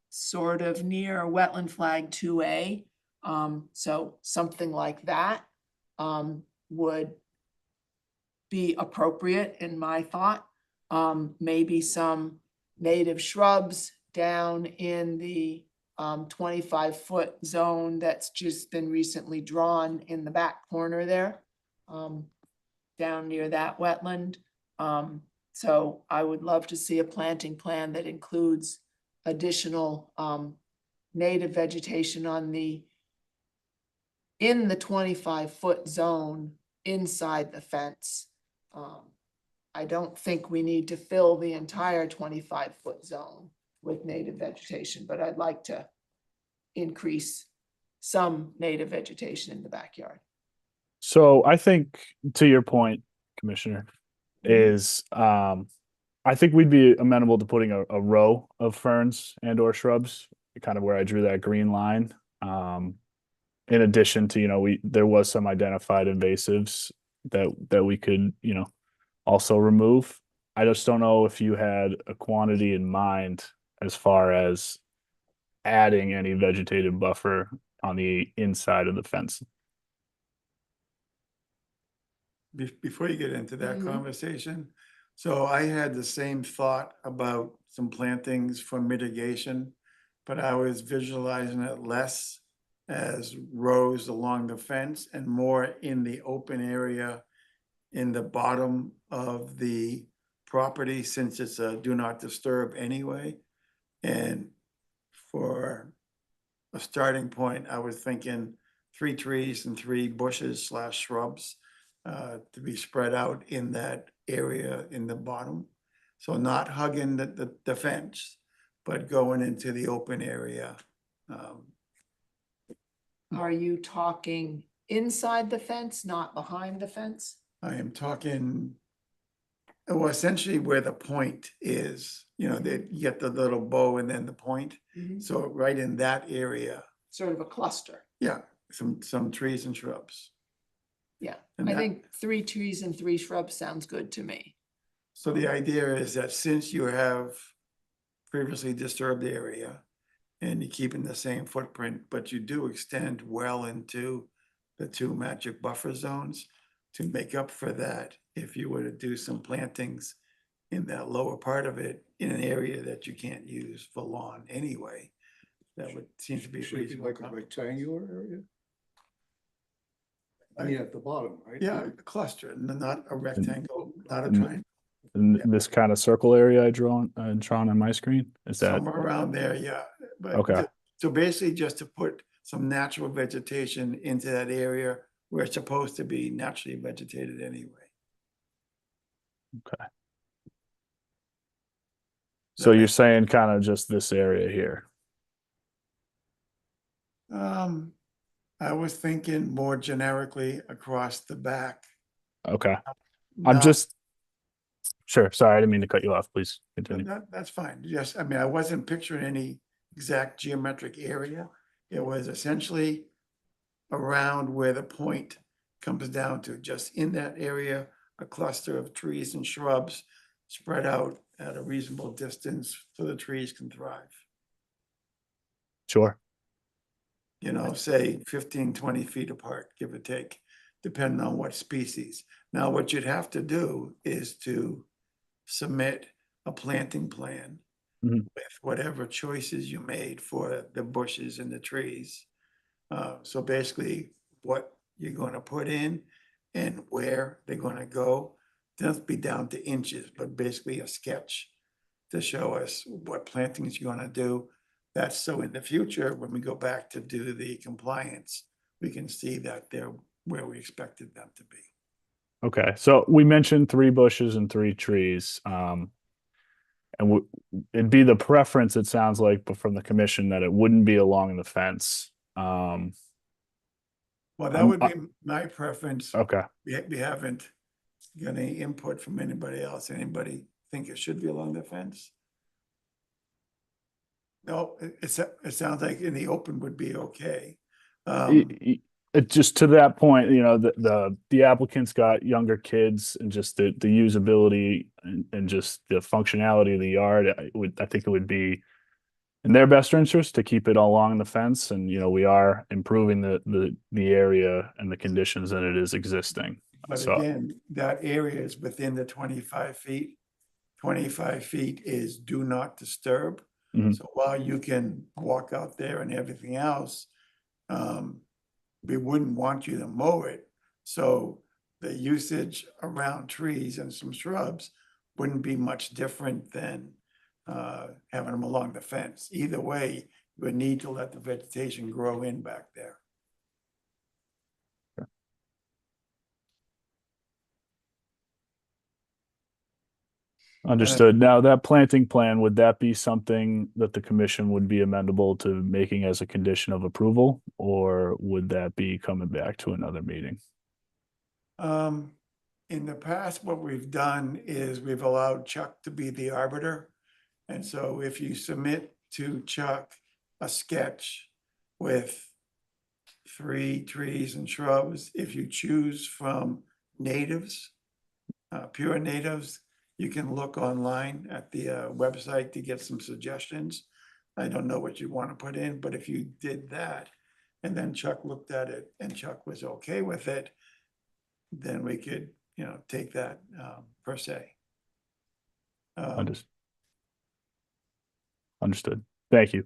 sort of near wetland flag 2A. So something like that would be appropriate in my thought. Maybe some native shrubs down in the 25-foot zone that's just been recently drawn in the back corner there, down near that wetland. So I would love to see a planting plan that includes additional native vegetation on the in the 25-foot zone inside the fence. I don't think we need to fill the entire 25-foot zone with native vegetation, but I'd like to increase some native vegetation in the backyard. So I think to your point, Commissioner, Mhm. is I think we'd be amenable to putting a row of ferns and or shrubs, kind of where I drew that green line. In addition to, there was some identified invasives that we could, also remove. I just don't know if you had a quantity in mind as far as adding any vegetative buffer on the inside of the fence. Before you get into that Mhm. conversation, so I had the same thought about some plantings for mitigation, but I was visualizing it less as rows along the fence and more in the open area in the bottom of the property, since it's a do not disturb anyway. And for a starting point, I was thinking 3 trees and 3 bushes / shrubs to be spread out in that area in the bottom. So not hugging the fence, but going into the open area. Are you talking inside the fence, not behind the fence? I am talking, well, essentially where the point is, that you get the little bow and then the point. Mhm. So right in that area, Sort of a cluster. yeah, some trees and shrubs. Yeah, And I that- think 3 trees and 3 shrubs sounds good to me. So the idea is that since you have previously disturbed area and you're keeping the same footprint, but you do extend well into the 2 magic buffer zones, to make up for that, if you were to do some plantings in that lower part of it, in an area that you can't use for lawn anyway, that would seem to be Should be reasonable. like a rectangular area? I mean, at the bottom, right? Yeah, a cluster, not a rectangle, not a and- triangle, And this kind of circle area I drawn on my screen, is that somewhere around there, yeah. But okay? so basically just to put some natural vegetation into that area where it's supposed to be naturally vegetated anyway. Okay. So That you're makes- saying kind of just this area here? I was thinking more generically across the back. Okay. I'm not- just, sure, sorry, I didn't mean to cut you off. Please continue. That's fine. Yes, I mean, I wasn't picturing any exact geometric area. It was essentially around where the point comes down to, just in that area, a cluster of trees and shrubs spread out at a reasonable distance so the trees can thrive. Sure. Say 15, 20 feet apart, give or take, depending on what species. Now, what you'd have to do is to submit a planting plan Mhm. with whatever choices you made for the bushes and the trees. So basically, what you're gonna put in and where they're gonna go, doesn't be down to inches, but basically a sketch to show us what plantings you're gonna do. That's so in the future, when we go back to do the compliance, we can see that they're where we expected them to be. Okay, so we mentioned 3 bushes and 3 trees. And it'd be the preference, it sounds like, but from the commission, that it wouldn't be along the fence. Well, that I'm- would be my preference. Okay. We haven't got any input from anybody else. Anybody think it should be along the fence? No, it sounds like in the open would be okay. It just to that point, the applicant's got younger kids, and just the usability and just the functionality of the yard. I think it would be in their best interest to keep it along the fence, and we are improving the area and the conditions that it is existing. But So again, that area is within the 25 feet. 25 feet is do not disturb. Mhm. So while you can walk out there and everything else, we wouldn't want you to mow it. So the usage around trees and some shrubs wouldn't be much different than having them along the fence. Either way, you would need to let the vegetation grow in back there. Understood. Now, that planting plan, would that be something that the commission would be amendable to making as a condition of approval? Or would that be coming back to another meeting? In the past, what we've done is we've allowed Chuck to be the arbiter. And so if you submit to Chuck a sketch with 3 trees and shrubs, if you choose from natives, pure natives, you can look online at the website to get some suggestions. I don't know what you want to put in, but if you did that, and then Chuck looked at it and Chuck was okay with it, then we could, take that per se. Understood. Thank you.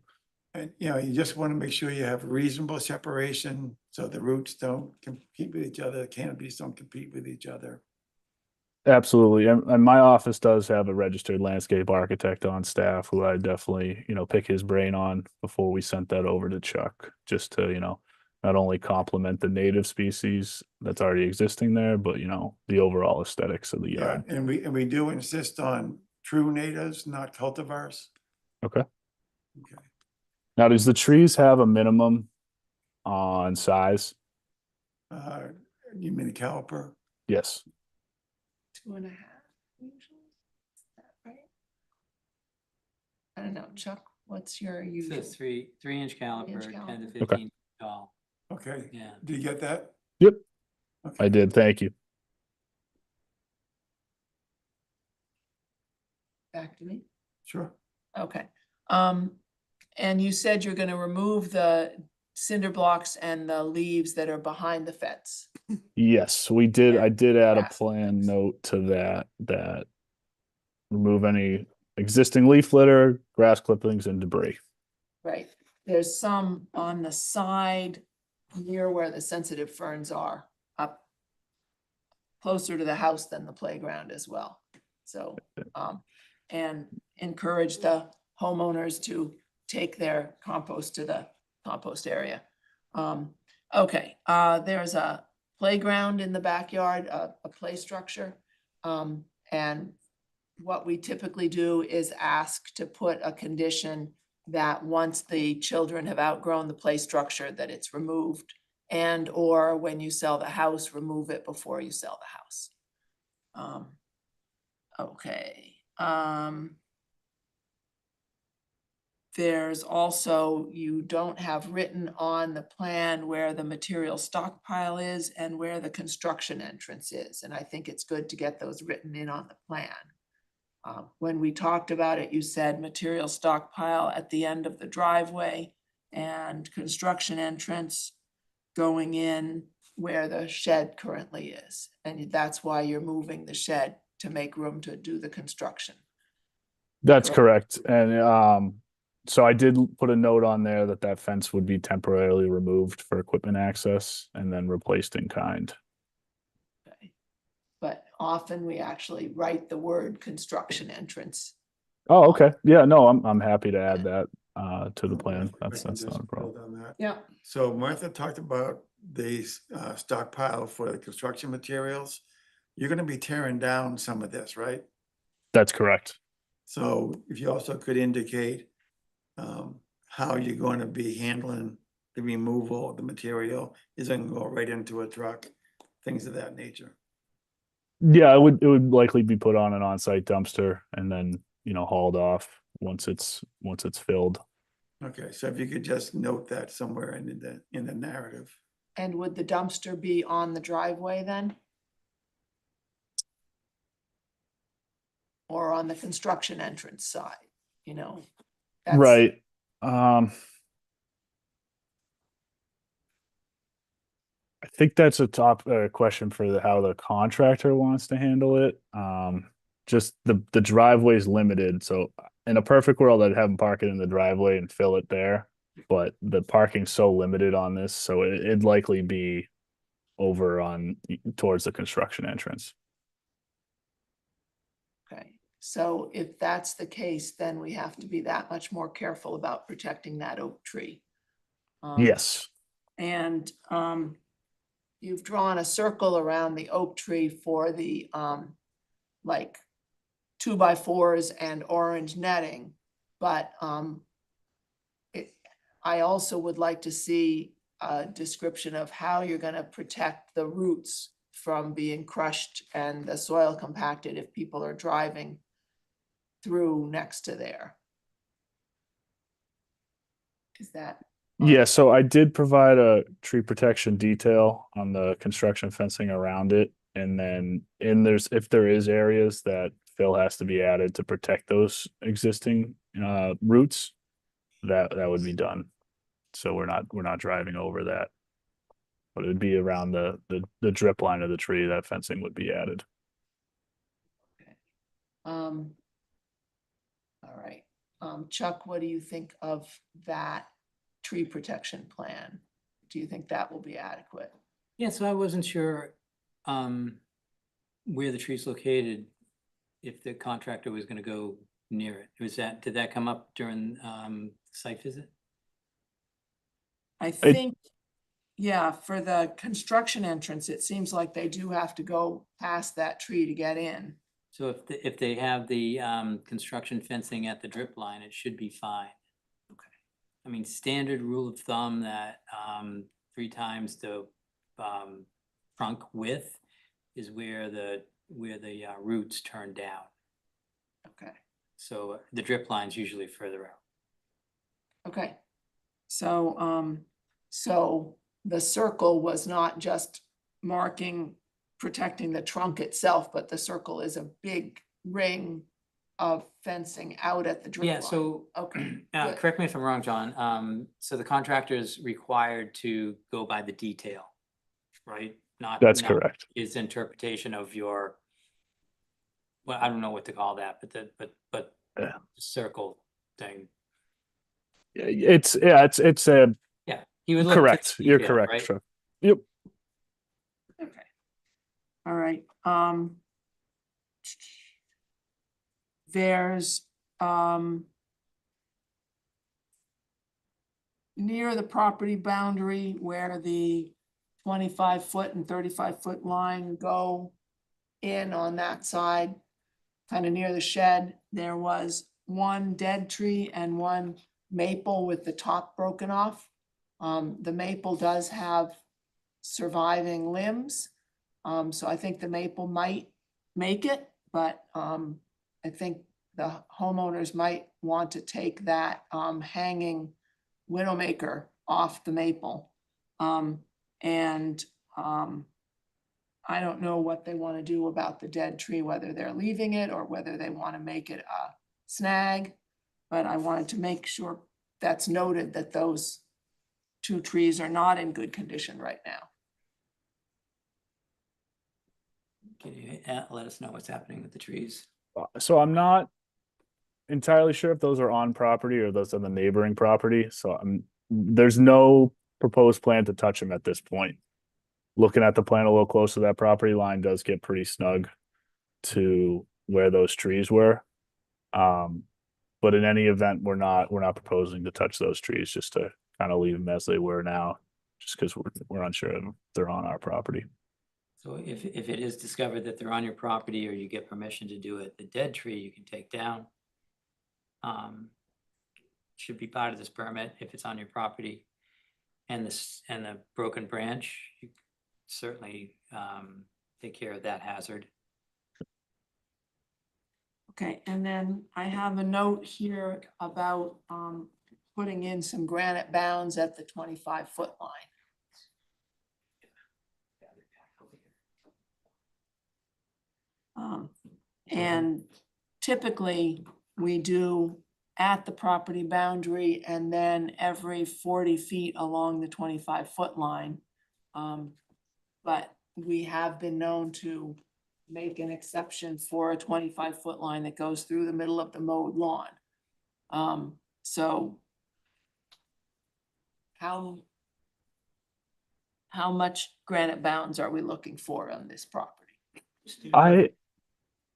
And, you just want to make sure you have reasonable separation so the roots don't compete with each other, the canopies don't compete with each other. Absolutely. And my office does have a registered landscape architect on staff who I definitely, pick his brain on before we sent that over to Chuck, just to, not only complement the native species that's already existing there, but, the overall aesthetics of the Yeah, yard. and we do insist on true natives, not cultivars. Okay. Okay. Now, does the trees have a minimum on size? You mean the caliper? Yes. 2.5 usually, is that right? I don't know, Chuck, what's your It usual? says 3-inch caliper, 10 to caliper. 15 feet tall. Okay, Yeah. do you get that? Yep, Okay. I did. Thank you. Back to me? Sure. Okay. And you said you're gonna remove the cinder blocks and the leaves that are behind the fence. Yes, we did. I did add a grass plan note to that remove any existing leaf litter, grass clippings, and debris. Right, there's some on the side near where the sensitive ferns are, up closer to the house than the playground as well. So, and encourage the homeowners to take their compost to the compost area. Okay, there's a playground in the backyard, a play structure. And what we typically do is ask to put a condition that once the children have outgrown the play structure, that it's removed. And or when you sell the house, remove it before you sell the house. Okay. There's also, you don't have written on the plan where the material stockpile is and where the construction entrance is. And I think it's good to get those written in on the plan. When we talked about it, you said material stockpile at the end of the driveway and construction entrance going in where the shed currently is. And that's why you're moving the shed to make room to do the construction. That's correct. And so I did put a note on there that fence would be temporarily removed for equipment access and then replaced in kind. Okay. But often we actually write the word construction entrance. Oh, okay. Yeah, no, I'm happy to add that to the plan. I That's can not just a problem. build on that. Yeah. So Martha talked about the stockpile for the construction materials. You're gonna be tearing down some of this, right? That's correct. So if you also could indicate how you're going to be handling the removal of the material, is it gonna go right into a truck, things of that nature? Yeah, it would likely be put on an on-site dumpster and then, hauled off once it's filled. Okay, so if you could just note that somewhere in the narrative. And would the dumpster be on the driveway then? Or on the construction entrance side, that's- Right. I think that's a top question for how the contractor wants to handle it. Just the driveway is limited, so in a perfect world, I'd have them park it in the driveway and fill it there. But the parking's so limited on this, so it'd likely be over on towards the construction entrance. Okay, so if that's the case, then we have to be that much more careful about protecting that oak tree. Yes. And you've drawn a circle around the oak tree for the like 2x4s and orange netting, but, I also would like to see a description of how you're gonna protect the roots from being crushed and the soil compacted if people are driving through next to there. Is that? Yeah, so I did provide a tree protection detail on the construction fencing around it. And then if there is areas that fill has to be added to protect those existing roots, that would be done. So we're not driving over that. But it would be around the drip line of the tree, that fencing would be added. All right, Chuck, what do you think of that tree protection plan? Do you think that will be adequate? Yeah, so I wasn't sure where the tree's located, if the contractor was gonna go near it. Did that come up during the site visit? I think, yeah, for the construction entrance, it seems like they do have to go past that tree to get in. So if they have the construction fencing at the drip line, it should be fine. Okay. I mean, standard rule of thumb that 3 times the trunk width is where the roots turn down. Okay. So the drip line's usually further out. Okay, so, so the circle was not just marking, protecting the trunk itself, but the circle is a big ring of fencing out at the drip Yeah, line. so Okay, good. correct me if I'm wrong, John. So the contractor is required to go by the detail, right? That's Not correct. his interpretation of your, well, I don't know what to call that, but Yeah. circle thing. It's Yeah, he would look to the correct. You're detail, correct, right? Chuck. Yep. Okay. All right, there's, near the property boundary where the 25-foot and 35-foot line go in on that side, kind of near the shed, there was one dead tree and one maple with the top broken off. The maple does have surviving limbs, so I think the maple might make it, but I think the homeowners might want to take that hanging widowmaker off the maple. I don't know what they want to do about the dead tree, whether they're leaving it or whether they want to make it a snag. But I wanted to make sure that's noted that those 2 trees are not in good condition right now. Can you let us know what's happening with the trees? So I'm not entirely sure if those are on property or those on the neighboring property. So there's no proposed plan to touch them at this point. Looking at the plan a little closer, that property line does get pretty snug to where those trees were. But in any event, we're not proposing to touch those trees, just to kind of leave them as they were now, just because we're unsure if they're on our property. So if it is discovered that they're on your property or you get permission to do it, the dead tree you can take down. Should be part of this permit if it's on your property. And the broken branch, you certainly take care of that hazard. Okay, and then I have a note here about putting in some granite bounds at the 25-foot line. And typically we do at the property boundary and then every 40 feet along the 25-foot line. But we have been known to make an exception for a 25-foot line that goes through the middle of the mowed lawn. So how much granite bounds are we looking for on this property?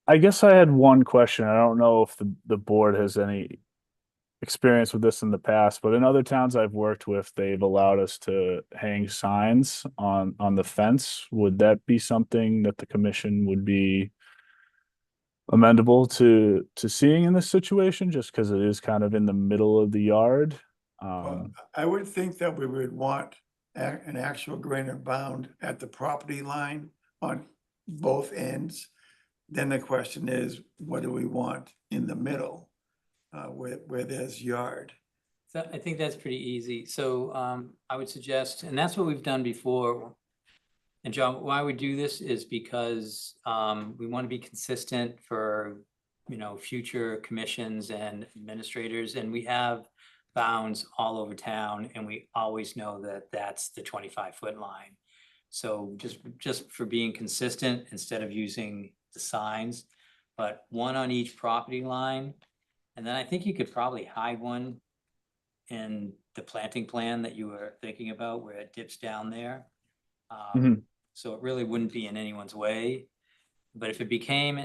I guess I had one question. I don't know if the board has any experience with this in the past, but in other towns I've worked with, they've allowed us to hang signs on the fence. Would that be something that the commission would be amendable to seeing in this situation, just because it is kind of in the middle of the yard. Well, I would think that we would want an actual granite bound at the property line on both ends. Then the question is, what do we want in the middle, where there's yard? So I think that's pretty easy. So I would suggest, and that's what we've done before. And John, why we do this is because we want to be consistent for, future commissions and administrators, and we have bounds all over town, and we always know that that's the 25-foot line. So just for being consistent, instead of using the signs, but one on each property line. And then I think you could probably hide one in the planting plan that you were thinking about, where it dips down there. So it really wouldn't be in anyone's way. But if it became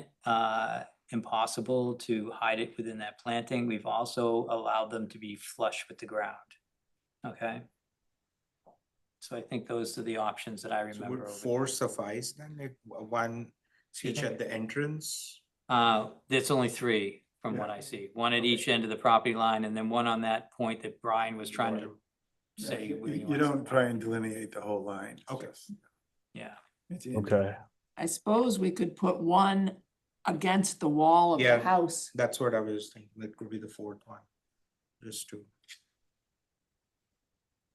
impossible to hide it within that planting, we've also allowed them to be flush with the ground. Okay. So I think those are the options that I So remember. would over 4 suffice then, like one each at the entrance? There's only 3 from what I see. One at each end of the property line, and then one on that point that Brian was trying to say. where he You wants don't the try line. and delineate the whole line. Okay. Yeah. It's in- Okay. I suppose we could put one against the wall of Yeah. the house. That's what I was thinking. That could be the 4th one. Just 2.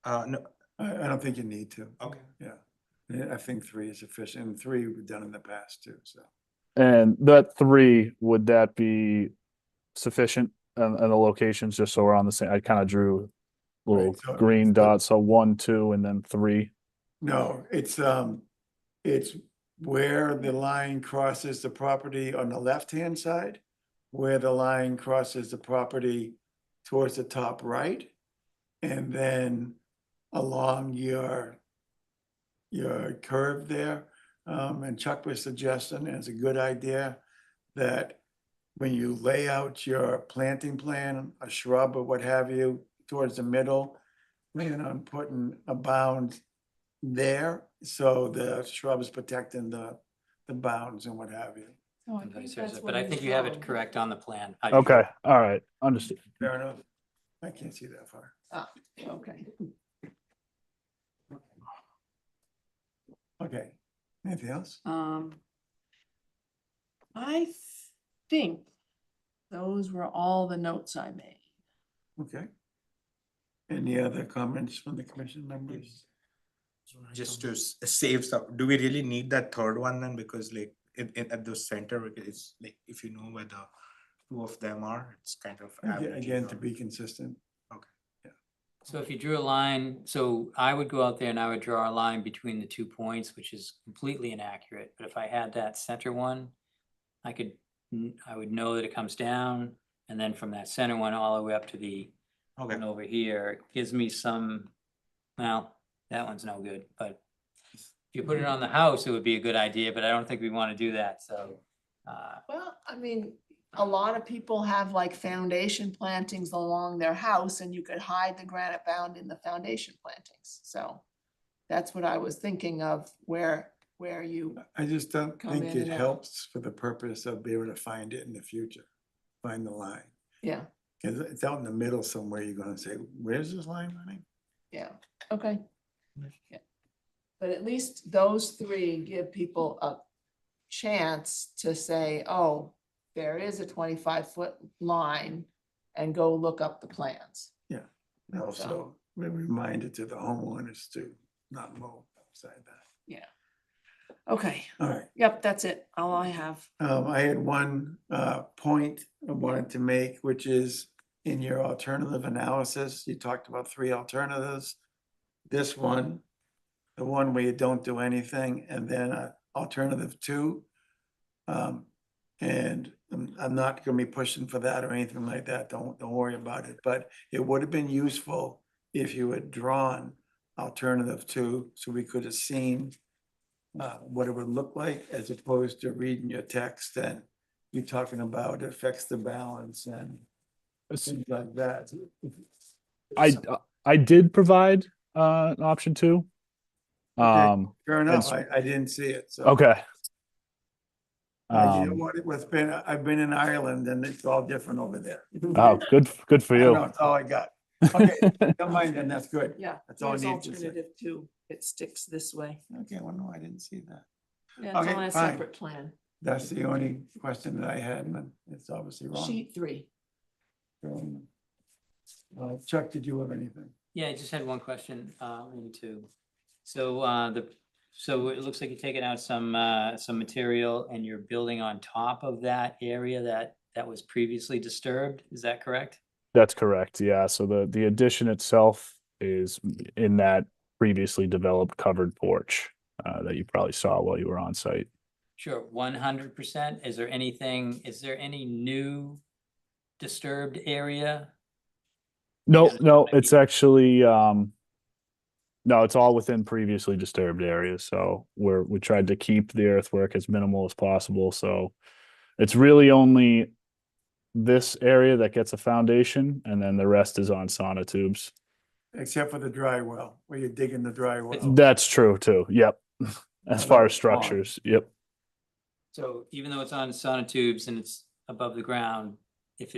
No, I don't think you need to. okay. Yeah, I think 3 is sufficient, and 3 we've done in the past too, so. And that 3, would that be sufficient and the locations, just so we're on the same? I kind of drew little Right, so- green dots, so 1, 2, and then 3. No, it's where the line crosses the property on the left-hand side, where the line crosses the property towards the top right, and then along your curve there. And Chuck was suggesting, and it's a good idea, that when you lay out your planting plan, a shrub or what have you, towards the middle, plan on putting a bound there, so the shrub is protecting the bounds and what have you. So I and think vice that's versa. what But I he's think you have it showing. correct on the plan. I- Okay, all right, understood. Fair enough. I can't see that far. Ah, okay. Okay, anything else? I think those were all the notes I made. Okay. Any other comments from the commission members? Just to save stuff, do we really need that 3rd one then? Because like at the center, it's like, if you know where the 2 of them are, it's kind of. Again, to be consistent. So if you drew a line, so I would go out there and I would draw a line between the 2 points, which is completely inaccurate. But if I had that center one, I would know that it comes down, and then from that center one all the way up to the Okay. one over here, it gives me some, well, that one's no good, but if you put it on the house, it would be a good idea, but I don't think we want to do that, so. Well, I mean, a lot of people have like foundation plantings along their house, and you could hide the granite bound in the foundation plantings. So that's what I was thinking of, where you, I just don't Come think in it and out. helps for the purpose of being able to find it in the future, find the line. yeah, Cause it's out in the middle somewhere, you're gonna say, where's this line running? yeah, okay. Yeah. But at least those 3 give people a chance to say, oh, there is a 25-foot line, and go look up the plans. And also, we're reminded to the homeowners to not mow upside that. Yeah. Okay, All right. yep, that's it, all I have. I had one point I wanted to make, which is in your alternative analysis, you talked about 3 alternatives. This one, the one where you don't do anything, and then alternative 2. And I'm not gonna be pushing for that or anything like that, don't worry about it, but it would have been useful if you had drawn alternative 2, so we could have seen what it would look like, as opposed to reading your text and you talking about it affects the balance and things like that. I did provide an option 2. Okay, Fair enough, and- I didn't see it, so. Okay. You know Um, what, I've been in Ireland and it's all different over there. oh, good for I don't know, you. that's all I got. Okay, don't mind then, that's good. Yeah, That's all I here's need to say. alternative two. It sticks this way. Okay, well, no, I didn't see that. Yeah, it's Okay, on a fine. separate plan. That's the only question that I had, and it's obviously wrong. Sheet 3. Chuck, did you have anything? Yeah, I just had one question, maybe two. So, so it looks like you're taking out some material and you're building on top of that area that was previously disturbed. Is that correct? That's correct. Yeah. So the addition itself is in that previously developed covered porch that you probably saw while you were on site. Sure, 100%. Is there any new disturbed area? No, Because no, it's actually no, it's all within previously disturbed areas. So we tried to keep the earthwork as minimal as possible. So it's really only this area that gets a foundation, and then the rest is on sonotubes. Except for the dry well, where you're digging the dry well. That's true too. Yep. As Oh, far as that's fine. structures, yep. So even though it's on sonotubes and it's above the ground, if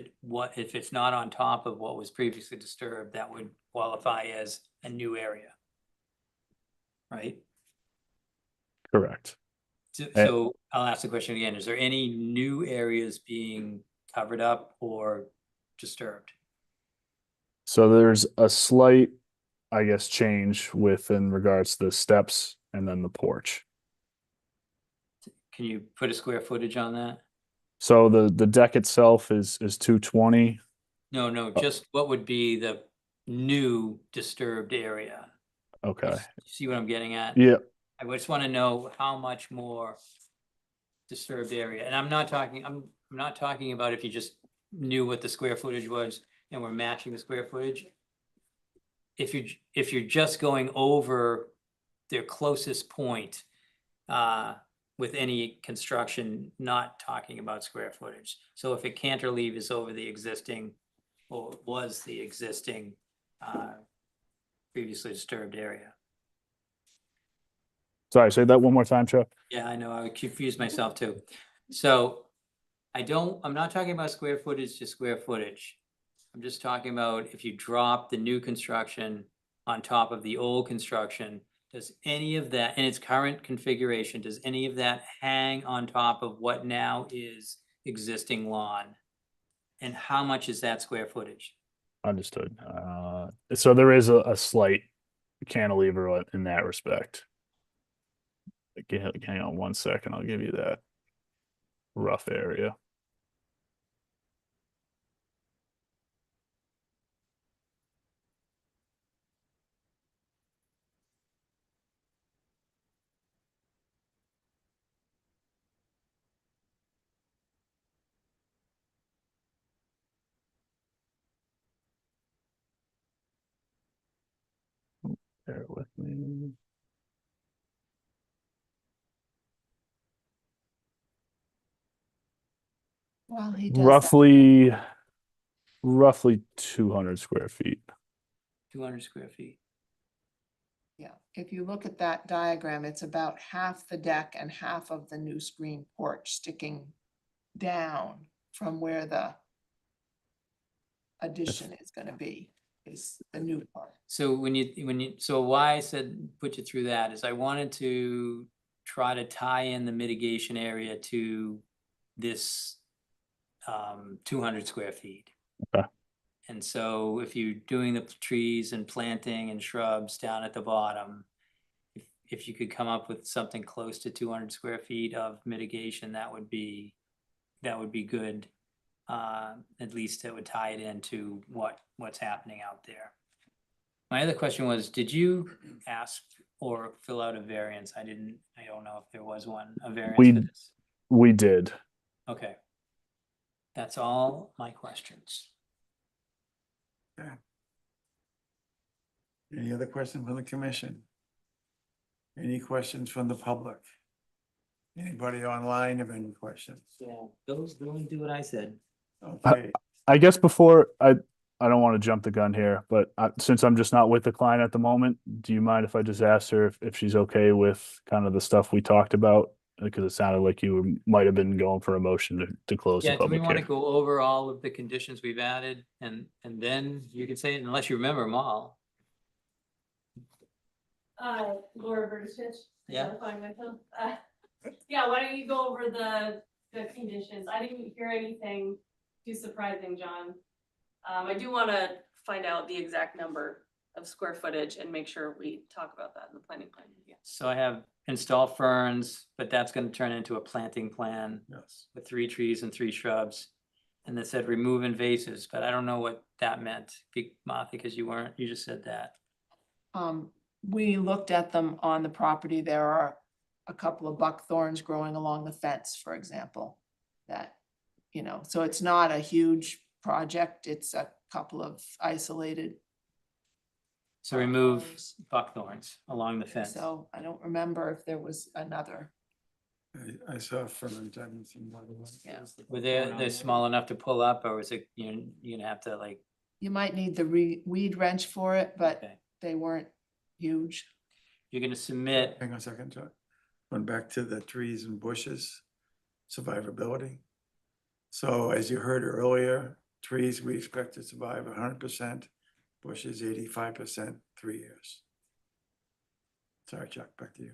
it's not on top of what was previously disturbed, that would qualify as a new area. Right? Correct. So I'll ask the question again. Is there any new areas being covered up or disturbed? So there's a slight, I guess, change in regards to the steps and then the porch. Can you put a square footage on that? So the deck itself is 220. No, just what would be the new disturbed area? Okay. See what I'm getting at? Yeah. I just want to know how much more disturbed area, and I'm not talking about if you just knew what the square footage was and we're matching the square footage. If you're just going over their closest point with any construction, not talking about square footage. So if a cantilever is over the existing, or was the existing previously disturbed area. Sorry, say that one more time, Chuck. Yeah, I know, I confused myself too. So I'm not talking about square footage to square footage. I'm just talking about if you drop the new construction on top of the old construction, does any of that, in its current configuration, does any of that hang on top of what now is existing lawn? And how much is that square footage? Understood. So there is a slight cantilever in that respect. Hang on 1 second. I'll give you that rough area. Bear with me. While he does that, Roughly 200 square feet. 200 square feet. yeah, if you look at that diagram, it's about half the deck and half of the new screen porch sticking down from where the addition is gonna be, is the new part. So so why I said put you through that is I wanted to try to tie in the mitigation area to this 200 square feet. Okay. And so if you're doing the trees and planting and shrubs down at the bottom, if you could come up with something close to 200 square feet of mitigation, that would be good. At least it would tie it into what's happening out there. My other question was, did you ask or fill out a variance? I don't know if there was a variance for this. We did. Okay. That's all my questions. Okay. Any other questions from the commission? Any questions from the public? Anybody online have any questions? Yeah, those don't do what I said. Okay, I guess before I don't want to jump the gun here, but since I'm just not with the client at the moment, do you mind if I just ask her if she's okay with kind of the stuff we talked about because it sounded like you might have been going for a motion to close the Yeah, do we public want to hearing. go over all of the conditions we've added and then you can say it unless you remember them all? Laura Burgess. Yeah. Yeah, why don't you go over the conditions? I didn't hear anything too surprising, John. I do want to find out the exact number of square footage and make sure we talk about that in the planning plan. Yeah. So I have install ferns, but that's gonna turn into a planting plan Yes. with 3 trees and 3 shrubs. And it said remove invasives, but I don't know what that meant, Martha, because you just said that. We looked at them on the property. There are a couple of buckthorns growing along the fence, for example. That, so it's not a huge project. It's a couple of isolated. So remove buckthorns. buckthorns along the fence. So I don't remember if there was another. I saw ferns, I haven't seen one of them. Yeah. Were they're small enough to pull up, or was it, you're gonna have to like, You might need the weed wrench for it, but okay, they weren't huge. you're gonna submit, Hang on a second, John. Going back to the trees and bushes, survivability. So as you heard earlier, trees, we expect to survive 100%, bushes 85%, 3 years. Sorry, Chuck, back to you.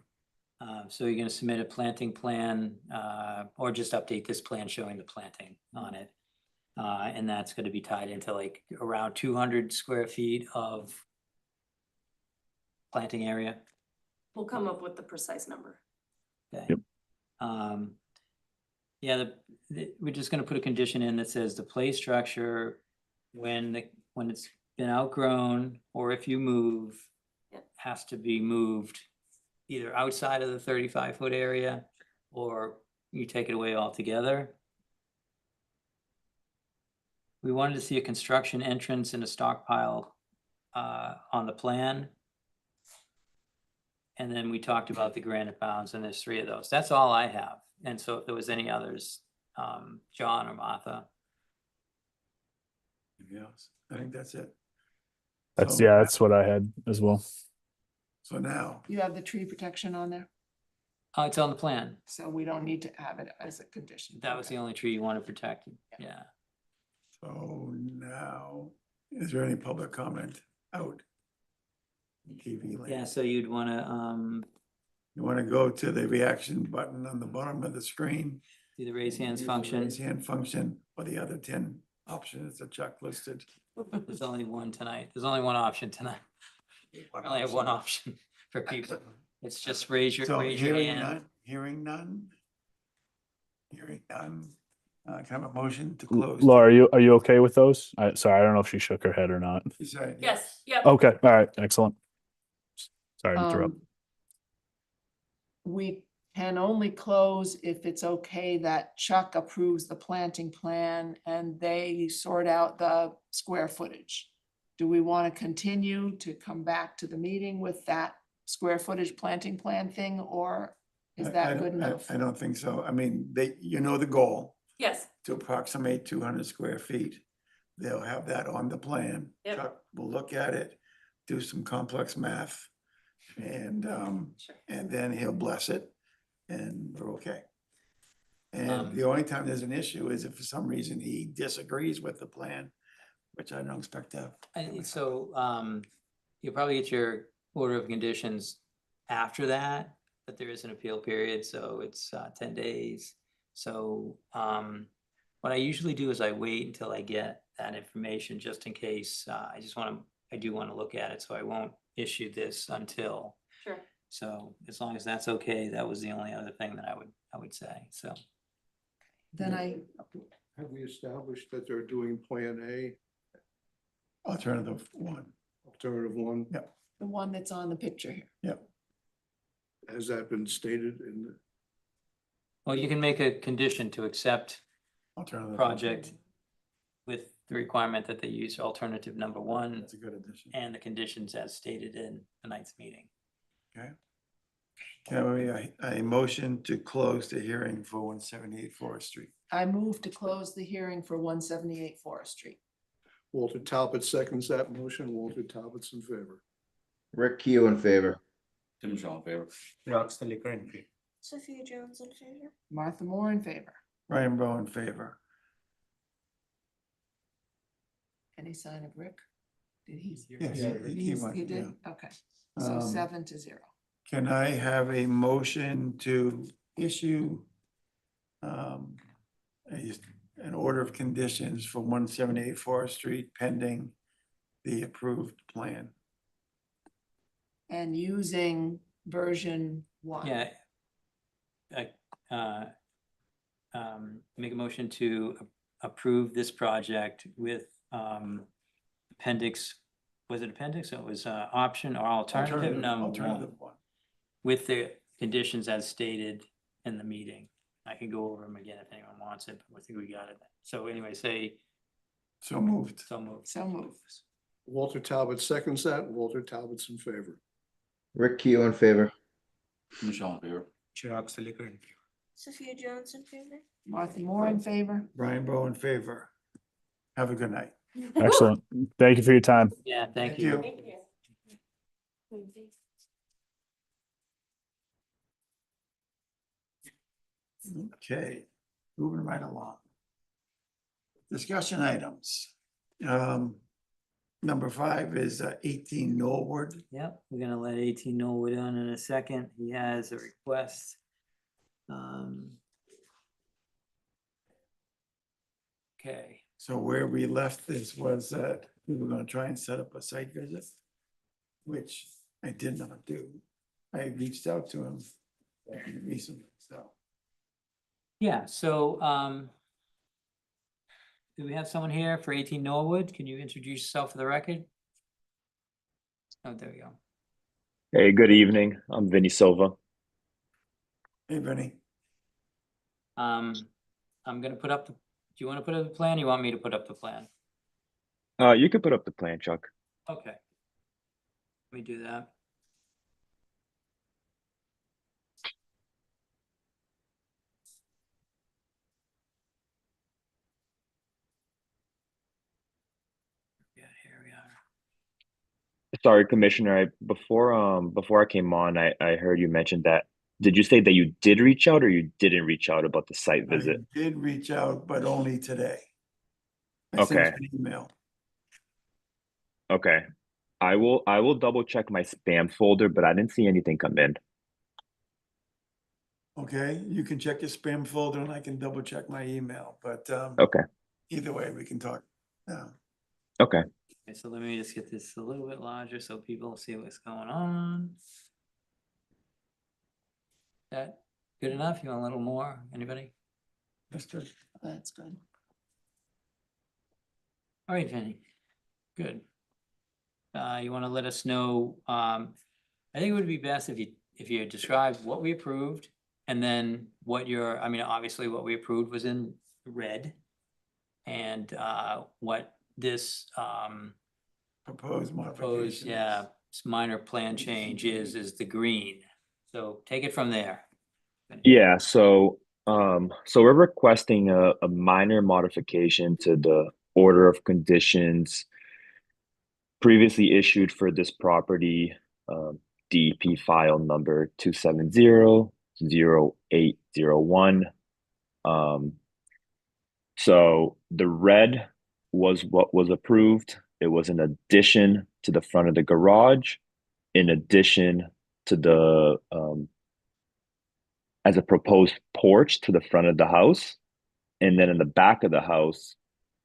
so you're gonna submit a planting plan, or just update this plan showing the planting on it. And that's gonna be tied into like around 200 square feet of planting area. We'll come up with the precise number. Okay. Yep. Yeah, we're just gonna put a condition in that says the play structure, when it's been outgrown, or if you move, Yep. has to be moved either outside of the 35-foot area, or you take it away altogether. We wanted to see a construction entrance and a stockpile on the plan. And then we talked about the granite bounds, and there's 3 of those. That's all I have. And so if there was any others, John or Martha. Anything else? I think that's it. That's, So- yeah, that's what I had as well. So now, You have the tree protection on there, Oh, it's on the plan. so we don't need to have it as a condition. That was the only tree you want to protect. Yeah. so now, is there any public comment out? TV land? Yeah, so you'd want to You want to go to the reaction button on the bottom of the screen? do the raise hands use the function. Raise hand function, or the other 10 options that Chuck listed. There's only one tonight. There's only one option tonight. I only have one option for people. It's just raise your So hearing hand. none, hearing none. Hearing none. Can I have a motion to close? Laura, are you okay with those? Sorry, I don't know if she shook her head or not. You said Yes, yep. Okay, all right, excellent. Sorry to interrupt. We can only close if it's okay that Chuck approves the planting plan and they sort out the square footage. Do we want to continue to come back to the meeting with that square footage planting plan thing, or is I that don't- good enough? I don't think so. I mean, the goal Yes, to approximate 200 square feet. They'll have that on the plan. Yep. Chuck will look at it, do some complex math, and Sure. and then he'll bless it, and we're okay. And Um, the only time there's an issue is if for some reason he disagrees with the plan, which I don't expect to. And so, you'll probably get your order of conditions after that, but there is an appeal period, so it's 10 days. So, what I usually do is I wait until I get that information, just in case, I do want to look at it, so I won't issue this until. sure. So as long as that's okay, that was the only other thing that I would say, so. Then Have we established that they're doing Plan A, Alternative 1. alternative 1? Yep. the one that's on the picture here. Yep. Has that been stated in the? Well, you can make a condition to accept Alternative. project with the requirement that they use alternative number 1 That's a good addition. and the conditions as stated in tonight's meeting. Can we, a motion to close the hearing for 178 Forest Street? I move to close the hearing for 178 Forest Street. Walter Talbot seconds that motion. Walter Talbot's in favor. Rick Keel in favor. Tim Shaw in favor. Roxton Liquor Entry. Sophia Jones in favor. Martha Moore in favor. Brian Bowe in favor. Any sign of Rick? Did he? Yes, he went, He did? yeah. Okay, so Um, 7-0. Can I have a motion to issue an order of conditions for 178 Forest Street pending the approved plan? And using version 1. Yeah. Make a motion to approve this project with appendix, was it appendix? It was option or alternative number Alternative one, one. with the conditions as stated in the meeting. I can go over them again if anyone wants it, but I think we got it. So anyway, say So moved. so moved. So moved. Walter Talbot seconds that. Walter Talbot's in favor. Rick Keough in favor. Michelle in favor. Chirag Silica in favor. Sophia Jones in favor. Martha Moore in favor. Brian Bowe in favor. Have a good night. Excellent. Thank you for your time. Yeah, thank Thank you. you. Thank you. Okay, moving right along. Discussion items. Number 5 is 18 Norwood. Yep, we're gonna let 18 Norwood on in a second. He has a request. Okay, So where we left this was that we were gonna try and set up a site visit, which I did not do. I reached out to him recently, so. yeah, so do we have someone here for 18 Norwood? Can you introduce yourself for the record? Oh, there we go. Hey, good evening. I'm Vinny Silva. Hey, Benny. I'm gonna put up the, do you wanna put up the plan? Or you want me to put up the plan? You could put up the plan, Chuck. Okay. Let me do that. Yeah, here we are. Sorry, Commissioner, before I came on, I heard you mention that. Did you say that you did reach out or you didn't reach out about the site I visit? did reach out, but only today. I sent Okay. you an email. Okay. I will double check my spam folder, but I didn't see anything come in. Okay, you can check your spam folder and I can double check my email, but Okay. either way, we can talk. Okay. Okay, so let me just get this a little bit larger so people see what's going on. That good enough? You want a little more? Anybody? That's good. That's good. All right, Vinny. Good. You want to let us know, I think it would be best if you describe what we approved and then what I mean, obviously what we approved was in red. And what this Proposed modification. yeah, this minor plan change is the green. So take it from there. Yeah, so we're requesting a minor modification to the order of conditions previously issued for this property, DEP file number 270-0801. So the red was what was approved. It was an addition to the front of the garage, in addition to the as a proposed porch to the front of the house. And then in the back of the house,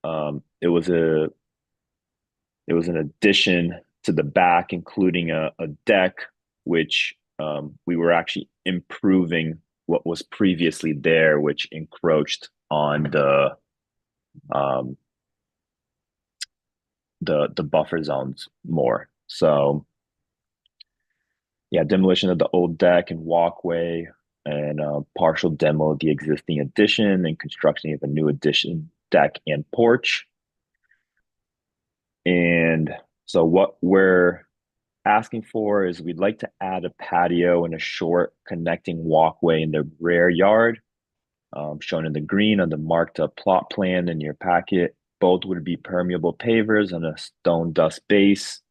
it was an addition to the back, including a deck, which we were actually improving what was previously there, which encroached on the buffer zones more. So yeah, demolition of the old deck and walkway, and partial demo of the existing addition and construction of a new addition deck and porch. And so what we're asking for is we'd like to add a patio and a short connecting walkway in the rear yard, shown in the green on the marked up plot plan in your packet. Both would be permeable pavers on a stone dust base.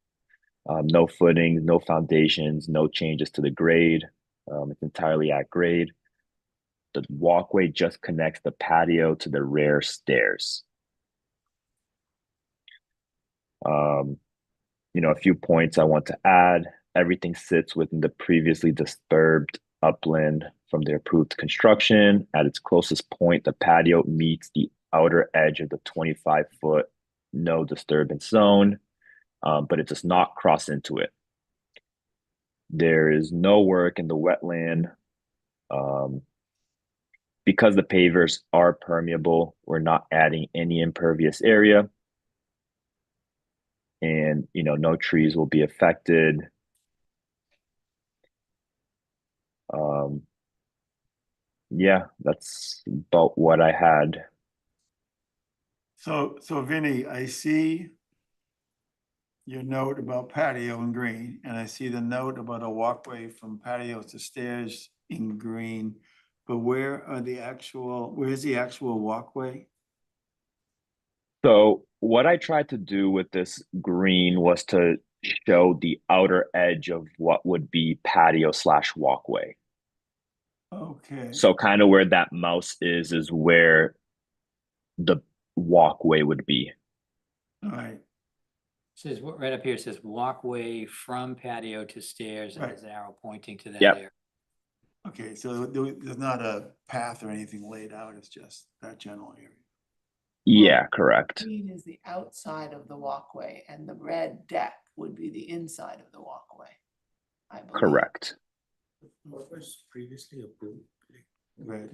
No footings, no foundations, no changes to the grade. It's entirely at grade. The walkway just connects the patio to the rear stairs. A few points I want to add. Everything sits within the previously disturbed upland from the approved construction. At its closest point, the patio meets the outer edge of the 25-foot no disturbance zone, but it does not cross into it. There is no work in the wetland. Because the pavers are permeable, we're not adding any impervious area. And, no trees will be affected. Yeah, that's about what I had. So Vinny, I see your note about patio in green, and I see the note about a walkway from patio to stairs in green. But where's the actual walkway? So what I tried to do with this green was to show the outer edge of what would be patio / walkway. Okay. So kind of where that mouse is where the walkway would be. All right. Says, right up here, it says walkway from patio to stairs, and Right. there's an arrow pointing to that Yep. area. Okay, so there's not a path or anything laid out, it's just that general area. Yeah, correct. Green is the outside of the walkway and the red deck would be the inside of the walkway, I believe. Correct. What was previously approved? Right.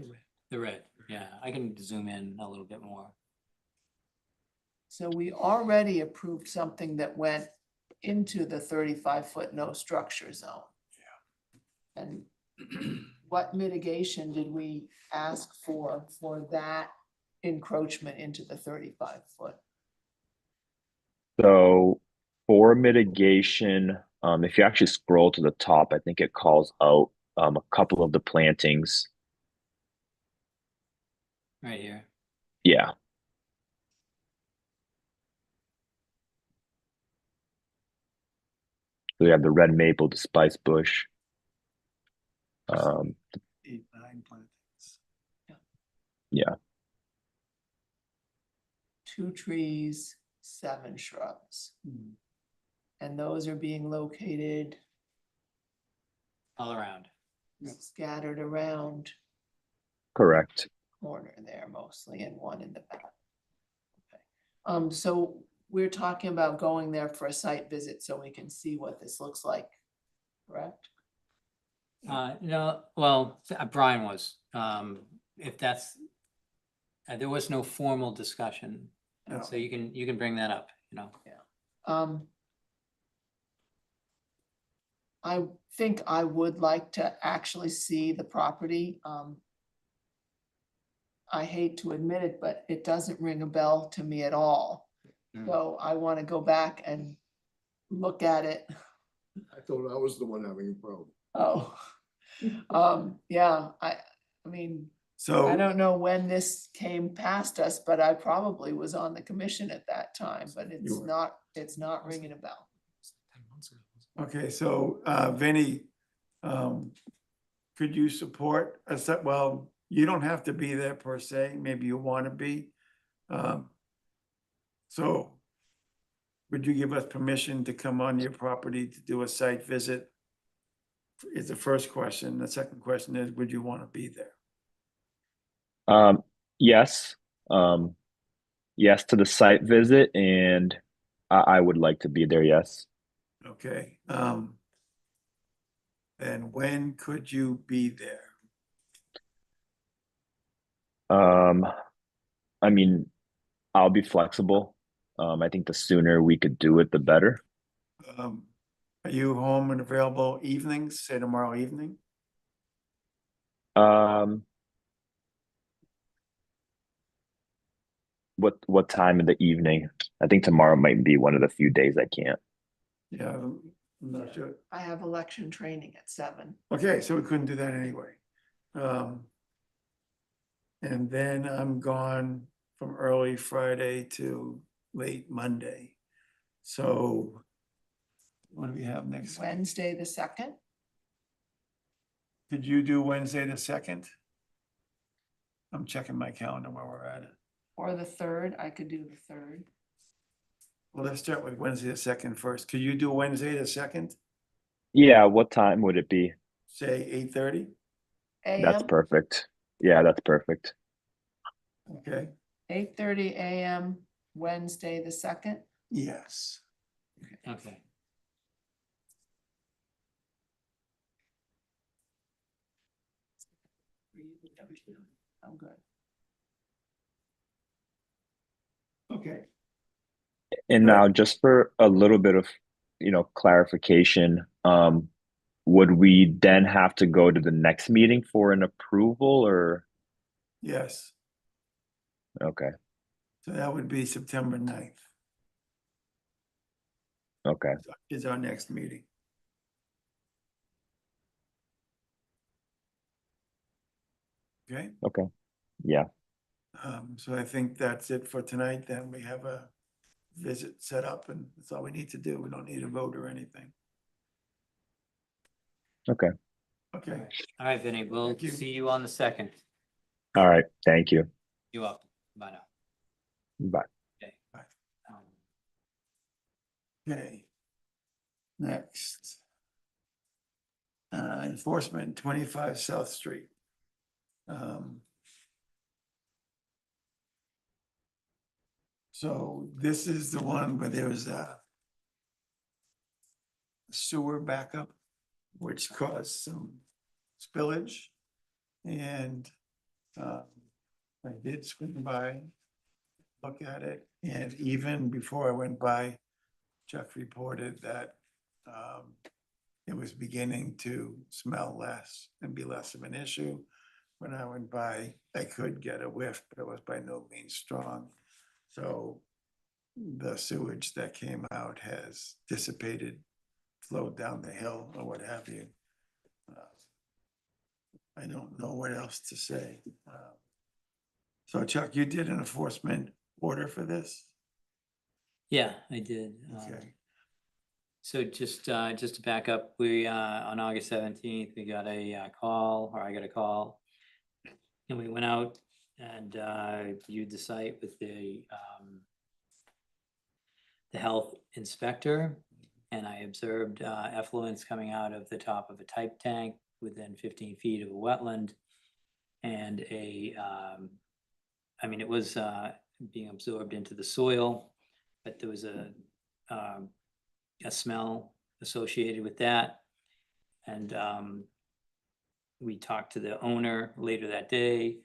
The red, yeah, I can zoom in a little bit more. So we already approved something that went into the 35-foot no structure zone. Yeah. And what mitigation did we ask for that encroachment into the 35-foot? So for mitigation, if you actually scroll to the top, I think it calls out a couple of the plantings. Right here. Yeah. So we have the red maple, the spice bush. 8, 9 plantings. Yeah. 2 trees, 7 shrubs. And those are being located All around. scattered around Correct. corner there mostly, and 1 in the back. Okay. So we're talking about going there for a site visit so we can see what this looks like, correct? No, well, Brian was, if that's, there was no formal discussion, No. so you can bring that up, I think I would like to actually see the property. I hate to admit it, but it doesn't ring a bell to me at all. So I want to go back and look at it. I thought I was the one having a problem. Oh, yeah, I mean, I So, don't know when this came past us, but I probably was on the commission at that time, but You were. it's not ringing a bell. okay, so Vinny, could you support a set, well, you don't have to be there per se, maybe you want to be. So would you give us permission to come on your property to do a site visit? Is the first question. The second question is, would you want to be there? Yes. Yes to the site visit, and I would like to be there, yes. Okay, and when could you be there? I mean, I'll be flexible. I think the sooner we could do it, the better. Are you home and available evenings, say tomorrow evening? What time in the evening? I think tomorrow might be one of the few days I can't. Yeah, I'm not sure. I have election training at 7. Okay, so we couldn't do that anyway. And then I'm gone from early Friday to late Monday. So what do we have next? Wednesday, the 2nd? Could you do Wednesday the 2nd? I'm checking my calendar while we're at it. Or the third, I could do the third. Well, let's start with Wednesday the 2nd first. Could you do Wednesday the 2nd, Yeah, what time would it be? say 8:30? That's AM, perfect. Yeah, that's perfect. Okay, 8:30 AM, Wednesday, the 2nd. yes. Okay. I'm good. Okay. And Right. now just for a little bit of, clarification, would we then have to go to the next meeting for an approval or? Yes, Okay, so that would be September 9th okay. is our next meeting. Okay, Okay. Yeah. so I think that's it for tonight. Then we have a visit set up and that's all we need to do. We don't need a vote or anything. Okay. Okay, All right, Vinny, we'll Thank you. see you on the 2nd. All right. Thank you. You're welcome. Bye now. Bye. Okay. Bye. Um, okay. Next. Enforcement 25 South Street. So this is the one where there was a sewer backup, which caused some spillage. And I did swing by, look at it, and even before I went by, Chuck reported that it was beginning to smell less and be less of an issue. When I went by, I could get a whiff, but it was by no means strong. So the sewage that came out has dissipated, flowed down the hill or what have you. I don't know what else to say. So Chuck, you did an enforcement order for this? Yeah, I did. Okay. So just to back up, we, on August 17th, we got a call, or I got a call. And we went out and viewed the site with the health inspector. And I observed effluents coming out of the top of a type tank within 15 feet of a wetland. And it was being absorbed into the soil, but there was a smell associated with that. And we talked to the owner later that day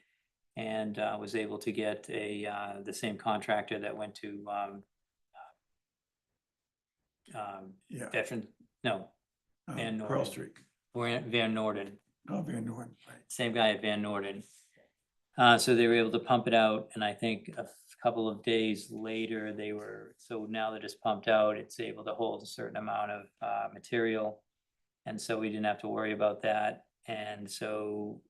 and was able to get the same contractor that went to Yeah. veteran, no, Van Pearl Norden. Street. Van Norden, Oh, Van Norden, right. same guy at Van Norden. So they were able to pump it out, and I think a couple of days later, so now that it's pumped out, it's able to hold a certain amount of material. And so we didn't have to worry about that. And so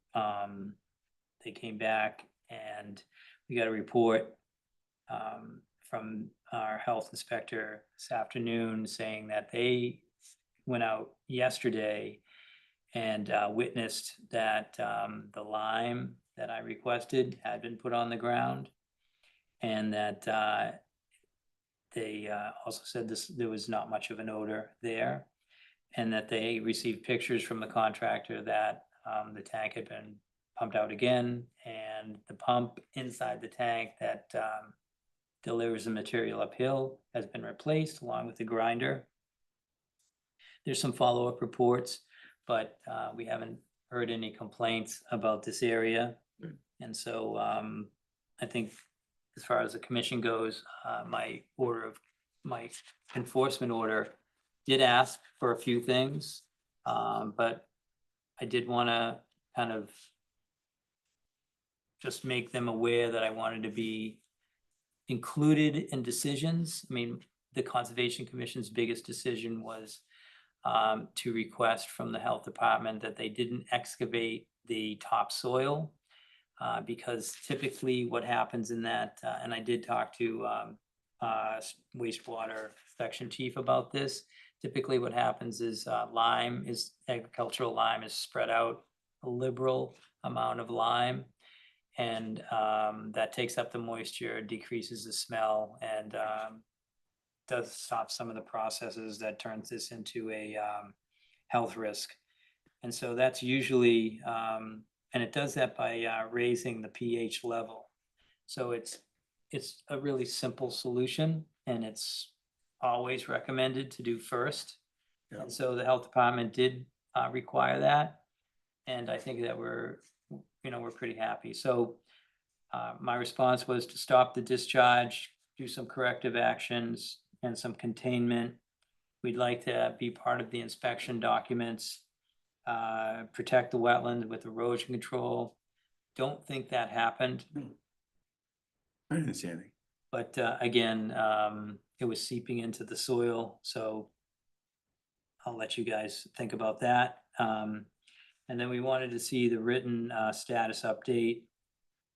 they came back and we got a report from our health inspector this afternoon saying that they went out yesterday and witnessed that the lime that I requested had been put on the ground. And that they also said there was not much of an odor there. And that they received pictures from the contractor that the tank had been pumped out again, and the pump inside the tank that delivers the material uphill has been replaced along with the grinder. There's some follow-up reports, but we haven't heard any complaints about this area. And so I think as far as the commission goes, my enforcement order did ask for a few things, but I did want to kind of just make them aware that I wanted to be included in decisions. I mean, the Conservation Commission's biggest decision was to request from the health department that they didn't excavate the topsoil, because typically what happens in that, and I did talk to wastewater section chief about this. Typically what happens is agricultural lime is spread out liberal amount of lime. And that takes up the moisture, decreases the smell, and does stop some of the processes that turns this into a health risk. And so that's usually, and it does that by raising the pH level. So it's a really simple solution, and it's always recommended to do first. Yeah. And so the health department did require that. And I think that we're pretty happy. So my response was to stop the discharge, do some corrective actions and some containment. We'd like to be part of the inspection documents, protect the wetland with erosion control. Don't think that happened. I didn't see anything. But again, it was seeping into the soil, so I'll let you guys think about that. And then we wanted to see the written status update,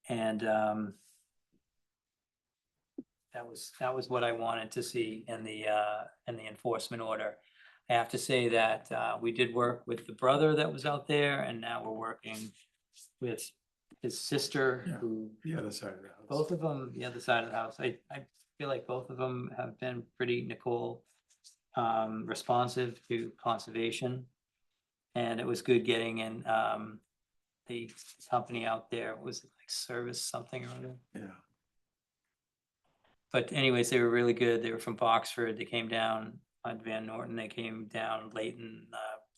and that was what I wanted to see in the enforcement order. I have to say that we did work with the brother that was out there, and now we're working with his sister, Yeah. who The other side of the house. both of them, the other side of the house. I feel like both of them have been pretty, Nicole, responsive to conservation. And it was good getting in, the company out there, was it like Service something or other? Yeah. But anyways, they were really good. They were from Boxford. They came down on Van Norton. They came down late in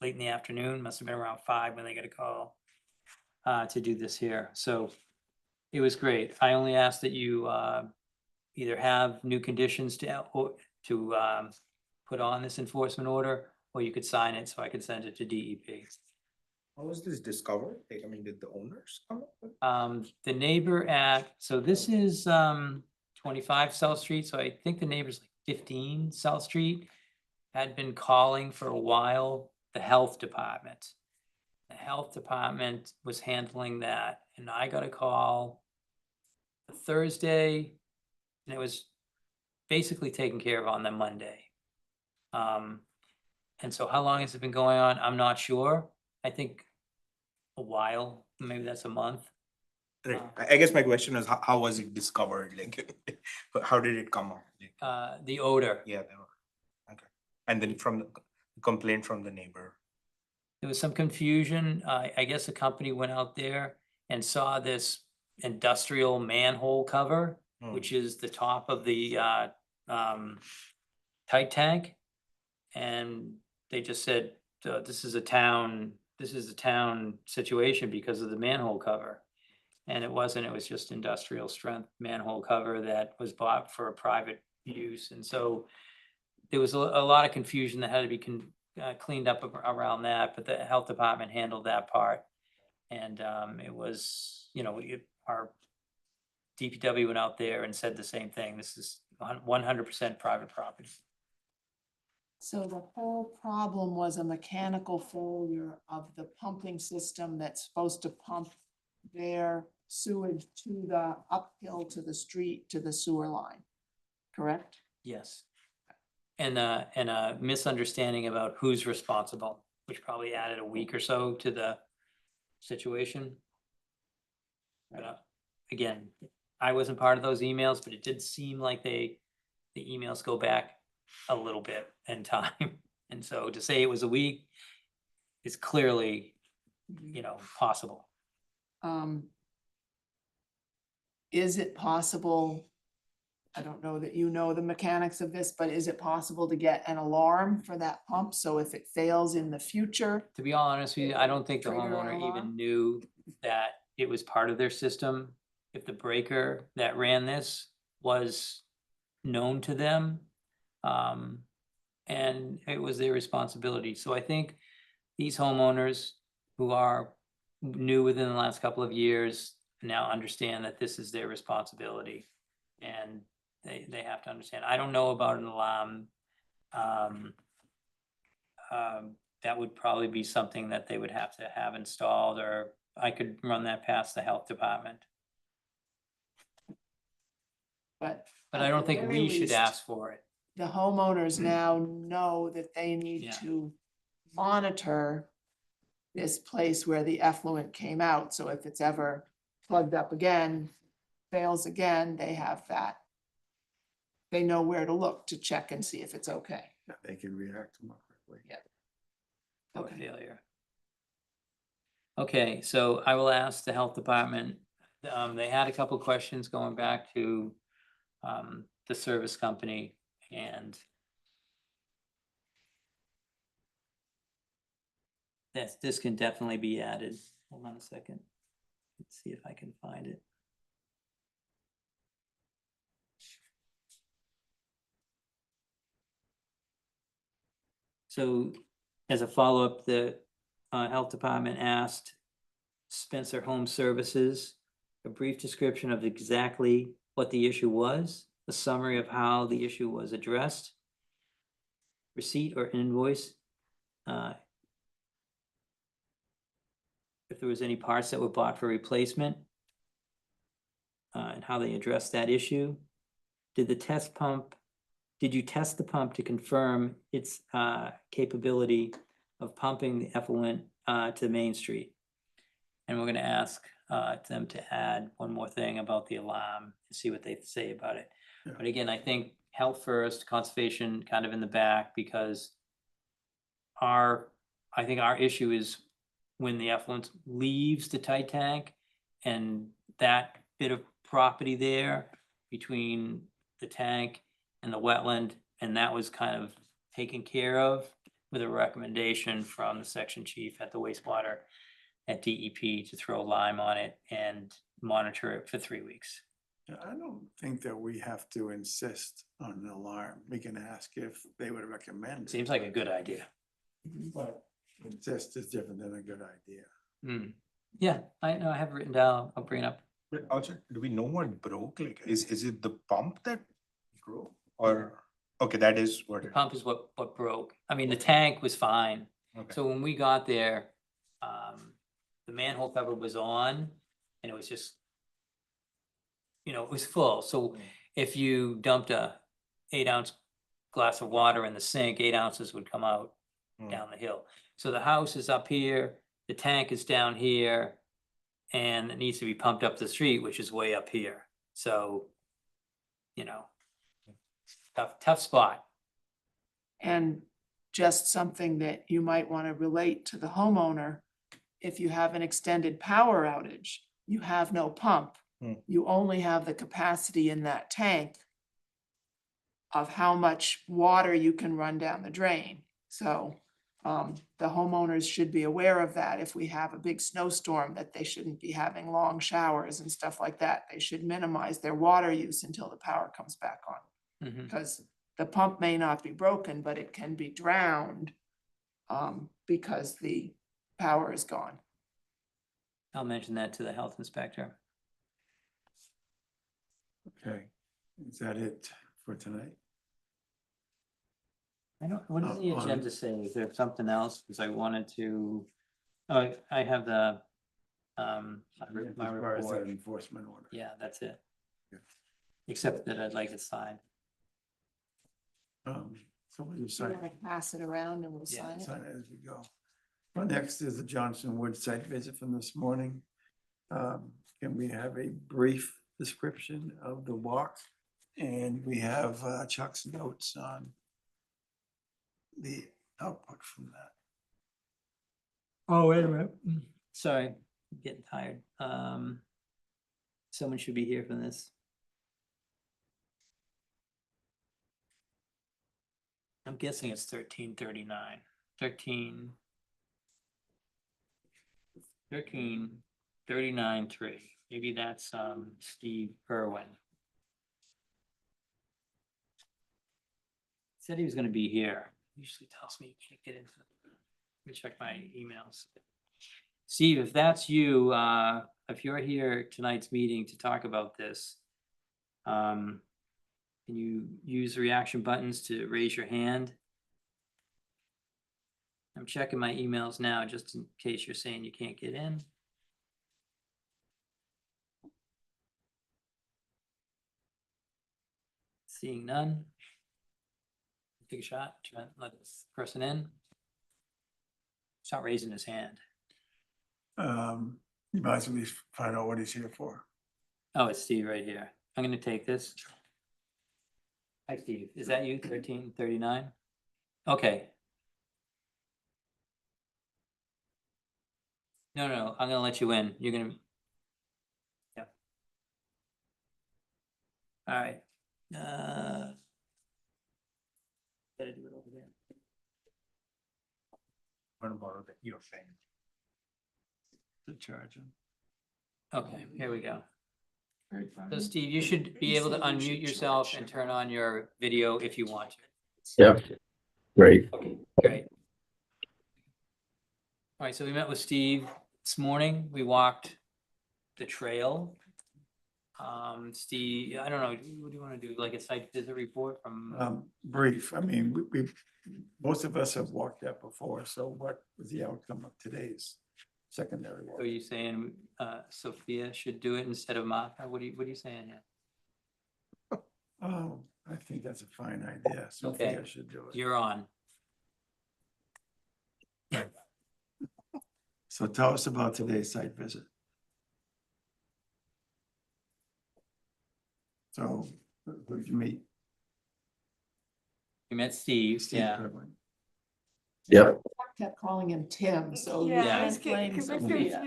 the afternoon, must have been around 5 when they got a call to do this here. So it was great. I only ask that you either have new conditions to put on this enforcement order, or you could sign it so I could send it to DEP. How was this discovered? Like, I mean, did the owners come up with? The neighbor so this is 25 South Street, so I think the neighbor's like 15 South Street, had been calling for a while the health department. The health department was handling that, and I got a call Thursday, and it was basically taken care of on the Monday. And so how long has it been going on? I'm not sure. I think a while, maybe that's a month. Right. I guess my question is, how was it discovered? Like, how did it come up? Like, The odor. yeah, the odor. Okay. And then from the complaint from the neighbor. There was some confusion. I guess the company went out there and saw this industrial manhole cover, which is the top of the tight tank. And they just said, this is a town situation because of the manhole cover. And it wasn't, it was just industrial strength manhole cover that was bought for private use. And so there was a lot of confusion that had to be cleaned up around that, but the health department handled that part. And it was, our DPW went out there and said the same thing. This is 100% private property. So the whole problem was a mechanical failure of the pumping system that's supposed to pump their sewage to the uphill to the street, to the sewer line, correct? Yes. And a misunderstanding about who's responsible, which probably added a week or so to the situation. Again, I wasn't part of those emails, but it did seem like the emails go back a little bit in time. And so to say it was a week is clearly, possible. Is it possible, I don't know that you know the mechanics of this, but is it possible to get an alarm for that pump? So if it fails in the future, To be honest with you, I don't think the Trigger homeowner alarm? even knew that it was part of their system. If the breaker that ran this was known to them, and it was their responsibility. So I think these homeowners who are new within the last couple of years now understand that this is their responsibility, and they have to understand. I don't know about an alarm. That would probably be something that they would have to have installed, or I could run that past the health department. but. But at I don't the think very we should least, ask for it. The homeowners now know that they need Yeah. to monitor this place where the effluent came out. So if it's ever plugged up again, fails again, they have that. They know where to look to check and see if it's okay. Yeah, they can react more quickly. Yeah. of Okay. failure. Okay, so I will ask the health department, they had a couple questions going back to the service company and this can definitely be added. Hold on a second. Let's see if I can find it. So as a follow-up, the health department asked Spencer Home Services a brief description of exactly what the issue was, a summary of how the issue was addressed, receipt or invoice, if there was any parts that were bought for replacement, and how they addressed that issue. Did you test the pump to confirm its capability of pumping the effluent to Main Street? And we're gonna ask them to add one more thing about the alarm and see what they say about it. Yeah. But again, I think health first, conservation kind of in the back, because I think our issue is when the effluent leaves the tight tank and that bit of property there between the tank and the wetland, and that was kind of taken care of with a recommendation from the section chief at the wastewater at DEP to throw lime on it and monitor it for 3 weeks. Yeah, I don't think that we have to insist on an alarm. We can ask if they would recommend it. Seems like a good idea. But insist is different than a good idea. Yeah, I know, I have it written down, I'll bring it up. But also, do we know what broke? Like, is it the pump that broke? Or, okay, that is what. The pump is what broke. I mean, the tank was fine. Okay. So when we got there, the manhole cover was on and it was just, it was full. So if you dumped a 8-ounce glass of water in the sink, 8 ounces would come out down the hill. So the house is up here, the tank is down here, and it needs to be pumped up the street, which is way up here. So, tough spot. And just something that you might want to relate to the homeowner. If you have an extended power outage, you have no pump. You only have the capacity in that tank of how much water you can run down the drain. So the homeowners should be aware of that. If we have a big snowstorm, that they shouldn't be having long showers and stuff like that. They should minimize their water use until the power comes back on. Because the pump may not be broken, but it can be drowned because the power is gone. I'll mention that to the health inspector. Okay, is that it for tonight? What does the agenda say? Is there something else? Because I wanted to, I have the, my As far as that report. enforcement order. Yeah, that's it. Yeah. Except that I'd like it signed. So we'll just So sign we'll pass it around and we'll Yeah, sign it. it as we go. Well, next is the Johnson Wood site visit from this morning. Can we have a brief description of the walk? And we have Chuck's notes on the output from that. Oh, wait a minute. Sorry, I'm getting tired. Someone should be here for this. I'm guessing it's 1339. 1339-3. Maybe that's Steve Irwin. Said he was gonna be here. Usually tells me he can't get in. Let me check my emails. Steve, if that's you, if you're here tonight's meeting to talk about this, can you use the reaction buttons to raise your hand? I'm checking my emails now, just in case you're saying you can't get in. Seeing none. Take a shot, try and let this person in. He's not raising his hand. you might as well at least find out what he's here for. Oh, it's Steve right here. I'm gonna take this. Hi, Steve. Is that you, 1339? Okay. No, I'm gonna let you in. You're gonna. Yeah. All right. Gotta do it over there. I'm gonna borrow your thing. To charge him. Okay, here we go. So Steve, you should be able to unmute yourself and turn on your video if you want to. Yep. Great. Okay, great. All right, so we met with Steve this morning. We walked the trail. Steve, I don't know, what do you want to do? Like a site visit report from? Brief, I mean, we, most of us have walked that before, so what was the outcome of today's secondary walk? Are you saying Sophia should do it instead of Martha? What are you saying here? Oh, I think that's a fine idea. Sophia should do it. You're on. So tell us about today's site visit. So, who did you meet? You met Steve, Steve yeah. Goodwin. Yep. Kept calling him Tim, so. Yeah, we I was can't blame Sophia.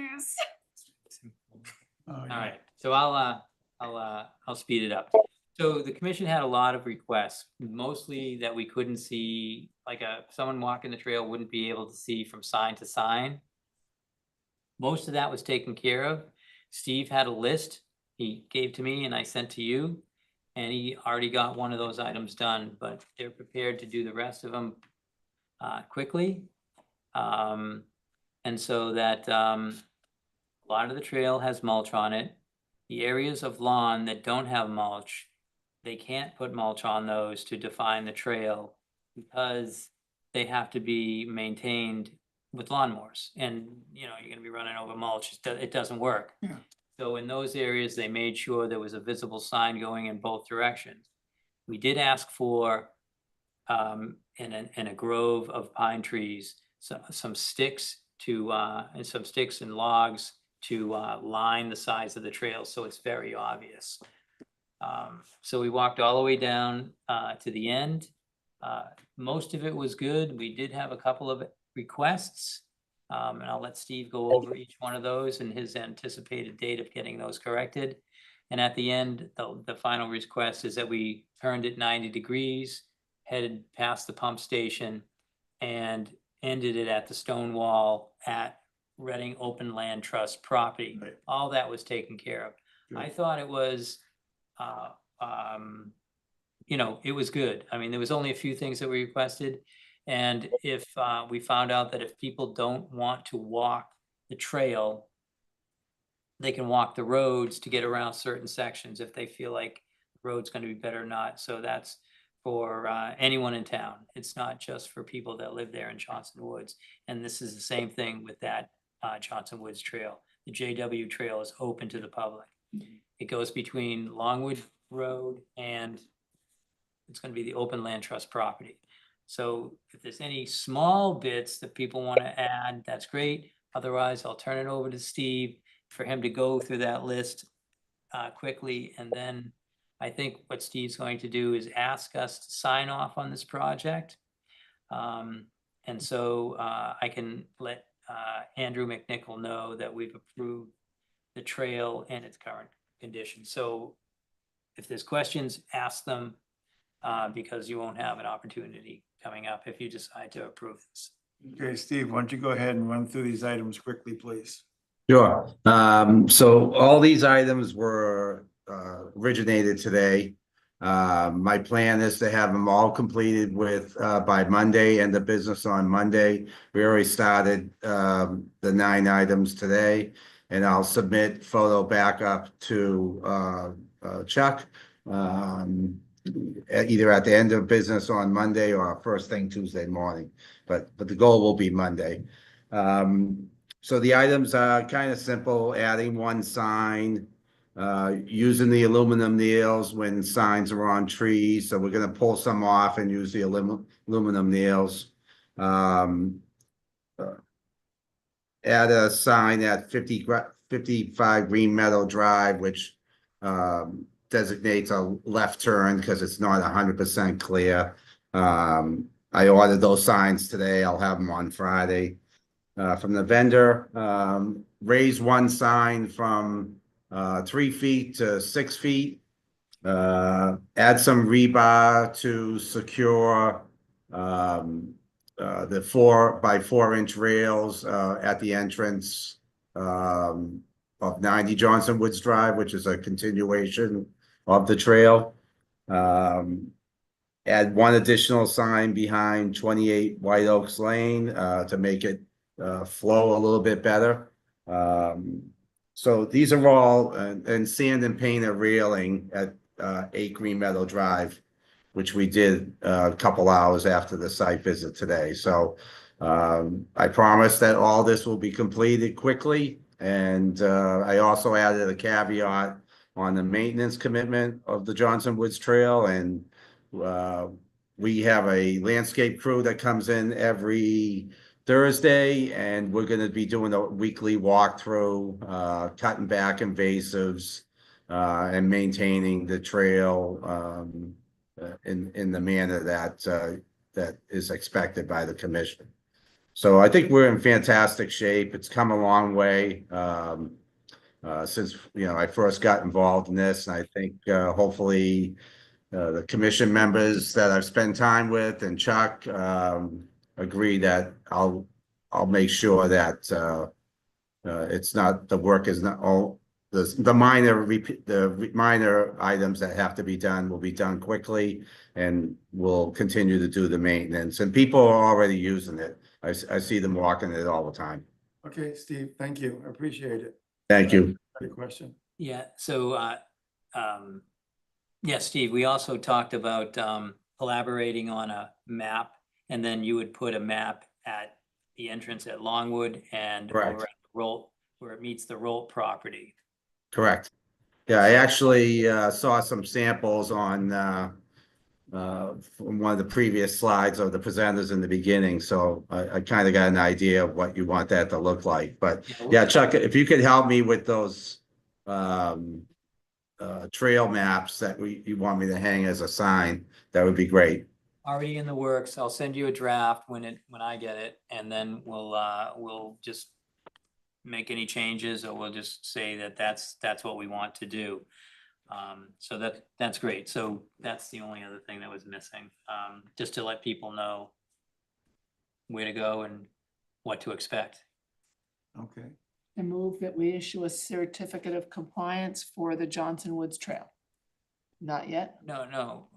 Oh, All yeah. right, so I'll speed it up. So the commission had a lot of requests, mostly that we couldn't see, like someone walking the trail wouldn't be able to see from sign to sign. Most of that was taken care of. Steve had a list he gave to me and I sent to you. And he already got one of those items done, but they're prepared to do the rest of them quickly. And so that a lot of the trail has mulch on it. The areas of lawn that don't have mulch, they can't put mulch on those to define the trail because they have to be maintained with lawnmowers. And, you know, you're gonna be running over mulch, it doesn't work. Yeah. So in those areas, they made sure there was a visible sign going in both directions. We did ask for, in a grove of pine trees, some sticks to, and some sticks and logs to line the sides of the trail, so it's very obvious. So we walked all the way down to the end. Most of it was good. We did have a couple of requests. And I'll let Steve go over each one of those and his anticipated date of getting those corrected. And at the end, the final request is that we turned it 90 degrees, headed past the pump station and ended it at the stone wall at Reading Open Land Trust property. Right. All that was taken care of. Good. I thought it was, you know, it was good. I mean, there was only a few things that we requested. And if we found out that if people don't want to walk the trail, they can walk the roads to get around certain sections if they feel like the road's gonna be better or not. So that's for anyone in town. It's not just for people that live there in Johnson Woods. And this is the same thing with that Johnson Woods Trail. The JW Trail is open to the public. It goes between Longwood Road and it's gonna be the Open Land Trust property. So if there's any small bits that people want to add, that's great. Otherwise, I'll turn it over to Steve for him to go through that list quickly. And then I think what Steve's going to do is ask us to sign off on this project. And so I can let Andrew McNichol know that we've approved the trail in its current condition. So if there's questions, ask them because you won't have an opportunity coming up if you decide to approve this. Okay, Steve, why don't you go ahead and run through these items quickly, please? Sure. So all these items were originated today. My plan is to have them all completed with by Monday, end of business on Monday. We already started the 9 items today, and I'll submit photo backup to Chuck. Either at the end of business on Monday or first thing Tuesday morning, but the goal will be Monday. So the items are kind of simple, adding 1 sign, using the aluminum nails when signs are on trees. So we're gonna pull some off and use the aluminum nails. add a sign at 55 Green Meadow Drive, which designates a left turn because it's not 100% clear. I ordered those signs today. I'll have them on Friday from the vendor. Raise one sign from 3 feet to 6 feet. Add some rebar to secure the 4x4-inch rails at the entrance of 90 Johnson Woods Drive, which is a continuation of the trail. Add one additional sign behind 28 White Oaks Lane to make it flow a little bit better. So these are all, and sand and paint a railing at 8 Green Meadow Drive, which we did a couple hours after the site visit today. So I promise that all this will be completed quickly. And I also added a caveat on the maintenance commitment of the Johnson Woods Trail. And we have a landscape crew that comes in every Thursday, and we're going to be doing a weekly walkthrough, cutting back invasives, and maintaining the trail in the manner that is expected by the commission. So I think we're in fantastic shape. It's come a long way since I first got involved in this, and I think hopefully the commission members that I've spent time with and Chuck agree that I'll make sure that it's not, the work is not all the minor items that have to be done will be done quickly, and we'll continue to do the maintenance. And people are already using it. I see them walking it all the time. Okay, Steve, thank you. I appreciate it. Thank you. Good question. Yeah, so, yeah, Steve, we also talked about collaborating on a map, and then you would put a map at the entrance at Longwood and Correct. over at Rolt, where it meets the Rolt property. Correct. Yeah, I actually saw some samples on from one of the previous slides of the presenters in the beginning, so I kind of got an idea of what you want that to look like. But yeah, Chuck, if you could help me with those trail maps that you want me to hang as a sign, that would be great. Already in the works. I'll send you a draft when I get it, and then we'll just make any changes, or we'll just say that that's what we want to do. So that's great. So that's the only other thing that was missing, just to let people know where to go and what to expect. Okay. I move that we issue a certificate of compliance for the Johnson Woods Trail. Not yet? No,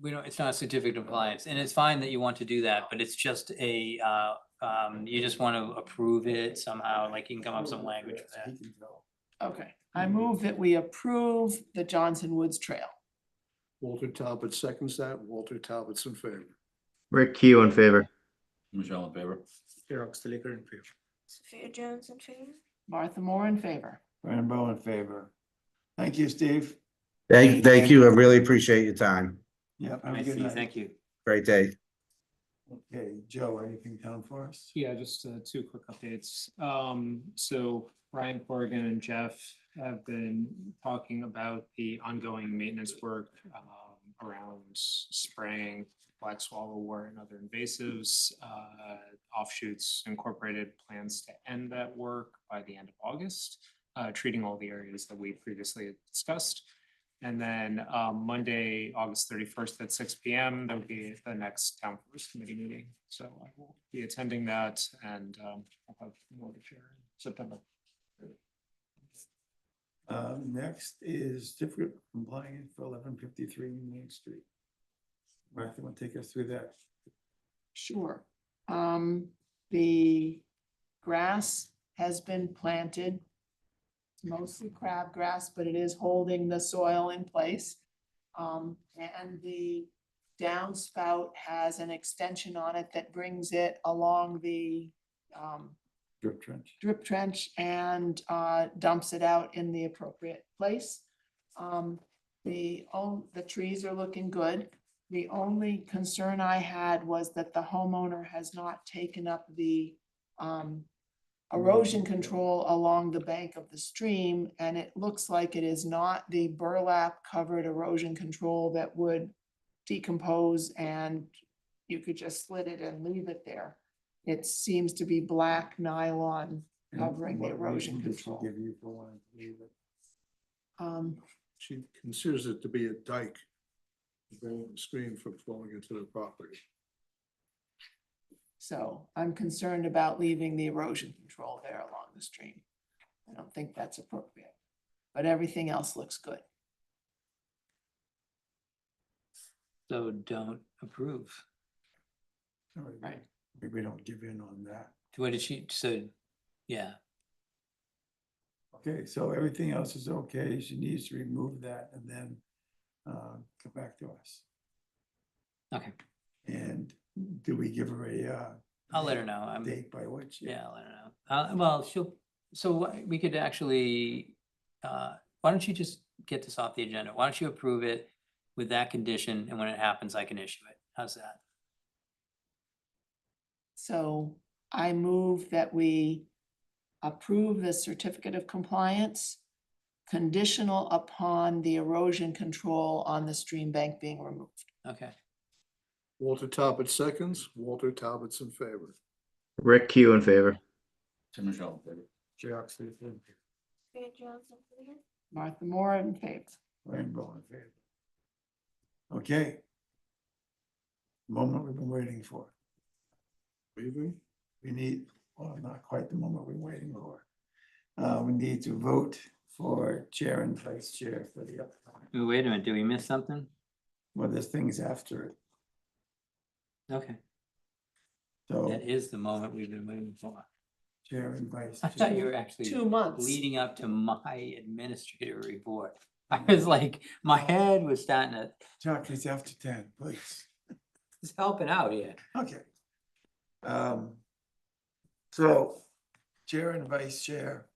we don't, it's not a certificate of compliance, and it's fine that you want to do that, but it's just a, you just want to approve it somehow, like you can come up with some language for that. Okay, I move that we approve the Johnson Woods Trail. Walter Talbot seconds that. Walter Talbot's in favor. Rick Keo in favor. Michelle in favor. Pierre Oxley-Laker in favor. Sophia Jones in favor? Martha Moore in favor. Brandon Bowe in favor. Thank you, Steve. Thank you. I really appreciate your time. Yep. Have a Nice good to you. night. Thank you. Great day. Okay, Joe, anything down for us? Yeah, just two quick updates. So Ryan Corrigan and Jeff have been talking about the ongoing maintenance work around spraying black swallowwort and other invasives. Offshoots Incorporated plans to end that work by the end of August, treating all the areas that we previously discussed. And then Monday, August 31st at 6 p.m., there'll be the next Town Forest Committee meeting. So I will be attending that, and I'll have more to share in September. Next is different compliance for 1153 Main Street. Martha, want to take us through that? Sure. The grass has been planted. It's mostly crabgrass, but it is holding the soil in place. And the downspout has an extension on it that brings it along the drip trench and dumps it out in the appropriate place. The trees are looking good. The only concern I had was that the homeowner has not taken up the erosion control along the bank of the stream, and it looks like it is not the burlap covered erosion control that would decompose and you could just slit it and leave it there. It seems to be black nylon covering the What erosion reason did she control. give you for wanting to leave it? She considers it to be a dike, preventing the stream from flowing into the property. So I'm concerned about leaving the erosion control there along the stream. I don't think that's appropriate, but everything else looks good. So don't approve. Right. Maybe we don't give in on that. What did she, so, yeah, Okay, so everything else is okay. She needs to remove that and then come back to us. okay, And do we give her a I'll let her know. I'm, date by which? yeah, I'll let her know. Well, we could actually, why don't you just get this off the agenda? Why don't you approve it with that condition, and when it happens, I can issue it. How's that? So I move that we approve the certificate of compliance conditional upon the erosion control on the stream bank being removed. Okay, Walter Talbot seconds, Walter Talbot's in favor. Rick Q in favor. Tim Michelle, in favor. Jay Oxley, in favor. Martha Moore in favor. Rainbow in favor. Okay. Moment we've been waiting for. Leaving? We need, well, not quite the moment we're waiting for. We need to vote for chair and vice chair for the upcoming. wait a minute, did we miss something? Well, there's things after it. Okay, So that is the moment we've been waiting for. chair and vice. I thought you chair. were actually 2 months. leading up to my administrative report. I was like, my head was starting to, Chuck, it's after 10, please. it's helping out here. Okay. So chair and vice chair.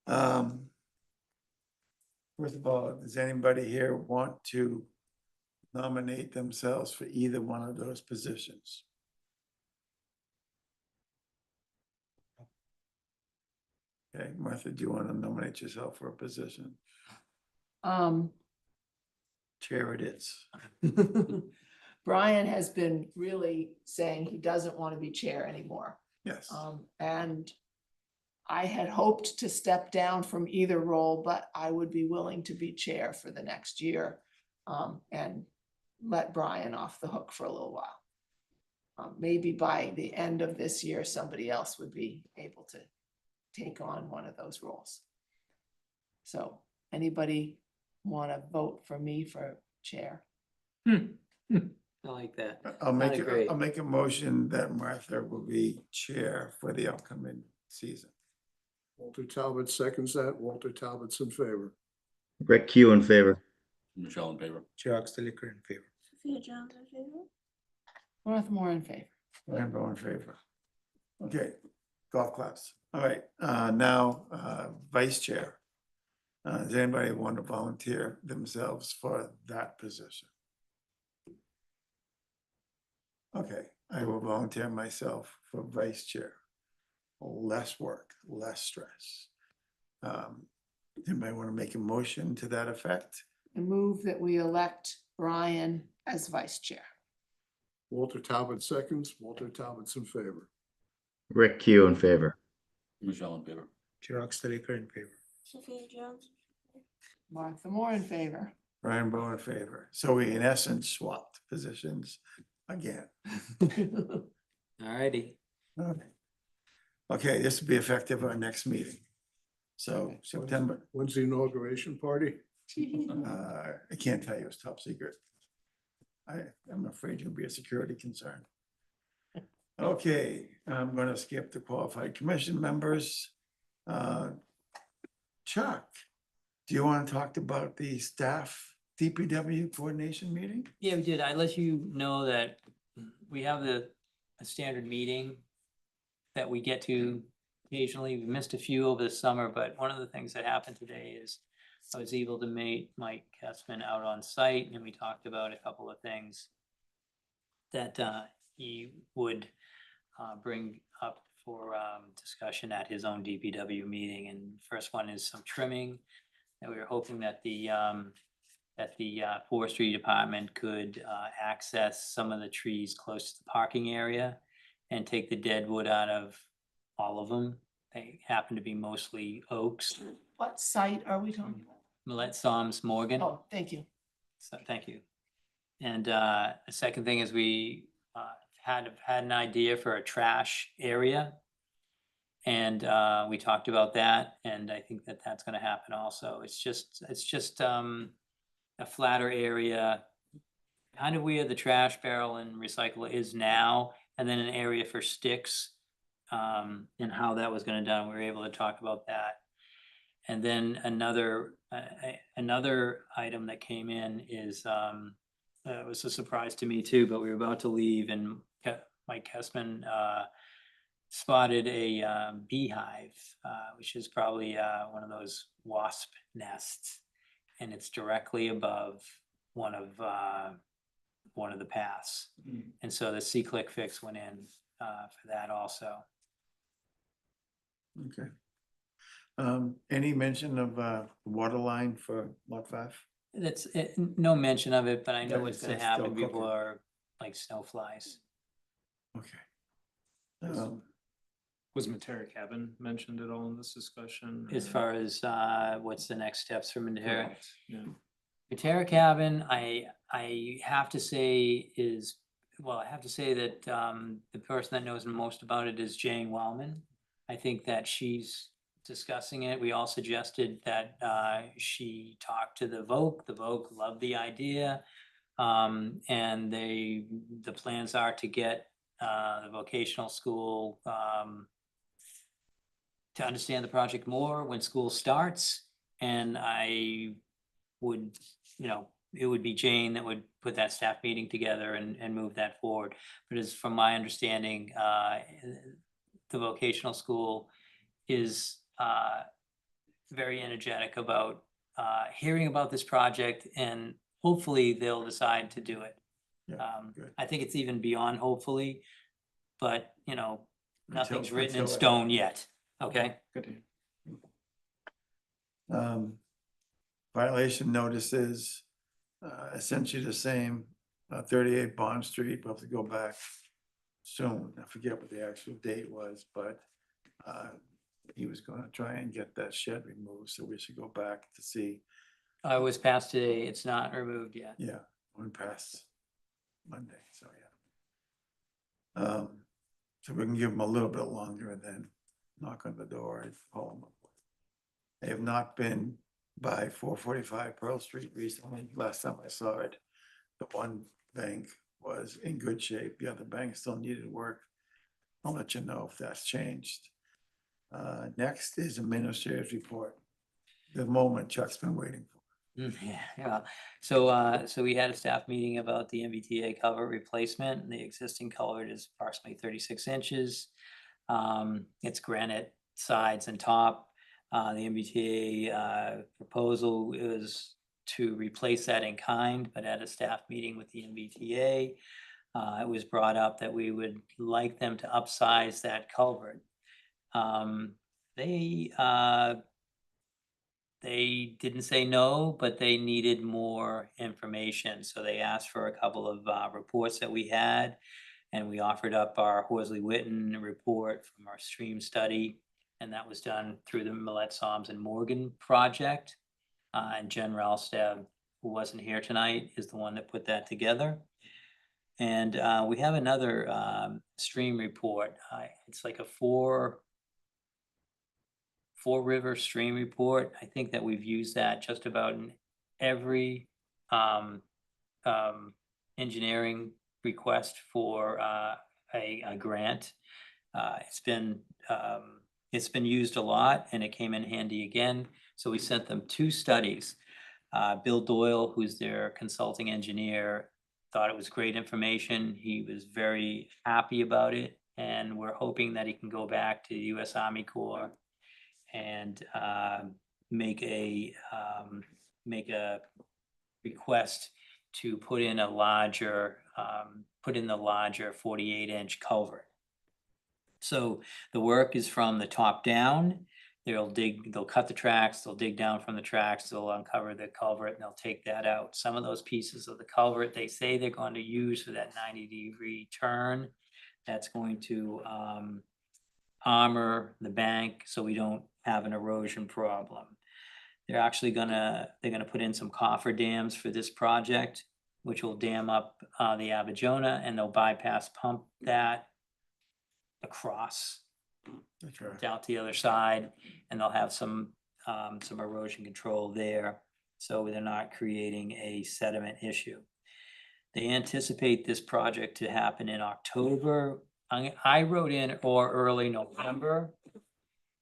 First of all, does anybody here want to nominate themselves for either one of those positions? Okay, Martha, do you want to nominate yourself for a position? Chair it is. Brian has been really saying he doesn't want to be chair anymore. Yes. And I had hoped to step down from either role, but I would be willing to be chair for the next year, and let Brian off the hook for a little while. Maybe by the end of this year, somebody else would be able to take on one of those roles. So anybody want to vote for me for chair? I like that. I'll make, Kinda great. I'll make a motion that Martha will be chair for the upcoming season. Walter Talbot seconds that, Walter Talbot's in favor. Rick Q in favor. Michelle, in favor. Jay Oxley in favor. Martha Moore in favor. Rainbow in favor. Okay, golf claps. All right, now, vice chair. Does anybody want to volunteer themselves for that position? Okay, I will volunteer myself for vice chair. Less work, less stress. Anybody want to make a motion to that effect? I move that we elect Brian as vice chair. Walter Talbot seconds, Walter Talbot's in favor. Rick Q in favor. Michelle, in favor. Jay Oxley in favor. Martha Moore in favor. Rainbow in favor. So we in essence swapped positions again. Alrighty. Okay. Okay, this will be effective our next meeting. So September, When's the inauguration party? I can't tell you, it's top secret. I'm afraid you'll be a security concern. Okay, I'm gonna skip the qualified commission members. Chuck, do you want to talk about the staff DPW coordination meeting? Yeah, we did. I let you know that we have a standard meeting that we get to occasionally. We missed a few over the summer, but one of the things that happened today is I was able to meet Mike Kessman out on site, and we talked about a couple of things that he would bring up for discussion at his own DPW meeting. And first one is some trimming. And we were hoping that the forestry department could access some of the trees close to the parking area and take the dead wood out of all of them. They happen to be mostly oaks. What site are we talking about? Millet Psalms Morgan. Oh, thank you. So, thank you. And the second thing is we had an idea for a trash area. And we talked about that, and I think that that's gonna happen also. It's just a flatter area, kind of where the trash barrel and recycle is now, and then an area for sticks. And how that was gonna done. We were able to talk about that. And then another item that came in is, it was a surprise to me too, but we were about to leave and Mike Hessman spotted a beehive, which is probably one of those wasp nests. And it's directly above one of the paths. And so the C-Click fix went in for that also. Okay. Any mention of water line for lot 5? That's no mention of it, but I know That it's is- gonna that's still happen cooking. before like snow flies. Okay. Was Matera Cabin mentioned at all in this discussion? As or- far as what's the next steps for Matera. Correct, yeah. Matera Cabin, I have to say I have to say that the person that knows most about it is Jane Wellman. I think that she's discussing it. We all suggested that she talked to the Voc. The Voc loved the idea. And the plans are to get the vocational school to understand the project more when school starts. And I would, it would be Jane that would put that staff meeting together and move that forward. But as from my understanding, the vocational school is very energetic about hearing about this project, and hopefully they'll decide to do it. Yeah, good. I think it's even beyond hopefully, but nothing's written in until it stone happens. yet, okay? Good. Violation notices, essentially the same, 38 Bond Street, we'll have to go back soon. I forget what the actual date was, but he was gonna try and get that shed removed, so we should go back to see. I was passed today, it's not removed yet. Yeah, went past Monday, so yeah. So we can give them a little bit longer and then knock on the door and call them up. They have not been by 445 Pearl Street recently. Last time I saw it, the one bank was in good shape. The other bank still needed work. I'll let you know if that's changed. Next is administrative report. The moment Chuck's been waiting for. Yeah. So we had a staff meeting about the MBTA culvert replacement, and the existing culvert is approximately 36 inches. It's granite sides and top. The MBTA proposal is to replace that in kind, but at a staff meeting with the MBTA, it was brought up that we would like them to upsize that culvert. They didn't say no, but they needed more information. So they asked for a couple of reports that we had, and we offered up our Horsley Witten report from our stream study. And that was done through the Millet Psalms and Morgan project. And Jen Ralstab, who wasn't here tonight, is the one that put that together. And we have another stream report. It's like a four river stream report. I think that we've used that just about in every engineering request for a grant. It's been used a lot, and it came in handy again. So we sent them 2 studies. Bill Doyle, who's their consulting engineer, thought it was great information. He was very happy about it, and we're hoping that he can go back to the U.S. Army Corps and make a request to put in the larger 48-inch culvert So the work is from the top down. They'll cut the tracks, they'll dig down from the tracks, they'll uncover the culvert and they'll take that out. Some of those pieces of the culvert, they say they're going to use for that 90-degree turn. That's going to armor the bank so we don't have an erosion problem. They're actually they're gonna put in some coffer dams for this project, which will dam up the Abijona, and they'll bypass pump that across Okay. out the other side, and they'll have some erosion control there, so they're not creating a sediment issue. They anticipate this project to happen in October. I wrote in or early November,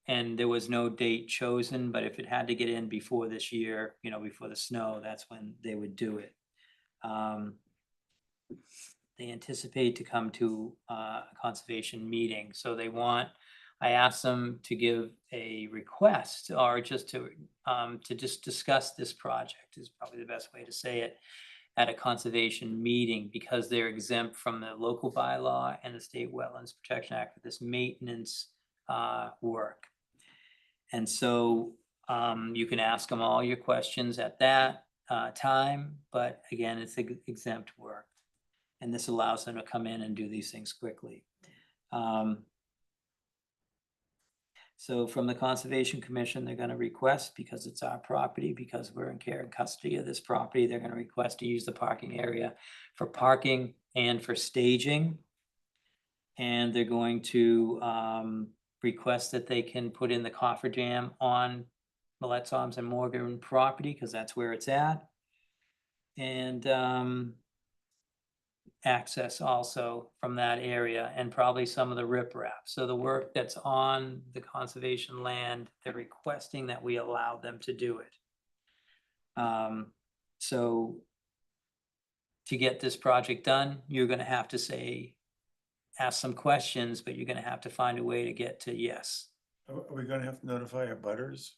and there was no date chosen, but if it had to get in before this year, you know, before the snow, that's when they would do it. They anticipate to come to a conservation meeting, so I asked them to give a request or just to just discuss this project is probably the best way to say it at a conservation meeting, because they're exempt from the local bylaw and the State Wetlands Protection Act for this maintenance work. And so you can ask them all your questions at that time, but again, it's exempt work. And this allows them to come in and do these things quickly. So from the Conservation Commission, they're gonna request, because it's our property, because we're in care and custody of this property, they're gonna request to use the parking area for parking and for staging. And they're going to request that they can put in the coffer dam on Millette Soms and Morgan property, because that's where it's at. And access also from that area, and probably some of the riprap. So the work that's on the conservation land, they're requesting that we allow them to do it. So to get this project done, you're gonna have to ask some questions, but you're gonna have to find a way to get to yes. Are we gonna have to notify our butters?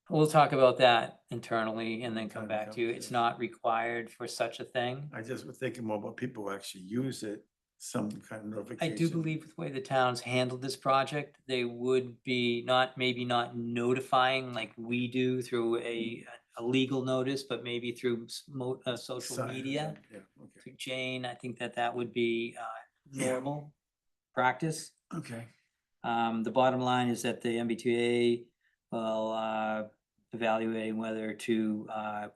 We'll talk about that internally and then come Okay, back to you. okay. It's not required for such a thing. I just was thinking more about people who actually use it, some kind of I notification. do believe with the way the towns handled this project, they would be maybe not notifying like we do through a legal notice, but maybe through social Sign or media. something, yeah, okay. Through Jane, I think that would be normal practice. Okay, The bottom line is that the MBTA will evaluating whether to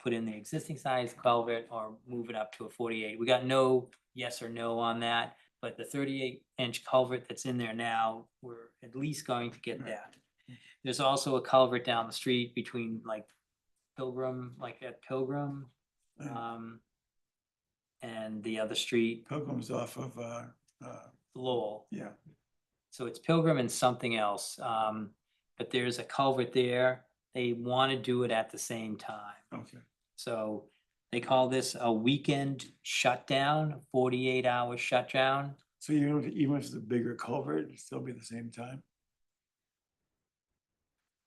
put in the existing size culvert or move it up to a 48. We got no yes or no on that, but the 38-inch culvert that's in there now, we're at least going to get that. There's also a culvert down the street between like Pilgrim, like at Pilgrim, and the other street, Pilgrim's off of, Lowell. yeah, So it's Pilgrim and something else. But there's a culvert there. They want to do it at the same time. okay. So they call this a weekend shutdown, 48-hour shutdown. So even if it's a bigger culvert, it'd still be the same time?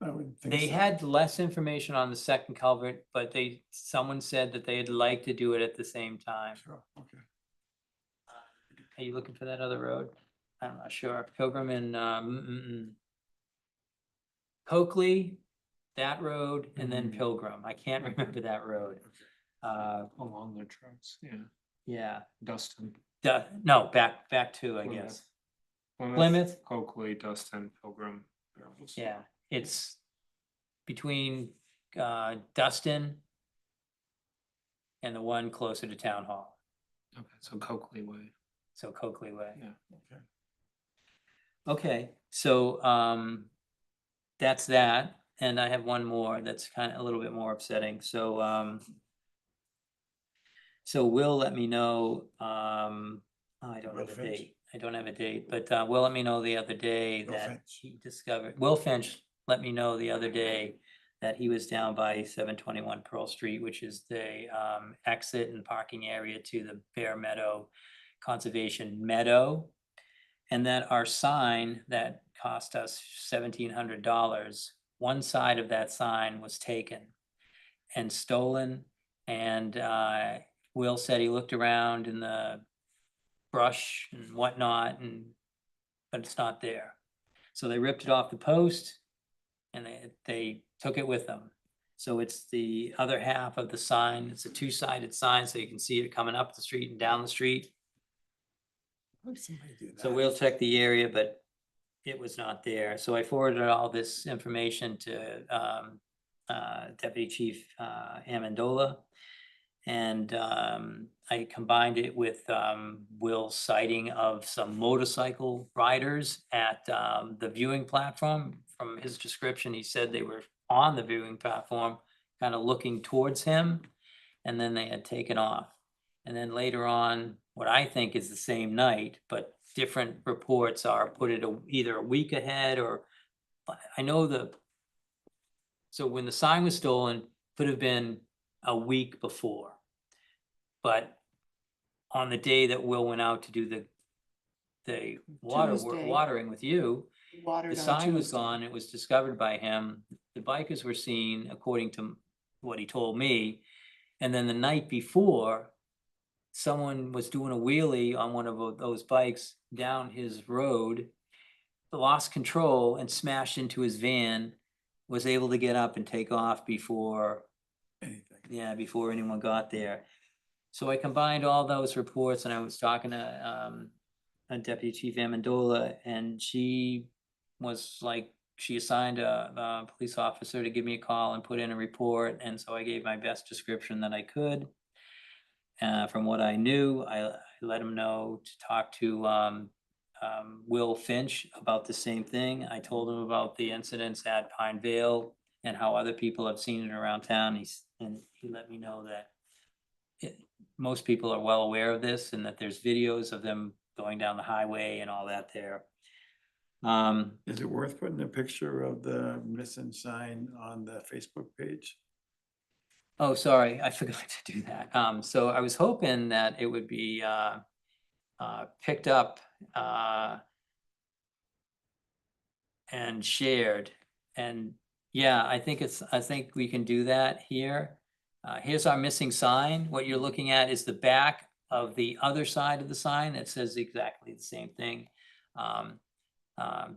I would think They so. had less information on the second culvert, but someone said that they'd like to do it at the same time. Sure, okay. Are you looking for that other road? I'm not sure. Pilgrim and Coakley, that road, and then Pilgrim. I can't remember that road. Along the tracks, yeah. Yeah, Dustin. no, back to, I guess. Plymouth? Coakley, Dustin, Pilgrim. Yeah, it's between Dustin and the one closer to Town Hall. Okay, so Coakley Way. So Coakley Way. Yeah. Okay. Okay, so that's that. And I have one more that's kind of a little bit more upsetting. So so Will let me know, I don't Will have a Finch? date. I don't have a date, but Will let me know the other day Will that Finch. he discovered, Will Finch let me know the other day that he was down by 721 Pearl Street, which is the exit and parking area to the Bear Meadow Conservation Meadow. And that our sign that cost us $1,700, one side of that sign was taken and stolen. And Will said he looked around in the brush and whatnot, but it's not there. So they ripped it off the post and they took it with them. So it's the other half of the sign. It's a two-sided sign, so you can see it coming up the street and down the street. Somebody do So that. we'll check the area, but it was not there. So I forwarded all this information to Deputy Chief Amendola. And I combined it with Will's sighting of some motorcycle riders at the viewing platform. From his description, he said they were on the viewing platform, kind of looking towards him, and then they had taken off. And then later on, what I think is the same night, but different reports are put it either a week ahead or I know so when the sign was stolen, could have been a week before. But on the day that Will went out to do the Tuesday. watering with you, Watered the on sign was Tuesday. gone. It was discovered by him. The bikers were seen, according to what he told me. And then the night before, someone was doing a wheelie on one of those bikes down his road, lost control and smashed into his van, was able to get up and take off before before anyone got there. So I combined all those reports and I was talking to Deputy Chief Amendola, and she was like, she assigned a police officer to give me a call and put in a report. And so I gave my best description that I could. From what I knew, I let him know to talk to Will Finch about the same thing. I told him about the incidents at Pine Vale and how other people have seen it around town. And he let me know that most people are well aware of this and that there's videos of them going down the highway and all that there. Is it worth putting a picture of the missing sign on the Facebook page? Oh, sorry, I forgot to do that. So I was hoping that it would be picked up and shared. And yeah, I think we can do that here. Here's our missing sign. What you're looking at is the back of the other side of the sign that says exactly the same thing.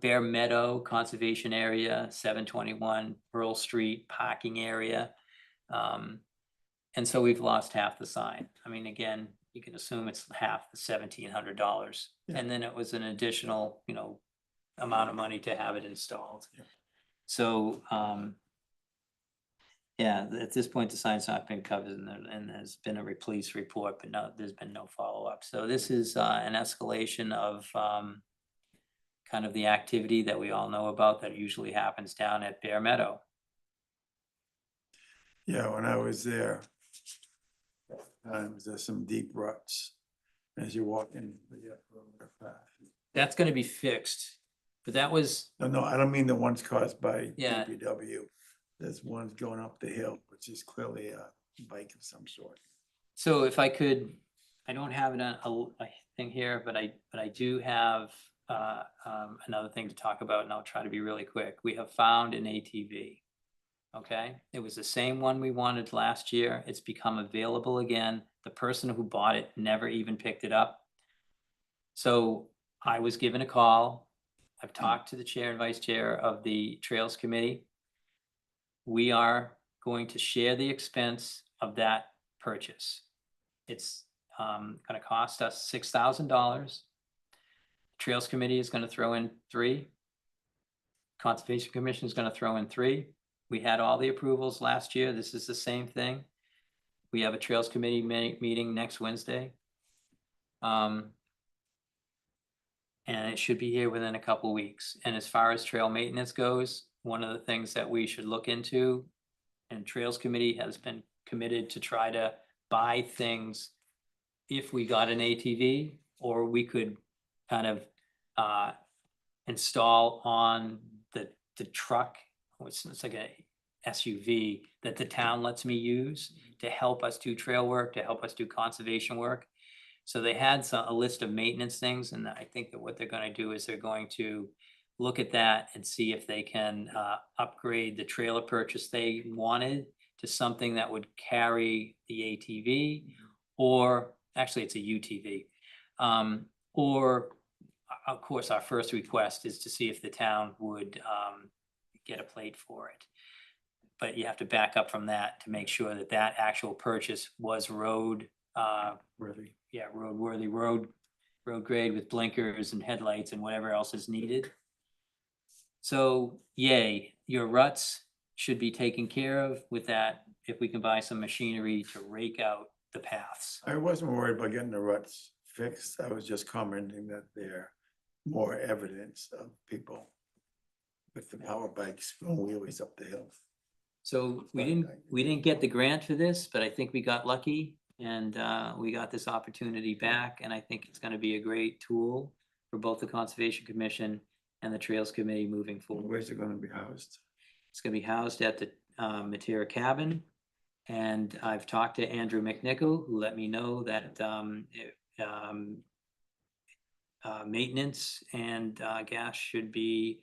Bear Meadow Conservation Area, 721 Pearl Street parking area. And so we've lost half the sign. I mean, again, you can assume it's half the $1,700. Yeah. And then it was an additional, amount of money to have it installed. So, yeah, at this point, the sign's not been covered and there's been a police report, but there's been no follow-up. So this is an escalation of kind of the activity that we all know about that usually happens down at Bear Meadow. Yeah, when I was there, there's some deep ruts as you walk in the path. That's gonna be fixed, but that was, No, I don't mean the ones caused by Yeah. DPW. There's ones going up the hill, which is clearly a bike of some sort. so if I could, I don't have it on a thing here, but I do have another thing to talk about, and I'll try to be really quick. We have found an ATV. Okay, it was the same one we wanted last year. It's become available again. The person who bought it never even picked it up. So I was given a call. I've talked to the chair and vice chair of the Trails Committee. We are going to share the expense of that purchase. It's gonna cost us $6,000. Trails Committee is gonna throw in $3,000. Conservation Commission is gonna throw in $3,000. We had all the approvals last year. This is the same thing. We have a Trails Committee meeting next Wednesday. And it should be here within a couple weeks. And as far as trail maintenance goes, one of the things that we should look into, and Trails Committee has been committed to try to buy things if we got an ATV, or we could kind of install on the truck. It's like a SUV that the town lets me use to help us do trail work, to help us do conservation work. So they had a list of maintenance things, and I think that what they're gonna do is they're going to look at that and see if they can upgrade the trailer purchase they wanted to something that would carry the ATV, or actually it's a UTV. Or, of course, our first request is to see if the town would get a plate for it. But you have to back up from that to make sure that that actual purchase was road, Really? yeah, roadworthy, road grade with blinkers and headlights and whatever else is needed. So yay, your ruts should be taken care of with that, if we can buy some machinery to rake out the paths. I wasn't worried about getting the ruts fixed. I was just commenting that there more evidence of people with the power bikes going wheelies up the hill. So we didn't get the grant for this, but I think we got lucky and we got this opportunity back. And I think it's gonna be a great tool for both the Conservation Commission and the Trails Committee moving forward. Where's it gonna be housed? It's gonna be housed at the Matera Cabin. And I've talked to Andrew McNichol, who let me know that maintenance and gas should be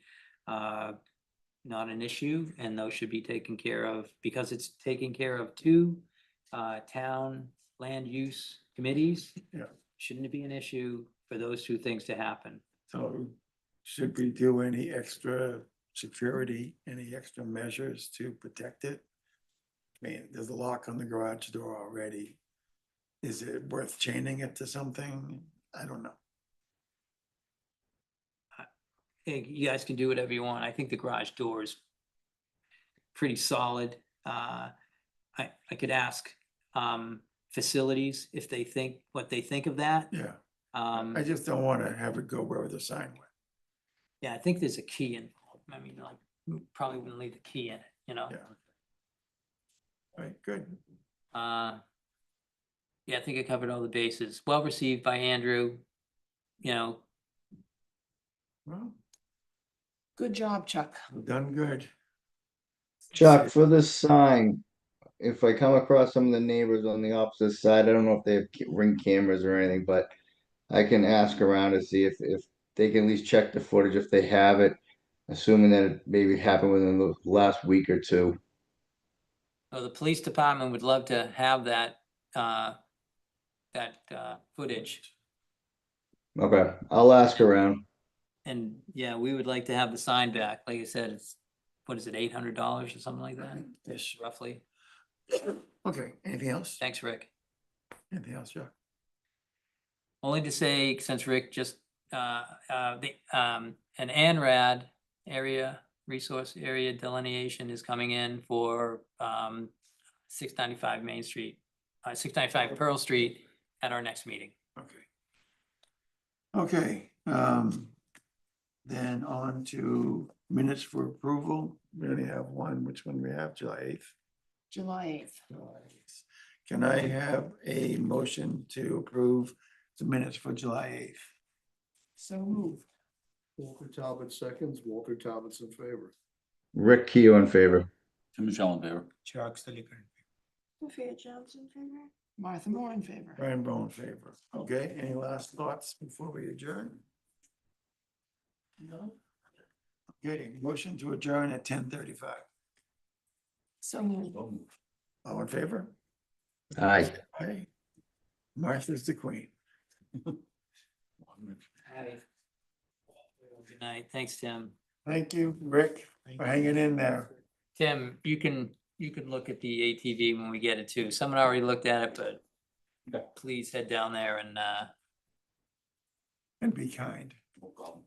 not an issue, and those should be taken care of because it's taking care of two town land use committees. Yeah. Shouldn't it be an issue for those two things to happen? So should we do any extra security, any extra measures to protect it? I mean, there's a lock on the garage door already. Is it worth chaining it to something? I don't know. Hey, you guys can do whatever you want. I think the garage door is pretty solid. I could ask facilities if they think, what they think of that. Yeah, I just don't want to have it go wherever the sign went. Yeah, I think there's a key in, I mean, like, we probably wouldn't leave the key in it, you know? Yeah. Right, good. Yeah, I think I covered all the bases. Well received by Andrew, you know. Well, Good job, Chuck. we've done good. Chuck, for this sign, if I come across some of the neighbors on the opposite side, I don't know if they have ring cameras or anything, but I can ask around to see if they can at least check the footage if they have it, assuming that it maybe happened within the last week or two. So the police department would love to have that, footage. Okay, I'll ask around. And yeah, we would like to have the sign back. Like I said, it's, what is it, $800 or something like that? Ish. Roughly. Okay, anything else? Thanks, Rick. Anything else, Chuck? Only to say, since Rick just, an ANRAD area, resource area delineation is coming in for 695 Main Street, 695 Pearl Street at our next meeting. Okay, then on to minutes for approval. We only have one. Which one we have? July 8th? July 8th. Can I have a motion to approve the minutes for July 8th? So moved. Walter Talbot seconds, Walter Talbot's in favor. Rick Keough in favor. Tim Michelle in favor. Chuck Saliker. Sophia Johnson, favor? Martha Moore in favor. Brian Bowe in favor. Okay, any last thoughts before we adjourn? No? Okay, motion to adjourn at 10:35. So moved. All in favor? Aye. Aye. Martha's the queen. Good night. Thanks, Tim. Thank you, Rick, for hanging in there. Tim, you can look at the ATV when we get it too. Someone already looked at it, but please head down there and And be kind. No problem.